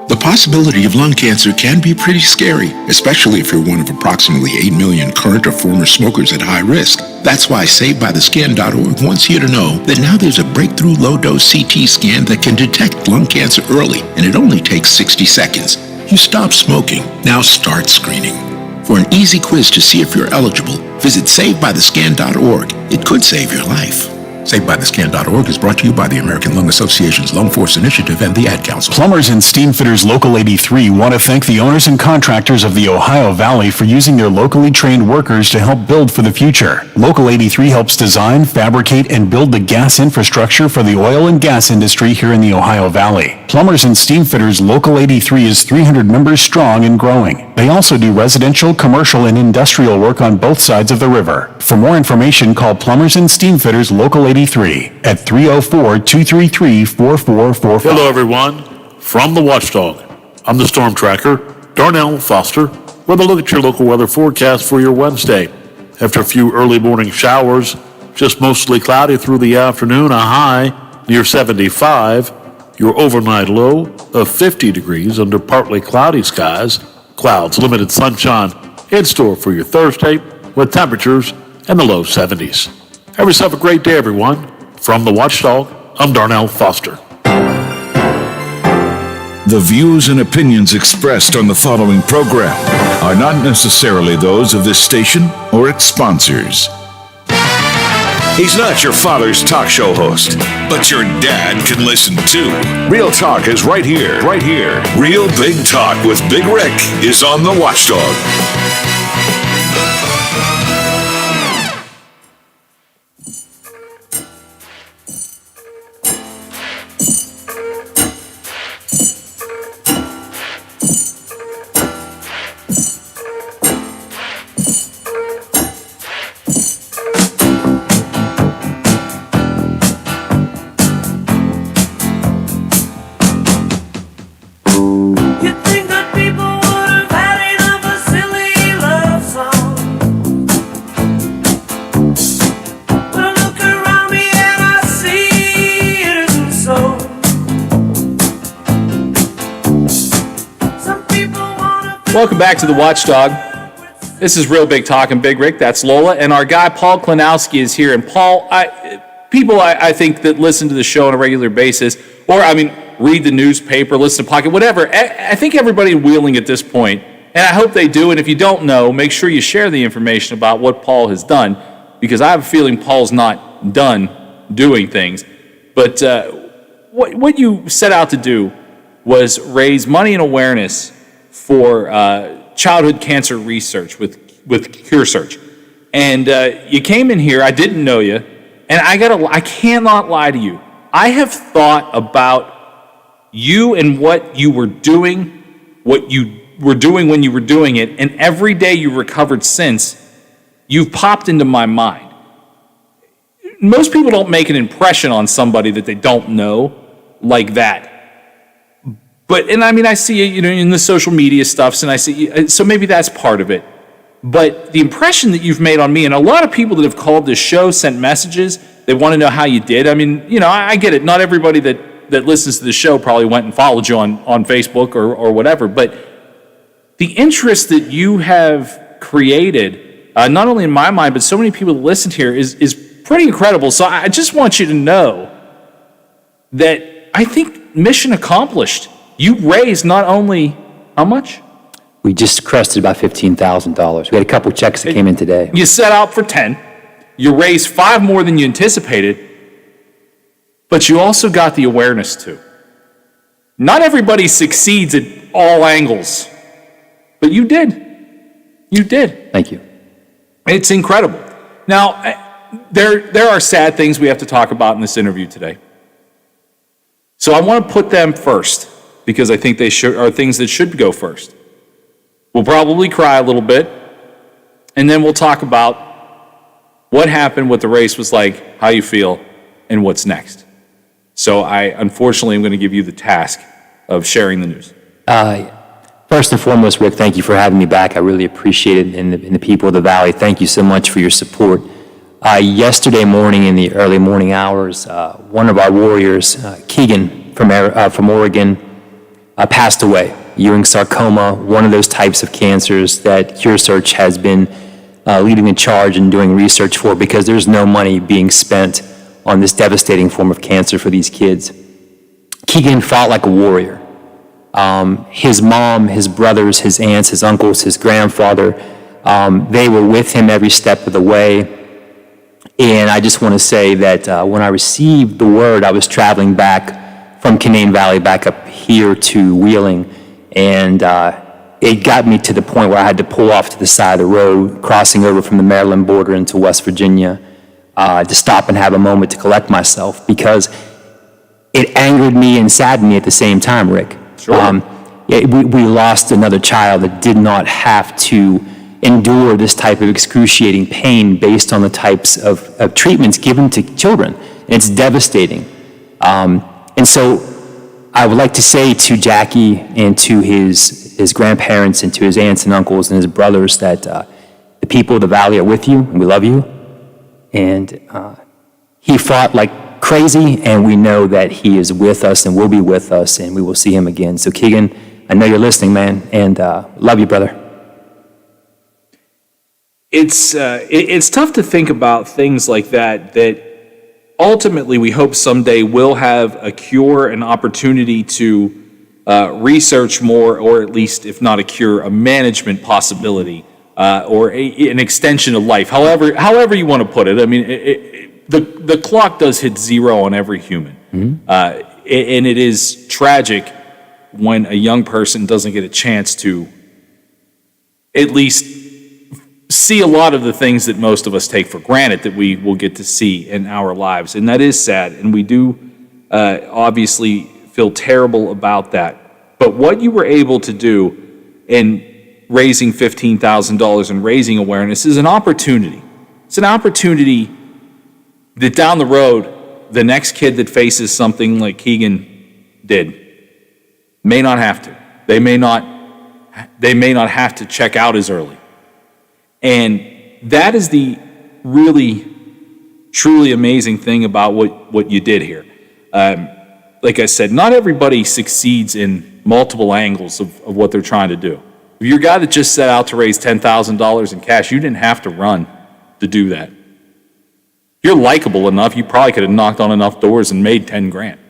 The possibility of lung cancer can be pretty scary, especially if you're one of approximately 8 million current or former smokers at high risk. That's why SaveByTheScan.org wants you to know that now there's a breakthrough low-dose CT scan that can detect lung cancer early, and it only takes 60 seconds. You stop smoking, now start screening. For an easy quiz to see if you're eligible, visit SaveByTheScan.org. It could save your life. SaveByTheScan.org is brought to you by the American Lung Association's Lung Force Initiative and the Ad Council. Plumbers and Steam Fitters Local 83 want to thank the owners and contractors of the Ohio Valley for using their locally trained workers to help build for the future. Local 83 helps design, fabricate, and build the gas infrastructure for the oil and gas industry here in the Ohio Valley. Plumbers and Steam Fitters Local 83 is 300 members strong and growing. They also do residential, commercial, and industrial work on both sides of the river. For more information, call Plumbers and Steam Fitters Local 83 at 304-233-4445. Hello, everyone. From the Watchdog, I'm the Storm Tracker, Darnell Foster, with a look at your local weather forecast for your Wednesday. After a few early morning showers, just mostly cloudy through the afternoon, a high near 75. Your overnight low of 50 degrees under partly cloudy skies. Clouds, limited sunshine in store for your Thursday with temperatures in the low 70s. Have yourself a great day, everyone. From the Watchdog, I'm Darnell Foster. The views and opinions expressed on the following program are not necessarily those of this station or its sponsors. He's not your father's talk show host, but your dad can listen too. Real Talk is right here, right here. Real Big Talk with Big Rick is on the Watchdog. Welcome back to the Watchdog. This is Real Big Talk and Big Rick. That's Lola. And our guy, Paul Klinowski, is here. And Paul, I think that listen to the show on a regular basis, or, read the newspaper, listen to Pocket, whatever. I think everybody Wheeling at this point, and I hope they do, and if you don't know, make sure you share the information about what Paul has done, because I have a feeling Paul's not done doing things. But what you set out to do was raise money and awareness for childhood cancer research with Cure Search. And you came in here, I didn't know you, and I cannot lie to you. I have thought about you and what you were doing, what you were doing when you were doing it, and every day you recovered since, you've popped into my mind. Most people don't make an impression on somebody that they don't know like that. But, I see you, in the social media stuffs, and I see, so maybe that's part of it. But the impression that you've made on me, and a lot of people that have called this show, sent messages, they want to know how you did. I get it. Not everybody that listens to the show probably went and followed you on Facebook or whatever. But the interest that you have created, not only in my mind, but so many people that listen here, is pretty incredible. So I just want you to know that I think mission accomplished. You raised not only, how much? We just crested about $15,000. We had a couple checks that came in today. You set out for 10. You raised 5 more than you anticipated, but you also got the awareness too. Not everybody succeeds at all angles, but you did. You did. Thank you. It's incredible. Now, there are sad things we have to talk about in this interview today. So I want to put them first, because I think they are things that should go first. We'll probably cry a little bit, and then we'll talk about what happened, what the race was like, how you feel, and what's next. So unfortunately, I'm going to give you the task of sharing the news. First and foremost, Rick, thank you for having me back. I really appreciate it, and the people of the Valley, thank you so much for your support. Yesterday morning, in the early morning hours, one of our warriors, Keegan from Oregon, passed away. Ewing sarcoma, one of those types of cancers that Cure Search has been leading the charge and doing research for, because there's no money being spent on this devastating form of cancer for these kids. Keegan fought like a warrior. His mom, his brothers, his aunts, his uncles, his grandfather, they were with him every step of the way. And I just want to say that when I received the word, I was traveling back from Canaan Valley back up here to Wheeling, and it got me to the point where I had to pull off to the side of the road, crossing over from the Maryland border into West Virginia, to stop and have a moment to collect myself, because it angered me and saddened me at the same time, Rick. Sure. We lost another child that did not have to endure this type of excruciating pain based on the types of treatments given to children. And it's devastating. And so I would like to say to Jackie and to his his grandparents and to his aunts and uncles and his brothers that the people of the Valley are with you and we love you. And he fought like crazy, and we know that he is with us and will be with us, and we will see him again. So Keegan, I know you're listening, man, and love you, brother. It's tough to think about things like that ultimately we hope someday we'll have a cure, an opportunity to research more, or at least, if not a cure, a management possibility, or an extension of life. However you want to put it. I mean, the clock does hit zero on every human, and it is tragic when a young person doesn't get a chance to at least see a lot of the things that most of us take for granted that we will get to see in our lives. And that is sad. And we do obviously feel terrible about that. But what you were able to do in raising $15,000 and raising awareness is an opportunity. It's an opportunity that down the road, the next kid that faces something like Keegan did may not have to. They may not have to check out as early. And that is the really, truly amazing thing about what you did here. Like I said, not everybody succeeds in multiple angles of what they're trying to do. If you're a guy that just set out to raise $10,000 in cash, you didn't have to run to do that. You're likable enough, you probably could have knocked on enough doors and made 10 grand.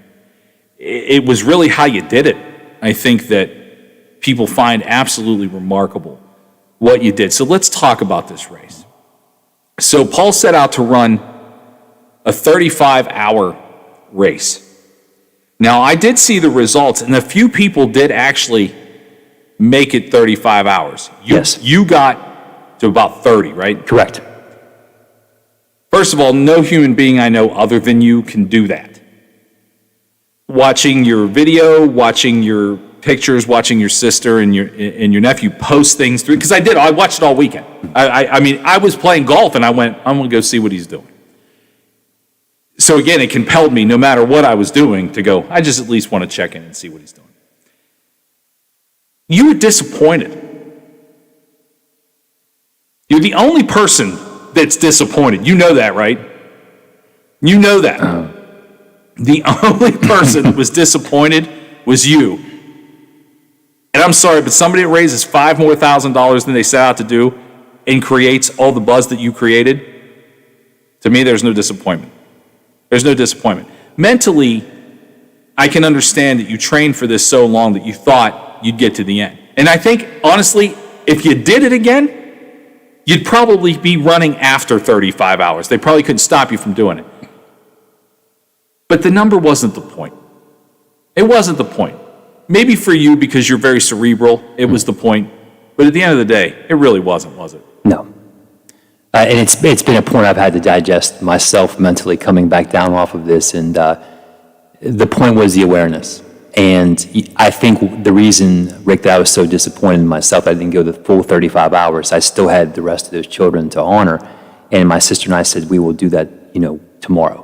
It was really how you did it, I think, that people find absolutely remarkable what you did. So let's talk about this race. So Paul set out to run a 35-hour race. Now, I did see the results, and a few people did actually make it 35 hours. Yes. You got to about 30, right? Correct. First of all, no human being I know other than you can do that. Watching your video, watching your pictures, watching your sister and your nephew post things through, because I watched it all weekend. I mean, I was playing golf and I went, I'm going to go see what he's doing. So again, it compelled me, no matter what I was doing, to go, I just at least want to check in and see what he's doing. You were disappointed. You're the only person that's disappointed. You know that, right? You know that. The only person that was disappointed was you. And I'm sorry, but somebody that raises $5,000 more than they set out to do and creates all the buzz that you created, to me, there's no disappointment. There's no disappointment. Mentally, I can understand that you trained for this so long that you thought you'd get to the end. And I think, honestly, if you did it again, you'd probably be running after 35 hours. They probably couldn't stop you from doing it. But the number wasn't the point. It wasn't the point. Maybe for you, because you're very cerebral, it was the point. But at the end of the day, it really wasn't, was it? No. And it's been a point I've had to digest myself mentally coming back down off of this. And the point was the awareness. And I think the reason, Rick, that I was so disappointed in myself, I didn't go the full 35 hours. I still had the rest of those children to honor. And my sister and I said, we will do that, tomorrow.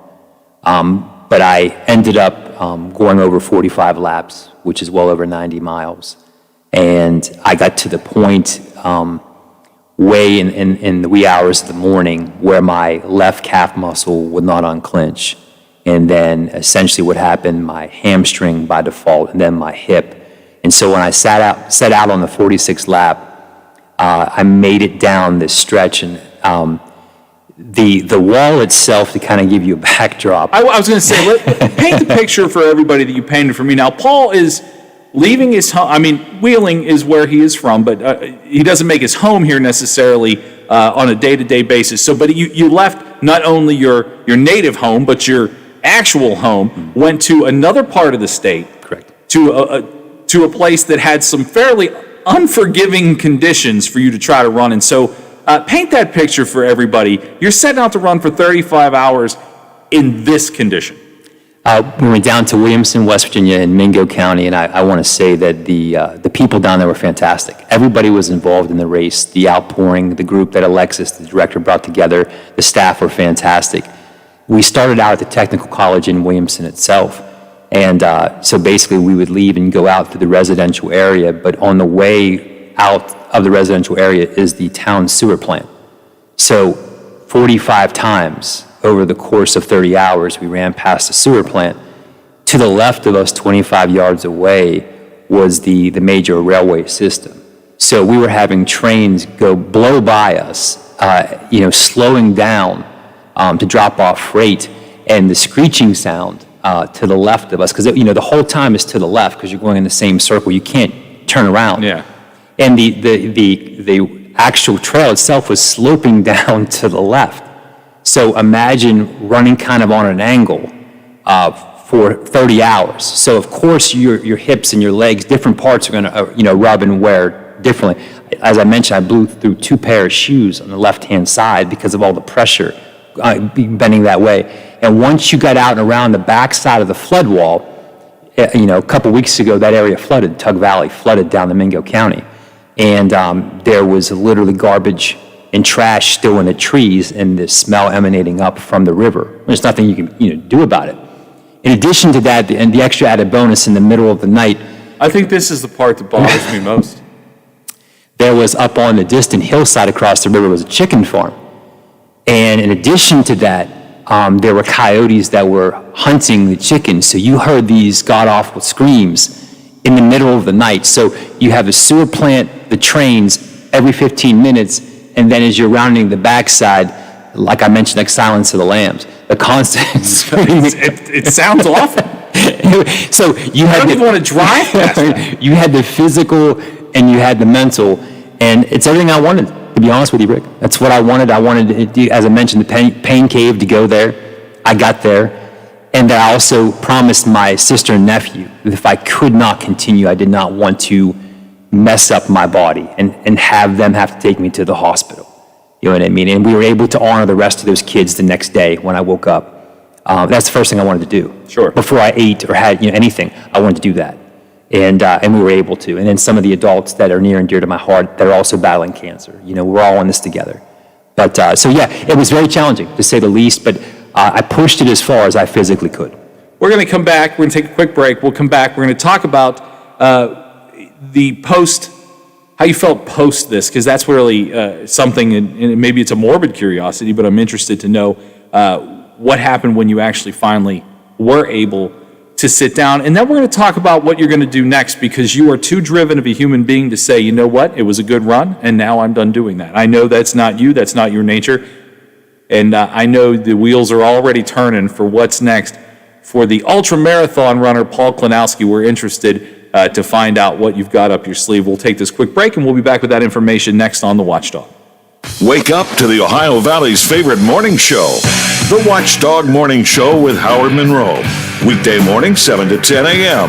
But I ended up going over 45 laps, which is well over 90 miles. And I got to the point way in the wee hours of the morning where my left calf muscle would not unclench. And then essentially what happened, my hamstring by default, and then my hip. And so when I set out on the 46th lap, I made it down this stretch, and the wall itself, to kind of give you a backdrop. I was going to say, paint the picture for everybody that you painted for me. Now, Paul is leaving his home. I mean, Wheeling is where he is from, but he doesn't make his home here necessarily on a day-to-day basis. So, but you left not only your native home, but your actual home, went to another part of the state. Correct. To a place that had some fairly unforgiving conditions for you to try to run. And so paint that picture for everybody. You're setting out to run for 35 hours in this condition. We went down to Williamson, West Virginia, in Mingo County, and I want to say that the people down there were fantastic. Everybody was involved in the race, the outpouring, the group that Alexis, the director, brought together. The staff were fantastic. We started out at the technical college in Williamson itself, And so basically, we would leave and go out through the residential area, but on the way out of the residential area is the town sewer plant. So 45 times over the course of 30 hours, we ran past the sewer plant. To the left of us, 25 yards away, was the major railway system. So we were having trains blow by us, slowing down to drop off freight, and the screeching sound to the left of us, because the whole time is to the left because you're going in the same circle. You can't turn around. Yeah. And the actual trail itself was sloping down to the left. So imagine running kind of on an angle for 30 hours. So of course your hips and your legs, different parts are going to rub and wear differently. As I mentioned, I blew through 2 pairs of shoes on the left-hand side because of all the pressure bending that way. And once you got out and around the back side of the flood wall, a couple weeks ago, that area flooded, Tug Valley flooded down the Mingo County. And there was literally garbage and trash still in the trees and the smell emanating up from the river. There's nothing you can do about it. In addition to that, and the extra added bonus in the middle of the night, I think this is the part that bothers me most. There was up on the distant hillside across the river was a chicken farm. And in addition to that, there were coyotes that were hunting the chickens. So you heard these god-awful screams in the middle of the night. So you have the sewer plant, the trains every 15 minutes, and then as you're rounding the backside, like I mentioned, like Silence of the Lambs, the constant screaming. It sounds awful. So you had don't even want to drive past that. You had the physical and you had the mental, and it's everything I wanted, to be honest with you, Rick. That's what I wanted. I wanted, as I mentioned, the pain cave to go there. I got there. And I also promised my sister and nephew that if I could not continue, I did not want to mess up my body and have them have to take me to the hospital. You know what I mean? And we were able to honor the rest of those kids the next day when I woke up. That's the first thing I wanted to do. Sure. Before I ate or had anything, I wanted to do that. And we were able to. And then some of the adults that are near and dear to my heart that are also battling cancer. We're all in this together. But so yeah, it was very challenging to say the least, but I pushed it as far as I physically could. We're going to come back. We're going to take a quick break. We'll come back. We're going to talk about the post, how you felt post this, because that's really something, and maybe it's a morbid curiosity, but I'm interested to know what happened when you actually finally were able to sit down. And then we're going to talk about what you're going to do next, because you are too driven of a human being to say, you know what, it was a good run, and now I'm done doing that. I know that's not you, that's not your nature, and I know the wheels are already turning for what's next. For the ultra marathon runner, Paul Klinowski, we're interested to find out what you've got up your sleeve. We'll take this quick break, and we'll be back with that information next on The Watchdog. Wake up to the Ohio Valley's favorite morning show, The Watchdog Morning Show with Howard Monroe. Weekday morning, 7 to 10 a.m.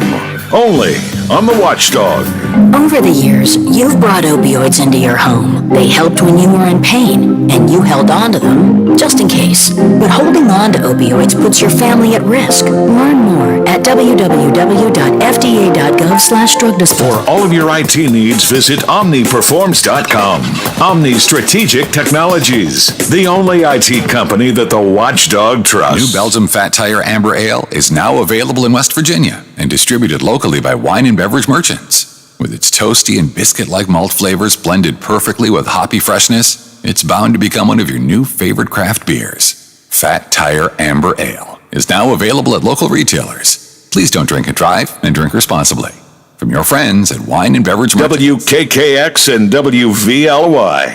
Only on The Watchdog. Over the years, you've brought opioids into your home. They helped when you were in pain, and you held on to them just in case. But holding on to opioids puts your family at risk. Learn more at www.fda.gov/drug disposal. For all of your IT needs, visit OmniPerforms.com. Omni Strategic Technologies, the only IT company that the Watchdog trusts. New Belgium Fat Tire Amber Ale is now available in West Virginia and distributed locally by wine and beverage merchants. With its toasty and biscuit-like malt flavors blended perfectly with hoppy freshness, it's bound to become one of your new favorite craft beers. Fat Tire Amber Ale is now available at local retailers. Please don't drink and drive, and drink responsibly. From your friends at Wine and Beverage Merchants. WKKX and WVLY.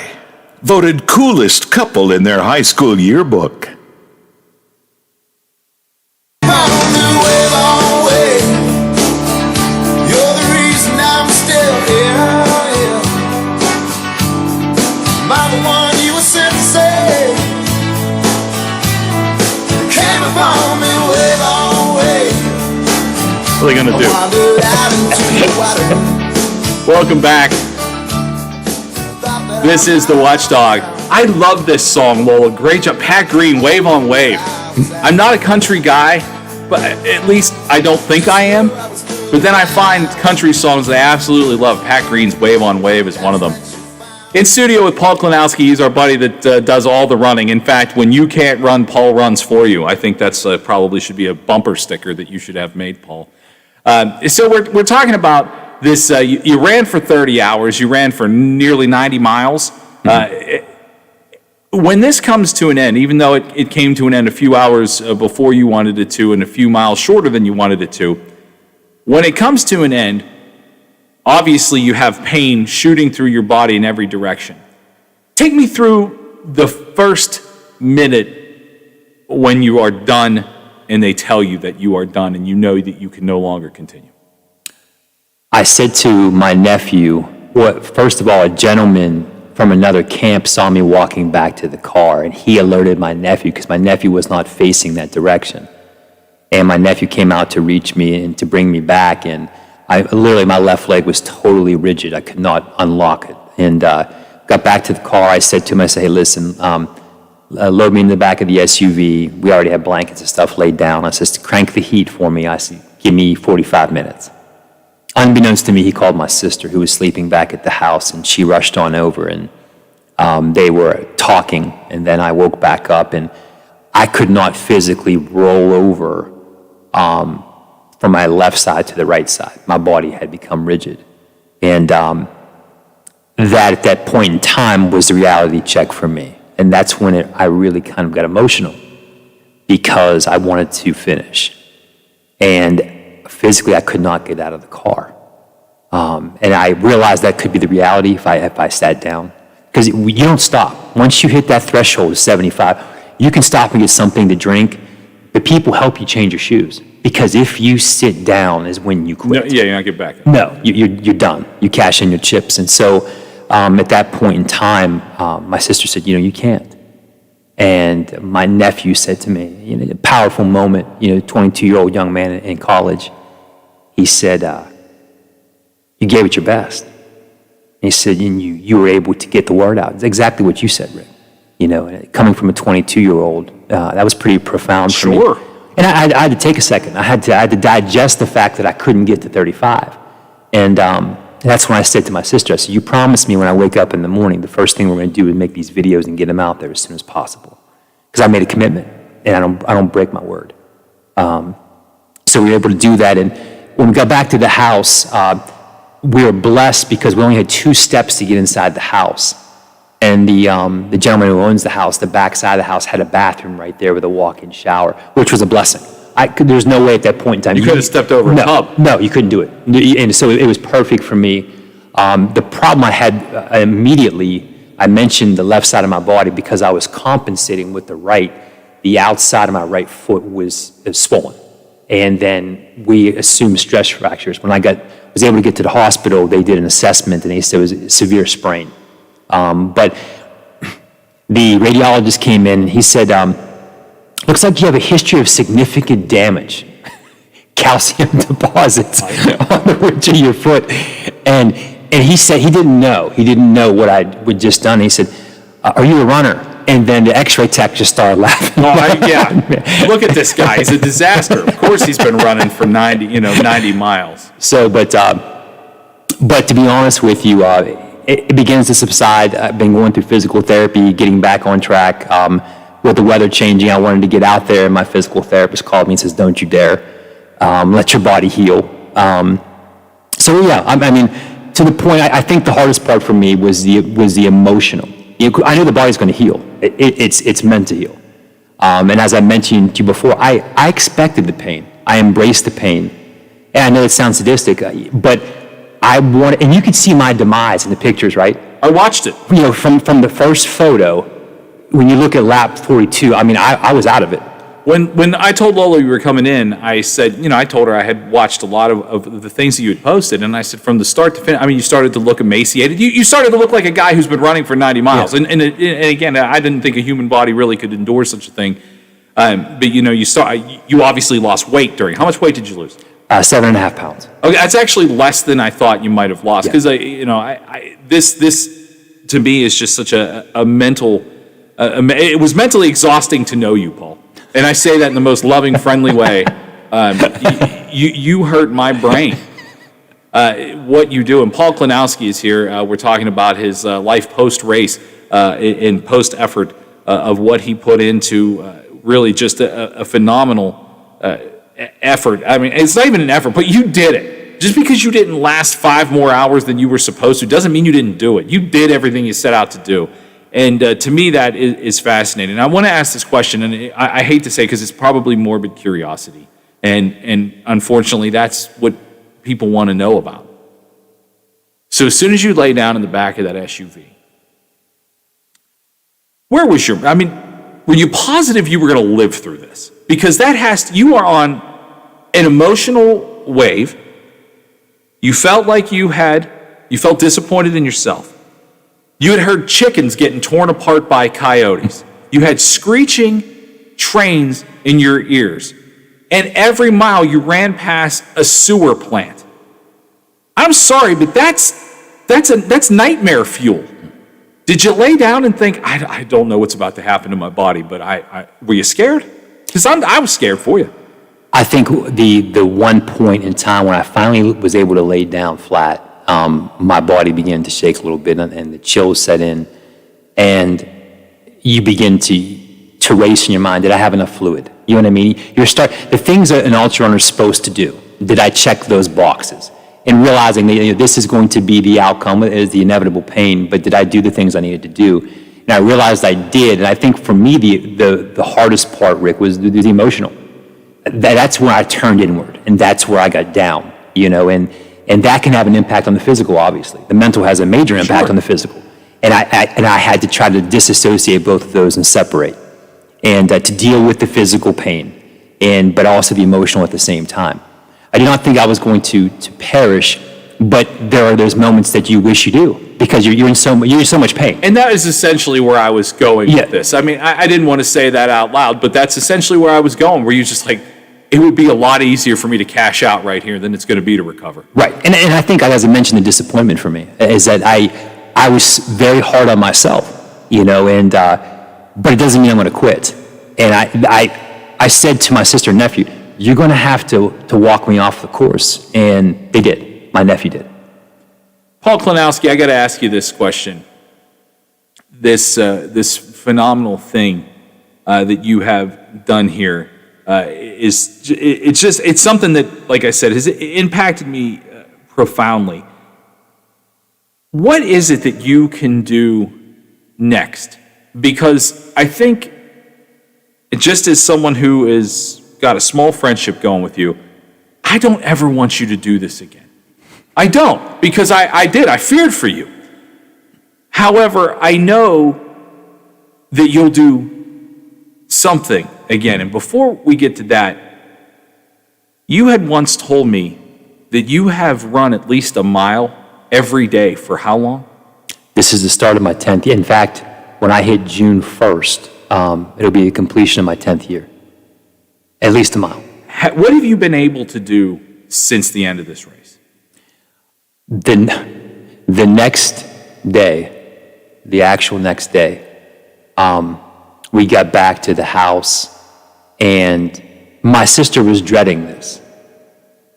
Voted coolest couple in their high school yearbook. What are they going to do? Welcome back. This is The Watchdog. I love this song, Lola. Great job. Pat Green, Wave on Wave. I'm not a country guy, but at least I don't think I am. But then I find country songs that I absolutely love. Pat Green's Wave on Wave is one of them. In studio with Paul Klinowski. He's our buddy that does all the running. In fact, when you can't run, Paul runs for you. I think that's probably should be a bumper sticker that you should have made, Paul. So we're talking about this. You ran for 30 hours. You ran for nearly 90 miles. When this comes to an end, even though it came to an end a few hours before you wanted it to and a few miles shorter than you wanted it to, when it comes to an end, obviously you have pain shooting through your body in every direction. Take me through the first minute when you are done and they tell you that you are done and you know that you can no longer continue. I said to my nephew, well, first of all, a gentleman from another camp saw me walking back to the car, and he alerted my nephew because my nephew was not facing that direction. And my nephew came out to reach me and to bring me back, and literally my left leg was totally rigid. I could not unlock it. And got back to the car. I said to him, I said, hey, listen, load me in the back of the SUV. We already have blankets and stuff laid down. I says, crank the heat for me. I said, give me 45 minutes. Unbeknownst to me, he called my sister, who was sleeping back at the house, and she rushed on over, and they were talking, and then I woke back up, and I could not physically roll over from my left side to the right side. My body had become rigid. And that at that point in time was the reality check for me. And that's when I really kind of got emotional because I wanted to finish. And physically, I could not get out of the car. And I realized that could be the reality if I sat down. Because you don't stop. Once you hit that threshold of 75, you can stop and get something to drink, but people help you change your shoes. Because if you sit down is when you quit. No, yeah, you're not getting back. No, you're done. You cash in your chips. And so at that point in time, my sister said, you can't. And my nephew said to me, a powerful moment, 22-year-old young man in college, he said, you gave it your best. And he said, and you were able to get the word out. It's exactly what you said, Rick. Coming from a 22-year-old, that was pretty profound for me. Sure. And I had to take a second. I had to digest the fact that I couldn't get to 35. And that's when I said to my sister, I said, you promised me when I wake up in the morning, the first thing we're going to do is make these videos and get them out there as soon as possible. Because I made a commitment, and I don't break my word. So we were able to do that. And when we got back to the house, we were blessed because we only had 2 steps to get inside the house. And the gentleman who owns the house, the back side of the house, had a bathroom right there with a walk-in shower, which was a blessing. There's no way at that point in time. You could have stepped over a tub. No, you couldn't do it. And so it was perfect for me. The problem I had immediately, I mentioned the left side of my body because I was compensating with the right. The outside of my right foot was swollen. And then we assumed stress fractures. When I was able to get to the hospital, they did an assessment, and they said it was a severe sprain. But the radiologist came in and he said, looks like you have a history of significant damage, calcium deposits on the ridge of your foot. And he said he didn't know what I'd just done. He said, are you a runner? And then the x-ray tech just started laughing. Look at this guy. He's a disaster. Of course he's been running for 90 miles. So, but to be honest with you, it begins to subside. I've been going through physical therapy, getting back on track. With the weather changing, I wanted to get out there. My physical therapist called me and says, don't you dare. Let your body heal. So yeah, I mean, to the point, I think the hardest part for me was the emotional. I knew the body's going to heal. It's meant to heal. And as I mentioned to you before, I expected the pain. I embraced the pain. And I know it sounds sadistic, but I wanted, and you could see my demise in the pictures, right? I watched it. From the first photo, when you look at lap 42, I mean, I was out of it. When I told Lola you were coming in, I said, I told her I had watched a lot of the things that you had posted, and I said from the start to finish, I mean, you started to look emaciated. You started to look like a guy who's been running for 90 miles. Yeah. And again, I didn't think a human body really could endure such a thing. But you obviously lost weight during. How much weight did you lose? 7.5 pounds. Okay, that's actually less than I thought you might have lost because this to me is just such a mental. It was mentally exhausting to know you, Paul. And I say that in the most loving, friendly way. You hurt my brain. what you do. And Paul Klinowski is here. We're talking about his life post-race and post-effort of what he put into really just a phenomenal effort. I mean, it's not even an effort, but you did it. Just because you didn't last 5 more hours than you were supposed to doesn't mean you didn't do it. You did everything you set out to do. And to me, that is fascinating. I want to ask this question, and I hate to say because it's probably morbid curiosity. And unfortunately, that's what people want to know about. So as soon as you lay down in the back of that SUV, where was were you positive you were going to live through this? Because you are on an emotional wave. You felt like you felt disappointed in yourself. You had heard chickens getting torn apart by coyotes. You had screeching trains in your ears. And every mile you ran past a sewer plant. I'm sorry, but that's nightmare fuel. Did you lay down and think, I don't know what's about to happen to my body, but were you scared? Because I was scared for you. I think the one point in time when I finally was able to lay down flat, my body began to shake a little bit and the chills set in, and you begin to race in your mind. Did I have enough fluid? You know what I mean? The things that an ultra runner is supposed to do. Did I check those boxes? And realizing that this is going to be the outcome, is the inevitable pain, but did I do the things I needed to do? And I realized I did, and I think for me the hardest part, Rick, was the emotional. That's where I turned inward, and that's where I got down, and that can have an impact on the physical, obviously. The mental has a major impact on the physical. And I had to try to disassociate both of those and separate, and to deal with the physical pain, but also the emotional at the same time. I did not think I was going to perish, but there are those moments that you wish you do, because you're in so much pain. And that is essentially where I was going with this. I mean, I didn't want to say that out loud, but that's essentially where I was going, where you're just like, it would be a lot easier for me to cash out right here than it's going to be to recover. Right. And I think, as I mentioned, the disappointment for me is that I was very hard on myself, but it doesn't mean I'm going to quit. And I said to my sister and nephew, you're going to have to walk me off the course. And they did. My nephew did. Paul Klinowski, I got to ask you this question. This phenomenal thing that you have done here it's something that, like I said, has impacted me profoundly. What is it that you can do next? Because I think, just as someone who has got a small friendship going with you, I don't ever want you to do this again. I don't, because I did. I feared for you. However, I know that you'll do something again. And before we get to that, you had once told me that you have run at least a mile every day for how long? This is the start of my 10th year. In fact, when I hit June 1st, it'll be the completion of my 10th year. At least a mile. What have you been able to do since the end of this race? The next day, the actual next day, we got back to the house, and my sister was dreading this.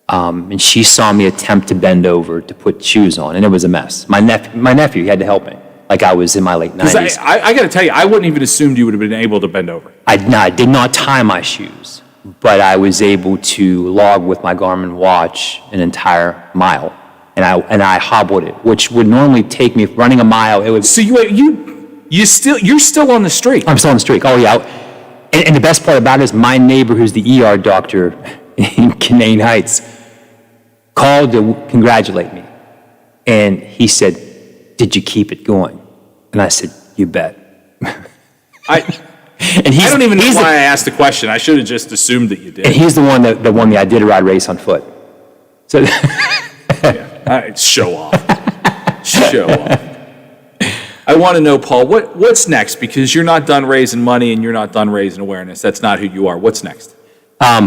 And she saw me attempt to bend over to put shoes on, and it was a mess. My nephew, he had to help me, like I was in my late 90s. I got to tell you, I wouldn't even assumed you would have been able to bend over. I did not tie my shoes, but I was able to log with my Garmin watch an entire mile, and I hobbled it, which would normally take me running a mile. It would. So you're still on the streak. I'm still on the streak. Oh yeah. And the best part about it is my neighbor, who's the ER doctor in Canaan Heights, called to congratulate me. And he said, "Did you keep it going?" And I said, "You bet." I don't even know why I asked the question. I should have just assumed that you did. And he's the one that won the Iditarod race on foot. So yeah, show off. Show off. I want to know, Paul, what's next? Because you're not done raising money and you're not done raising awareness. That's not who you are. What's next?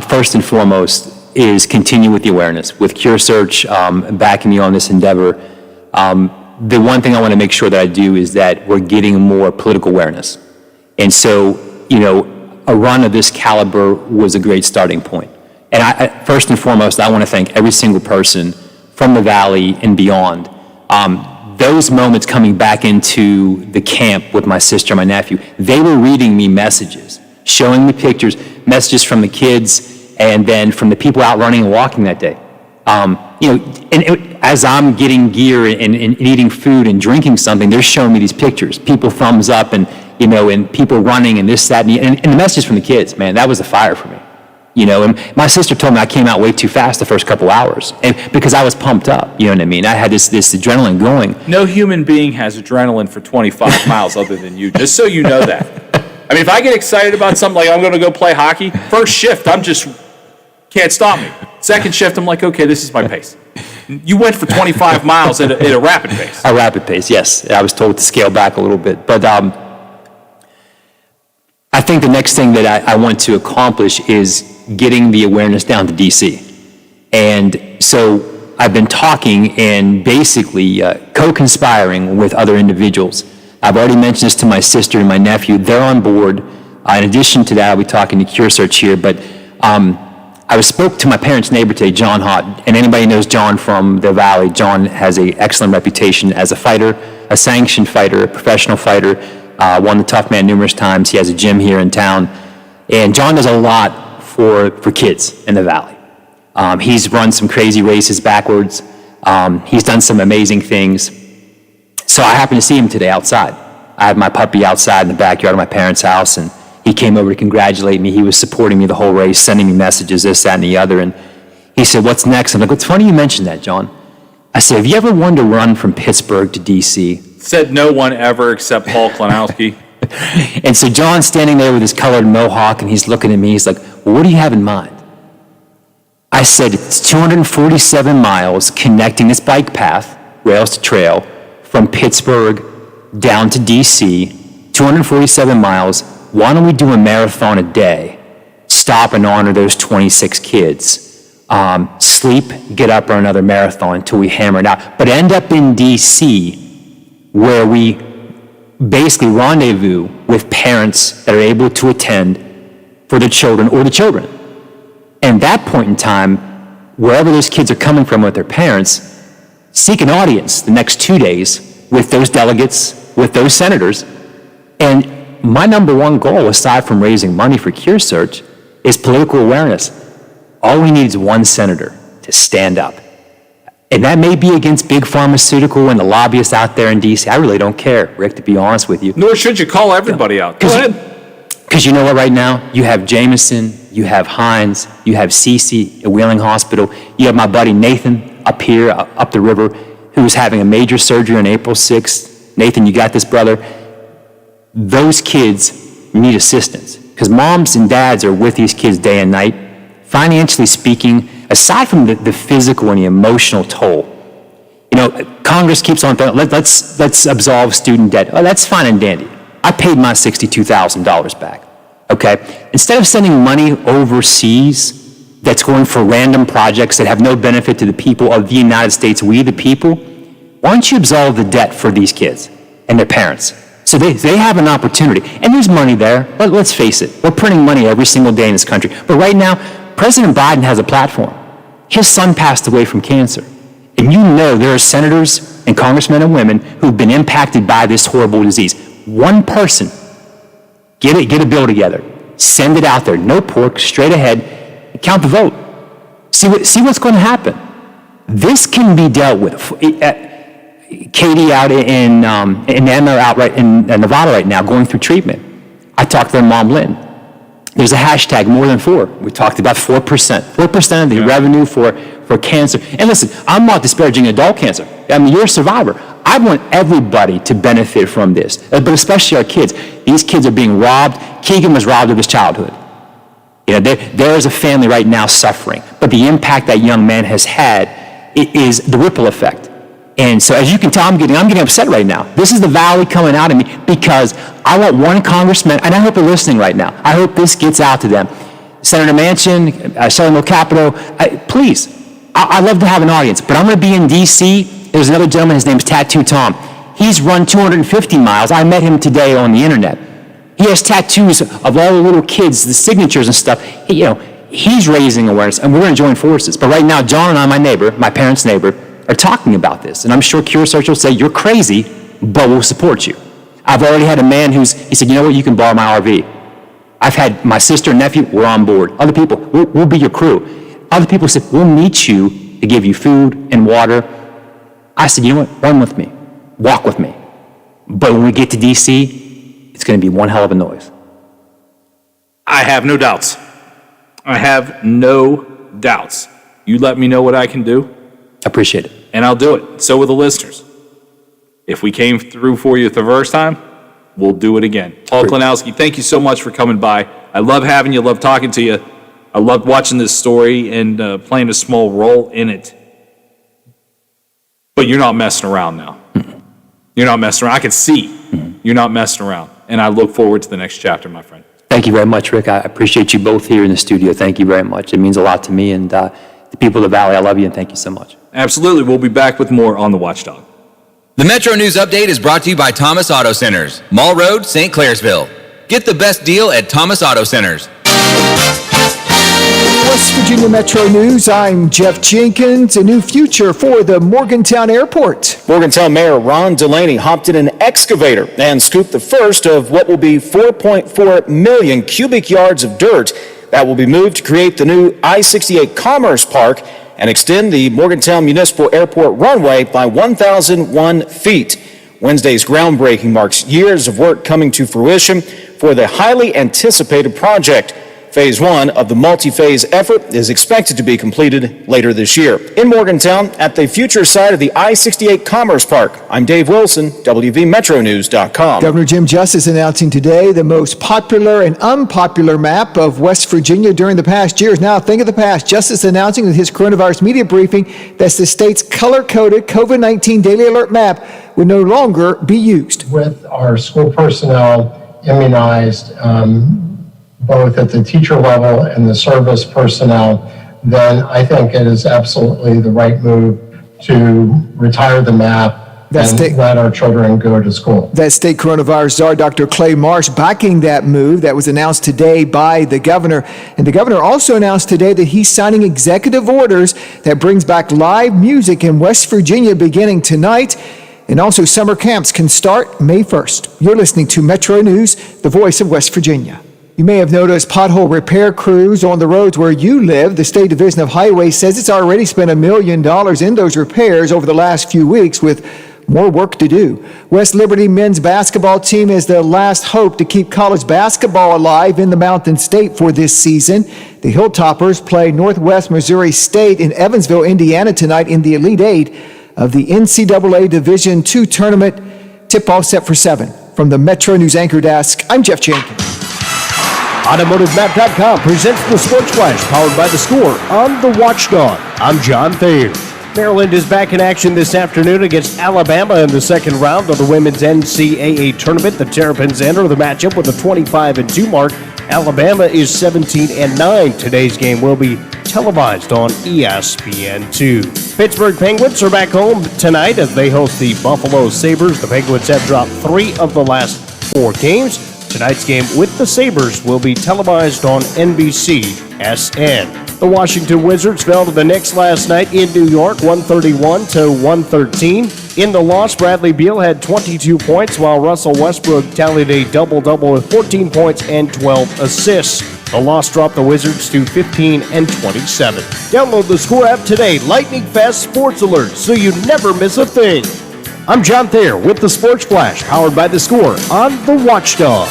First and foremost is continue with the awareness. With Cure Search backing me on this endeavor, the one thing I want to make sure that I do is that we're getting more political awareness. And so, a run of this caliber was a great starting point. And first and foremost, I want to thank every single person from the Valley and beyond. Those moments coming back into the camp with my sister and my nephew, they were reading me messages, showing me pictures, messages from the kids, and then from the people out running and walking that day. As I'm getting gear and eating food and drinking something, they're showing me these pictures, people thumbs up and people running and this, that, and the messages from the kids, man, that was a fire for me. And my sister told me I came out way too fast the first couple hours because I was pumped up, you know what I mean? I had this adrenaline going. No human being has adrenaline for 25 miles other than you, just so you know that. I mean, if I get excited about something like I'm going to go play hockey, first shift, can't stop me. Second shift, I'm like, okay, this is my pace. You went for 25 miles at a rapid pace. A rapid pace, yes. I was told to scale back a little bit. But I think the next thing that I want to accomplish is getting the awareness down to DC. And so I've been talking and basically co-conspiring with other individuals. I've already mentioned this to my sister and my nephew. They're on board. In addition to that, I'll be talking to CureSearch here. But I spoke to my parents' neighbor today, John Hott. And anybody knows John from the Valley. John has an excellent reputation as a fighter, a sanctioned fighter, a professional fighter, won the Tough Man numerous times. He has a gym here in town. And John does a lot for kids in the Valley. He's run some crazy races backwards. He's done some amazing things. So I happened to see him today outside. I had my puppy outside in the backyard of my parents' house, and he came over to congratulate me. He was supporting me the whole race, sending me messages, this, that, and the other. And he said, "What's next?" I'm like, "It's funny you mentioned that, John." I said, "Have you ever wanted to run from Pittsburgh to D.C.?" Said no one ever except Paul Klanowski. And so John's standing there with his colored mohawk, and he's looking at me. He's like, "Well, what do you have in mind?" I said, "It's 247 miles connecting this bike path, rails to trail, from Pittsburgh down to D.C., 247 miles. Why don't we do a marathon a day, stop and honor those 26 kids, sleep, get up, or another marathon until we hammer it out, but end up in D.C. where we basically rendezvous with parents that are able to attend for the children or the children. And at that point in time, wherever those kids are coming from with their parents, seek an audience the next 2 days with those delegates, with those senators. And my number one goal, aside from raising money for CureSearch, is political awareness. All we need is one senator to stand up. And that may be against big pharmaceutical and the lobbyists out there in D.C. I really don't care, Rick, to be honest with you. Nor should you call everybody out. Go ahead. Because you know what, right now, you have Jameson, you have Hines, you have Cece at Wheeling Hospital, you have my buddy Nathan up here, up the river, who's having a major surgery on April 6th. Nathan, you got this, brother. Those kids need assistance because moms and dads are with these kids day and night. Financially speaking, aside from the physical and the emotional toll, Congress keeps on thinking, let's absolve student debt. Oh, that's fine and dandy. I paid my $62,000 back, okay? Instead of sending money overseas that's going for random projects that have no benefit to the people of the United States, we the people, why don't you absolve the debt for these kids and their parents? So they have an opportunity. And there's money there. Let's face it. We're printing money every single day in this country. But right now, President Biden has a platform. His son passed away from cancer. And you know there are senators and congressmen and women who've been impacted by this horrible disease. One person, get a bill together. Send it out there. No pork, straight ahead. Count the vote. See what's going to happen. This can be dealt with. Katie out in Emma out right in Nevada right now going through treatment. I talked to their mom, Lynn. There's a hashtag, more than 4. We talked about 4%. 4% of the revenue for cancer. And listen, I'm not disparaging adult cancer. I mean, you're a survivor. I want everybody to benefit from this, but especially our kids. These kids are being robbed. Keegan was robbed of his childhood. There is a family right now suffering, but the impact that young man has had is the ripple effect. And so as you can tell, I'm getting upset right now. This is the Valley coming out of me because I want one congressman, and I hope they're listening right now. I hope this gets out to them. Senator Manchin, Senator Capito, please, I'd love to have an audience, but I'm going to be in D.C. There's another gentleman, his name's Tattoo Tom. He's run 250 miles. I met him today on the internet. He has tattoos of all the little kids, the signatures and stuff. He he's raising awareness, and we're going to join forces. But right now, John and I, my neighbor, my parents' neighbor, are talking about this. And I'm sure Cure Search will say, you're crazy, but we'll support you. I've already had a man he said, you know what, you can borrow my RV. I've had my sister and nephew, we're on board. Other people, we'll be your crew. Other people said, we'll meet you to give you food and water. I said, you know what, run with me, walk with me. But when we get to D.C., it's going to be one hell of a noise. I have no doubts. I have no doubts. You let me know what I can do. Appreciate it. And I'll do it. So will the listeners. If we came through for you the first time, we'll do it again. Paul Klinowski, thank you so much for coming by. I love having you, love talking to you. I loved watching this story and playing a small role in it. But you're not messing around now. You're not messing around. I can see you're not messing around. And I look forward to the next chapter, my friend. Thank you very much, Rick. I appreciate you both here in the studio. Thank you very much. It means a lot to me. And the people of the Valley, I love you and thank you so much. Absolutely. We'll be back with more on The Watchdog. The Metro News Update is brought to you by Thomas Auto Centers, Mall Road, St. Clairsville. Get the best deal at Thomas Auto Centers. West Virginia Metro News, I'm Jeff Jenkins. A new future for the Morgantown Airport. Morgantown Mayor Ron Delaney hopped in an excavator and scooped the first of what will be 4.4 million cubic yards of dirt that will be moved to create the new I-68 Commerce Park and extend the Morgantown Municipal Airport runway by 1,001 feet. Wednesday's groundbreaking marks years of work coming to fruition for the highly anticipated project. Phase 1 of the multi-phase effort is expected to be completed later this year. In Morgantown, at the future site of the I-68 Commerce Park, I'm Dave Wilson, WVMetroNews.com. Governor Jim Justice announcing today the most popular and unpopular map of West Virginia during the past years. Now, think of the past. Justice announcing with his coronavirus media briefing that the state's color-coded COVID-19 daily alert map would no longer be used. With our school personnel immunized, both at the teacher level and the service personnel, then I think it is absolutely the right move to retire the map and let our children go to school. That state coronavirus czar, Dr. Clay Marsh, backing that move that was announced today by the governor. And the governor also announced today that he's signing executive orders that brings back live music in West Virginia beginning tonight. And also summer camps can start May 1st. You're listening to Metro News, the voice of West Virginia. You may have noticed pothole repair crews on the roads where you live. The State Division of Highways says it's already spent $1 million in those repairs over the last few weeks with more work to do. West Liberty men's basketball team is the last hope to keep college basketball alive in the Mountain State for this season. The Hilltoppers play Northwest Missouri State in Evansville, Indiana tonight in the Elite Eight of the NCAA Division II tournament. Tip-off set for 7. From the Metro News Anchor Desk, I'm Jeff Jenkins. AutomotiveMap.com presents the Sports Flash, powered by The Score on The Watchdog. I'm John Thayer. Maryland is back in action this afternoon against Alabama in the second round of the women's NCAA tournament. The Terrapins enter the matchup with a 25-2 mark. Alabama is 17-9. Today's game will be televised on ESPN2. Pittsburgh Penguins are back home tonight as they host the Buffalo Sabres. The Penguins have dropped 3 of the last 4 games. Tonight's game with the Sabres will be televised on NBC-SN. The Washington Wizards fell to the Knicks last night in New York, 131-113. In the loss, Bradley Beal had 22 points, while Russell Westbrook tallied a double-double with 14 points and 12 assists. The loss dropped the Wizards to 15-27. Download the Score app today. Lightning Fast Sports Alerts, so you never miss a thing. I'm John Thayer with the Sports Flash, powered by The Score on The Watchdog.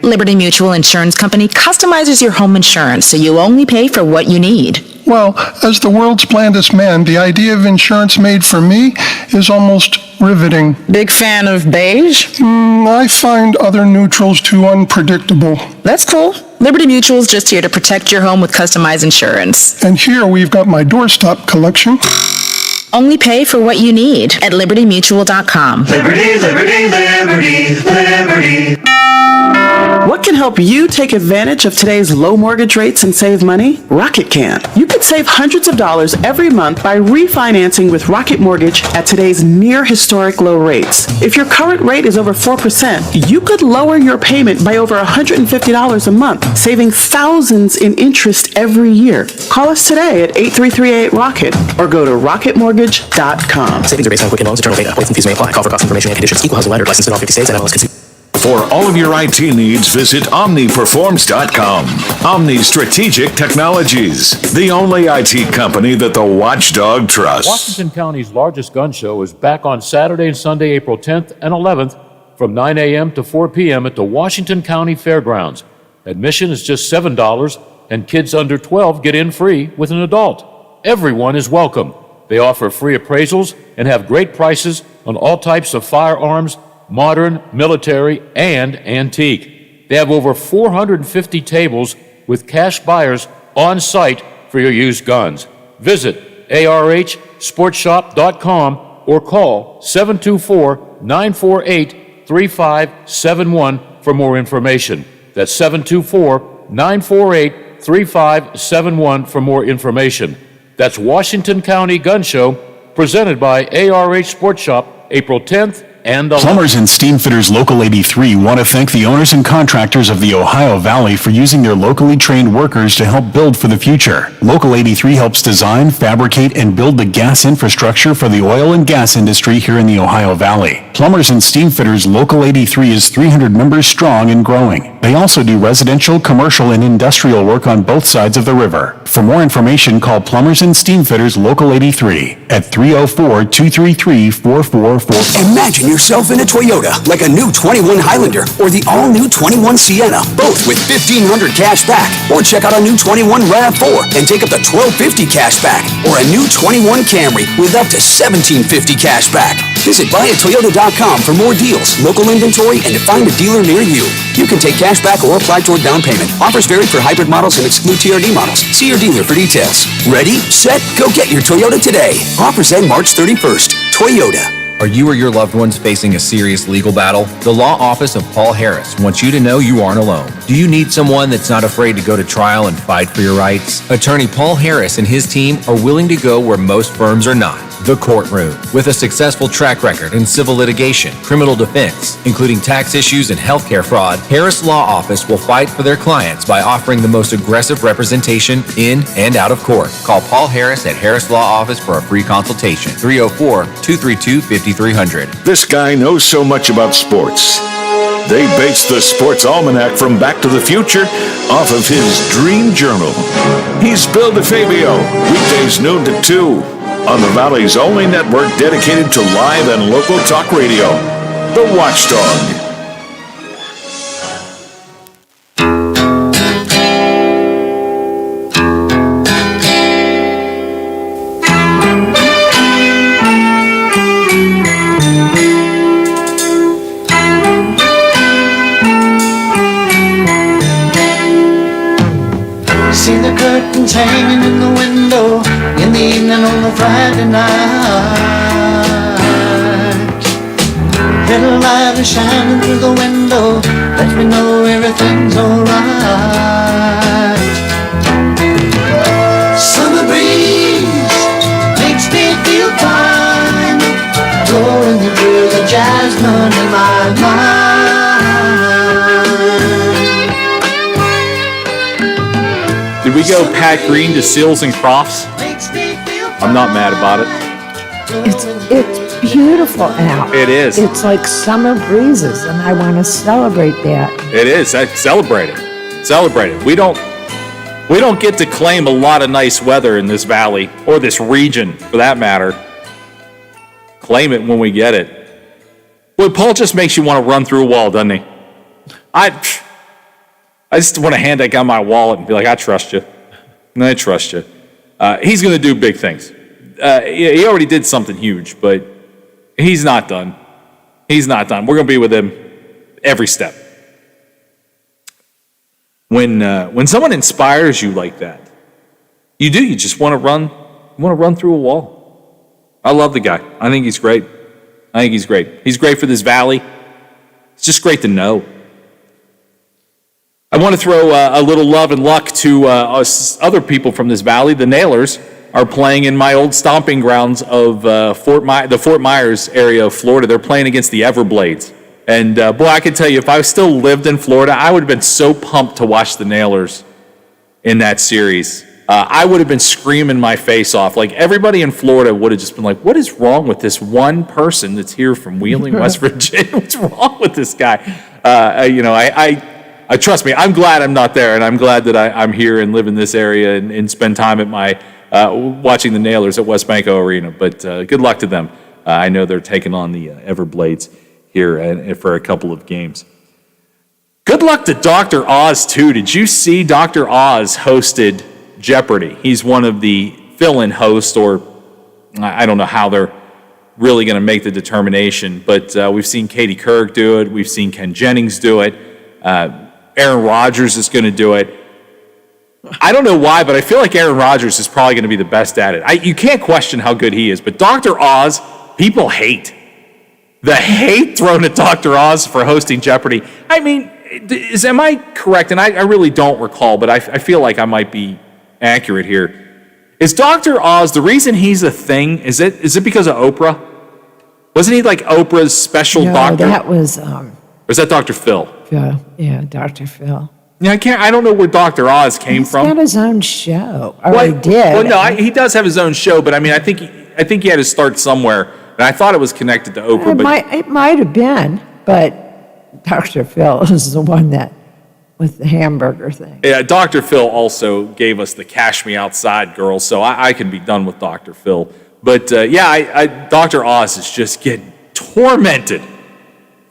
Liberty Mutual Insurance Company customizes your home insurance so you only pay for what you need. Well, as the world's blandest man, the idea of insurance made for me is almost riveting. Big fan of beige? I find other neutrals too unpredictable. That's cool. Liberty Mutual is just here to protect your home with customized insurance. And here we've got my doorstop collection. Only pay for what you need at libertymutual.com. Liberty, liberty, liberty, liberty. What can help you take advantage of today's low mortgage rates and save money? Rocket can. You could save hundreds of dollars every month by refinancing with Rocket Mortgage at today's near historic low rates. If your current rate is over 4%, you could lower your payment by over $150 a month, saving thousands in interest every year. Call us today at 8338-ROCKET or go to rocketmortgage.com. Savings are based on Quicken Loans. Internal data. Points and fees may apply. Call for cost information and conditions. Equal housing lender. Licensed in all 50 states and MLS. For all of your IT needs, visit OmniPerforms.com. Omni Strategic Technologies, the only IT company that the Watchdog trusts. Washington County's largest gun show is back on Saturday and Sunday, April 10th and 11th from 9 a.m. to 4 p.m. at the Washington County Fairgrounds. Admission is just $7, and kids under 12 get in free with an adult. Everyone is welcome. They offer free appraisals and have great prices on all types of firearms, modern, military, and antique. They have over 450 tables with cash buyers on site for your used guns. Visit arhsportshop.com or call 724-948-3571 for more information. That's 724-948-3571 for more information. That's Washington County Gun Show, presented by ARH Sports Shop, April 10th and 11th. Plumbers and Steam Fitters Local 83 want to thank the owners and contractors of the Ohio Valley for using their locally trained workers to help build for the future. Local 83 helps design, fabricate, and build the gas infrastructure for the oil and gas industry here in the Ohio Valley. Plumbers and Steam Fitters Local 83 is 300 members strong and growing. They also do residential, commercial, and industrial work on both sides of the river. For more information, call Plumbers and Steam Fitters Local 83 at 304-233-4444. Imagine yourself in a Toyota, like a new 21 Highlander or the all-new 21 Sienna, both with $1,500 cash back. Or check out a new 21 RAV4 and take up to $1,250 cash back. Or a new 21 Camry with up to $1,750 cash back. Visit buyatoyota.com for more deals, local inventory, and to find a dealer near you. You can take cash back or apply toward down payment. Offers vary for hybrid models and exclude TRD models. See your dealer for details. Ready, set, go get your Toyota today. Offers end March 31st. Toyota. Are you or your loved ones facing a serious legal battle? The law office of Paul Harris wants you to know you aren't alone. Do you need someone that's not afraid to go to trial and fight for your rights? Attorney Paul Harris and his team are willing to go where most firms are not. The courtroom. With a successful track record in civil litigation, criminal defense, including tax issues and healthcare fraud, Harris Law Office will fight for their clients by offering the most aggressive representation in and out of court. Call Paul Harris at Harris Law Office for a free consultation. 304-232-5300. This guy knows so much about sports. They based the Sports Almanac from Back to the Future off of his dream journal. He's Bill DeFabio, weekdays noon to 2 on the Valley's only network dedicated to live and local talk radio, The Watchdog. See the curtains hanging in the window in the evening on a Friday night. Little light is shining through the window, lets me know everything's alright. Summer breeze makes me feel fine, blowing through the jasmine in my mind. Did we go Pat Green to Sills and Crofts? I'm not mad about it. It's beautiful out. It is. It's like summer breezes, and I want to celebrate that. It is. Celebrate it. Celebrate it. We don't get to claim a lot of nice weather in this valley, or this region, for that matter. Claim it when we get it. Boy, Paul just makes you want to run through a wall, doesn't he? I just want to hand that guy my wallet and be like, I trust you. And I trust you. He's going to do big things. He already did something huge, but he's not done. He's not done. We're going to be with him every step. When someone inspires you like that, you just want to run through a wall. I love the guy. I think he's great. He's great for this valley. It's just great to know. I want to throw a little love and luck to us other people from this valley. The Nailers are playing in my old stomping grounds of the Fort Myers area of Florida. They're playing against the Everblades. And boy, I can tell you, if I still lived in Florida, I would have been so pumped to watch the Nailers in that series. I would have been screaming my face off. Like, everybody in Florida would have just been like, what is wrong with this one person that's here from Wheeling, West Virginia? What's wrong with this guy? I trust me, I'm glad I'm not there, and I'm glad that I'm here and live in this area and spend time at my watching the Nailers at West Banco Arena. But good luck to them. I know they're taking on the Everblades here and for a couple of games. Good luck to Dr. Oz, too. Did you see Dr. Oz hosted Jeopardy? He's one of the fill-in hosts, or I don't know how they're really going to make the determination, but we've seen Katie Couric do it. We've seen Ken Jennings do it. Aaron Rodgers is going to do it. I don't know why, but I feel like Aaron Rodgers is probably going to be the best at it. You can't question how good he is, but Dr. Oz, people hate. The hate thrown at Dr. Oz for hosting Jeopardy. I mean, am I correct? And I really don't recall, but I feel like I might be accurate here. Is Dr. Oz, the reason he's a thing, is it because of Oprah? Wasn't he like Oprah's special doctor? That was... or is that Dr. Phil? Yeah, Dr. Phil. Yeah, I don't know where Dr. Oz came from. He's got his own show. Or he did. Well, no, he does have his own show, but I mean, I think he had to start somewhere, and I thought it was connected to Oprah. It might have been, but Dr. Phil is the one that, with the hamburger thing. Yeah, Dr. Phil also gave us the Cash Me Outside girl, so I can be done with Dr. Phil. But Dr. Oz is just getting tormented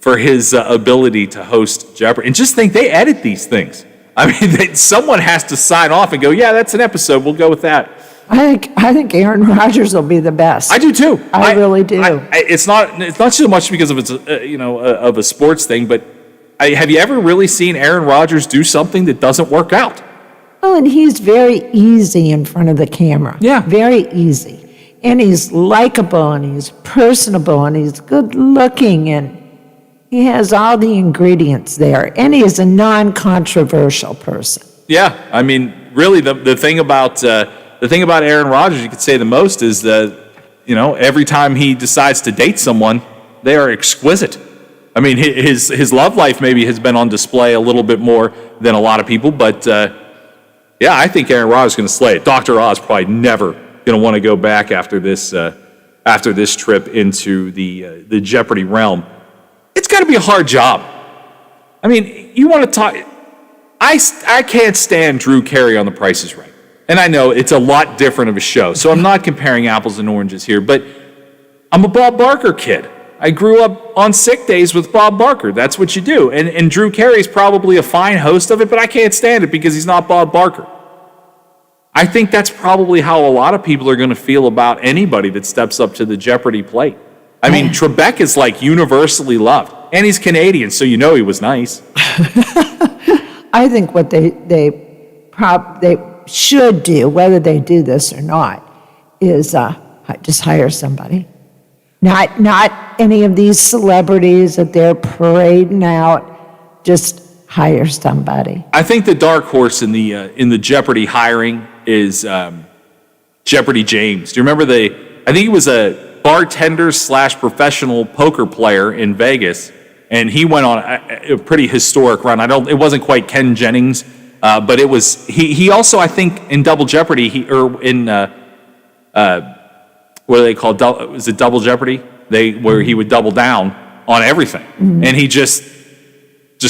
for his ability to host Jeopardy. And just think, they edit these things. I mean, someone has to sign off and go, yeah, that's an episode, we'll go with that. I think Aaron Rodgers will be the best. I do too. I really do. It's not so much because of it's of a sports thing, but have you ever really seen Aaron Rodgers do something that doesn't work out? Well, and he's very easy in front of the camera. Yeah. Very easy. And he's likable, and he's personable, and he's good looking, and he has all the ingredients there. And he is a non-controversial person. Yeah, I mean, really, the thing about Aaron Rodgers, you could say the most, is that every time he decides to date someone, they are exquisite. I mean, his love life maybe has been on display a little bit more than a lot of people, but I think Aaron Rodgers is going to slay it. Dr. Oz probably never going to want to go back after this trip into the Jeopardy realm. It's got to be a hard job. I mean, you want to talk. I can't stand Drew Carey on The Price is Right. And I know it's a lot different of a show, so I'm not comparing apples and oranges here, but I'm a Bob Barker kid. I grew up on sick days with Bob Barker. That's what you do. And Drew Carey's probably a fine host of it, but I can't stand it because he's not Bob Barker. I think that's probably how a lot of people are going to feel about anybody that steps up to the Jeopardy plate. I mean, Trebek is like universally loved, and he's Canadian, so you know he was nice. I think what they should do, whether they do this or not, is just hire somebody. Not any of these celebrities that they're parading out. Just hire somebody. I think the dark horse in the Jeopardy hiring is Jeopardy James. Do you remember I think he was a bartender / professional poker player in Vegas, and he went on a pretty historic run. It wasn't quite Ken Jennings, but it was. He also, I think, in Double Jeopardy, what do they call? Was it Double Jeopardy? Where he would double down on everything, and he just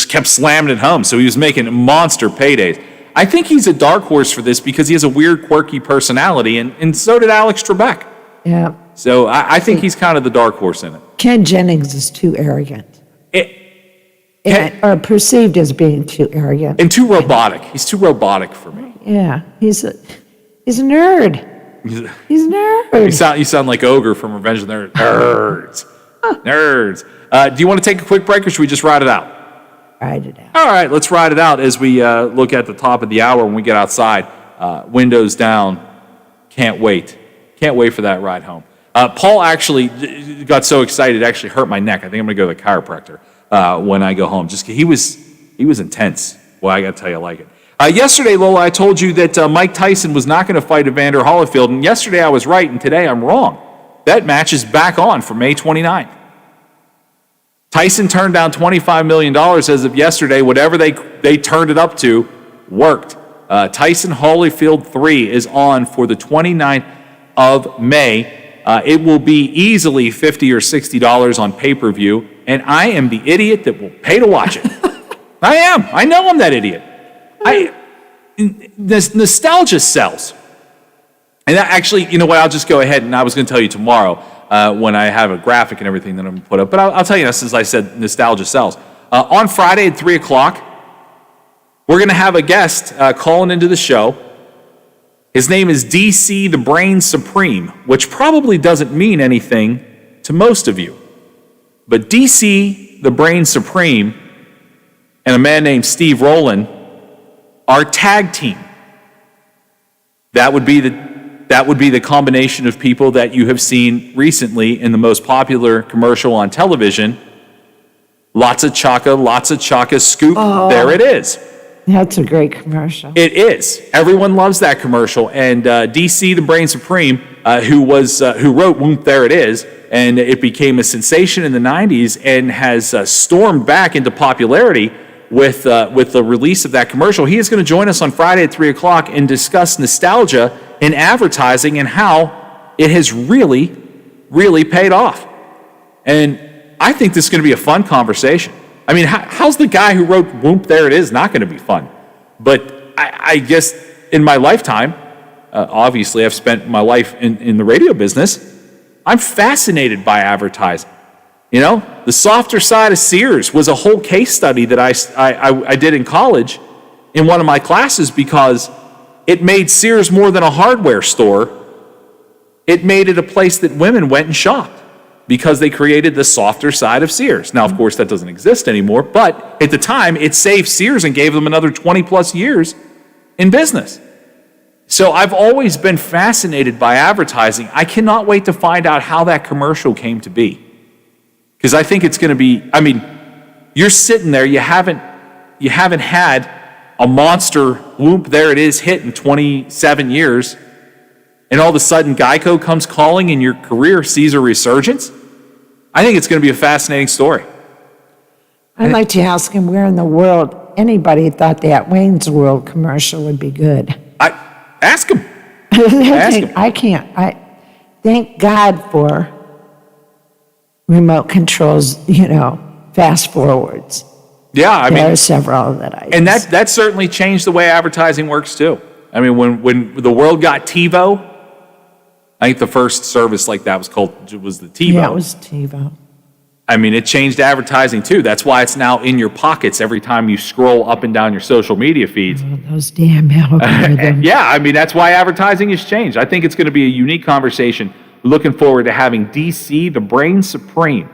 kept slamming it home. So he was making monster paydays. I think he's a dark horse for this because he has a weird, quirky personality, and so did Alex Trebek. Yeah. So I think he's kind of the dark horse in it. Ken Jennings is too arrogant. Or perceived as being too arrogant. And too robotic. He's too robotic for me. Yeah. He's a nerd. He's a nerd. You sound like Ogre from Revenge of the Nerds. Nerds. Do you want to take a quick break, or should we just ride it out? Ride it out. All right, let's ride it out as we look at the top of the hour when we get outside. Windows down. Can't wait. Can't wait for that ride home. Paul actually got so excited, it actually hurt my neck. I think I'm going to go to the chiropractor when I go home. He was intense. Well, I got to tell you, I like it. Yesterday, Lola, I told you that Mike Tyson was not going to fight Evander Holyfield, and yesterday I was right, and today I'm wrong. That match is back on for May 29th. Tyson turned down $25 million as of yesterday. Whatever they turned it up to worked. Tyson Holyfield 3 is on for the 29th of May. It will be easily $50 or $60 on pay-per-view, and I am the idiot that will pay to watch it. I am. I know I'm that idiot. This nostalgia sells. And that actually, you know what, I'll just go ahead, and I was going to tell you tomorrow when I have a graphic and everything that I'm going to put up. But I'll tell you now, since I said nostalgia sells. On Friday at 3 o'clock, we're going to have a guest calling into the show. His name is DC the Brain Supreme, which probably doesn't mean anything to most of you. But DC the Brain Supreme and a man named Steve Rowland are tag team. That would be the combination of people that you have seen recently in the most popular commercial on television. Lots of chaka, scoop. Oh. There it is. That's a great commercial. It is. Everyone loves that commercial. And DC, the Brain Supreme, who wrote Whoop, There It Is, and it became a sensation in the 90s and has stormed back into popularity with the release of that commercial. He is going to join us on Friday at 3 o'clock and discuss nostalgia in advertising and how it has really, really paid off. And I think this is going to be a fun conversation. I mean, how's the guy who wrote Whoop, There It Is not going to be fun? But I guess in my lifetime, obviously I've spent my life in the radio business, I'm fascinated by advertising. You know, the softer side of Sears was a whole case study that I did in college in one of my classes because it made Sears more than a hardware store. It made it a place that women went and shopped because they created the softer side of Sears. Now, of course, that doesn't exist anymore, but at the time, it saved Sears and gave them another 20 plus years in business. So I've always been fascinated by advertising. I cannot wait to find out how that commercial came to be. Because I think it's going to be, I mean, you're sitting there, you haven't had a monster Whoop, There It Is hit in 27 years, and all of a sudden Geico comes calling and your career sees a resurgence. I think it's going to be a fascinating story. I'd like to ask him where in the world anybody thought that Wayne's World commercial would be good. Ask him. I can't. Thank God for remote controls, fast forwards. Yeah, I mean, there are several that I and that certainly changed the way advertising works too. I mean, when the world got TiVo, I think the first service like that was the TiVo. Yeah, it was TiVo. I mean, it changed advertising too. That's why it's now in your pockets every time you scroll up and down your social media feeds. Oh, those damn algorithms. Yeah, I mean, that's why advertising has changed. I think it's going to be a unique conversation. Looking forward to having DC, the Brain Supreme,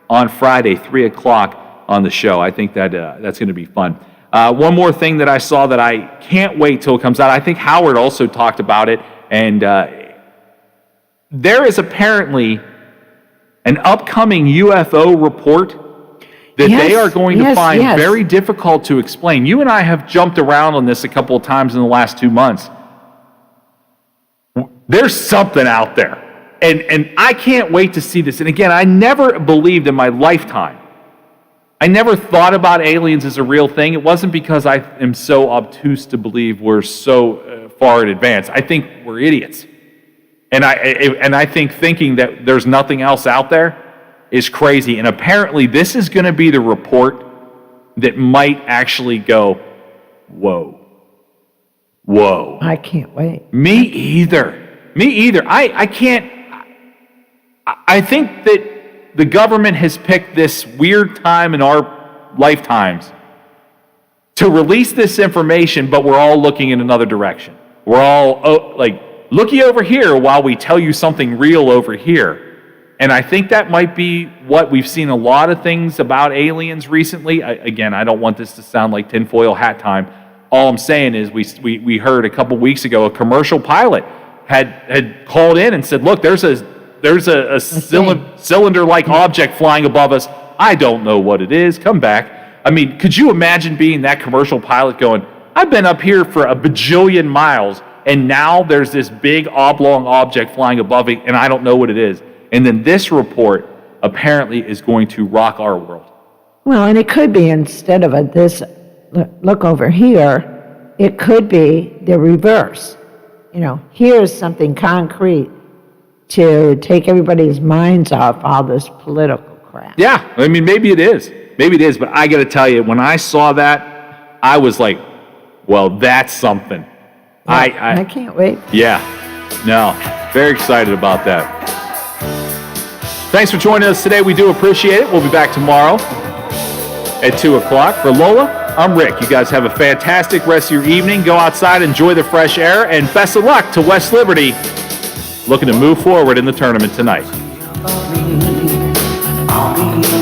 on Friday, 3 o'clock on the show. I think that's going to be fun. One more thing that I saw that I can't wait till it comes out. I think Howard also talked about it, and there is apparently an upcoming UFO report that they are going to find very difficult to explain. You and I have jumped around on this a couple of times in the last 2 months. There's something out there. And I can't wait to see this. And again, I never believed in my lifetime. I never thought about aliens as a real thing. It wasn't because I am so obtuse to believe we're so far in advance. I think we're idiots. And I think thinking that there's nothing else out there is crazy. And apparently this is going to be the report that might actually go, whoa. I can't wait. Me either. I can't. I think that the government has picked this weird time in our lifetimes to release this information, but we're all looking in another direction. We're all looky over here while we tell you something real over here. And I think that might be what we've seen a lot of things about aliens recently. Again, I don't want this to sound like tinfoil hat time. All I'm saying is we heard a couple weeks ago a commercial pilot had called in and said, look, there's a cylinder-like object flying above us. I don't know what it is. Come back. I mean, could you imagine being that commercial pilot going, I've been up here for a bajillion miles, and now there's this big oblong object flying above me, and I don't know what it is. And then this report apparently is going to rock our world. Well, and it could be, instead of this, look over here, it could be the reverse. Here's something concrete to take everybody's minds off all this political crap. Yeah, I mean, maybe it is. Maybe it is, but I got to tell you, when I saw that, I was like, well, that's something. I can't wait. Yeah, no, very excited about that. Thanks for joining us today. We do appreciate it. We'll be back tomorrow at 2 o'clock. For Lola, I'm Rick. You guys have a fantastic rest of your evening. Go outside, enjoy the fresh air, and best of luck to West Liberty, looking to move forward in the tournament tonight. I'll be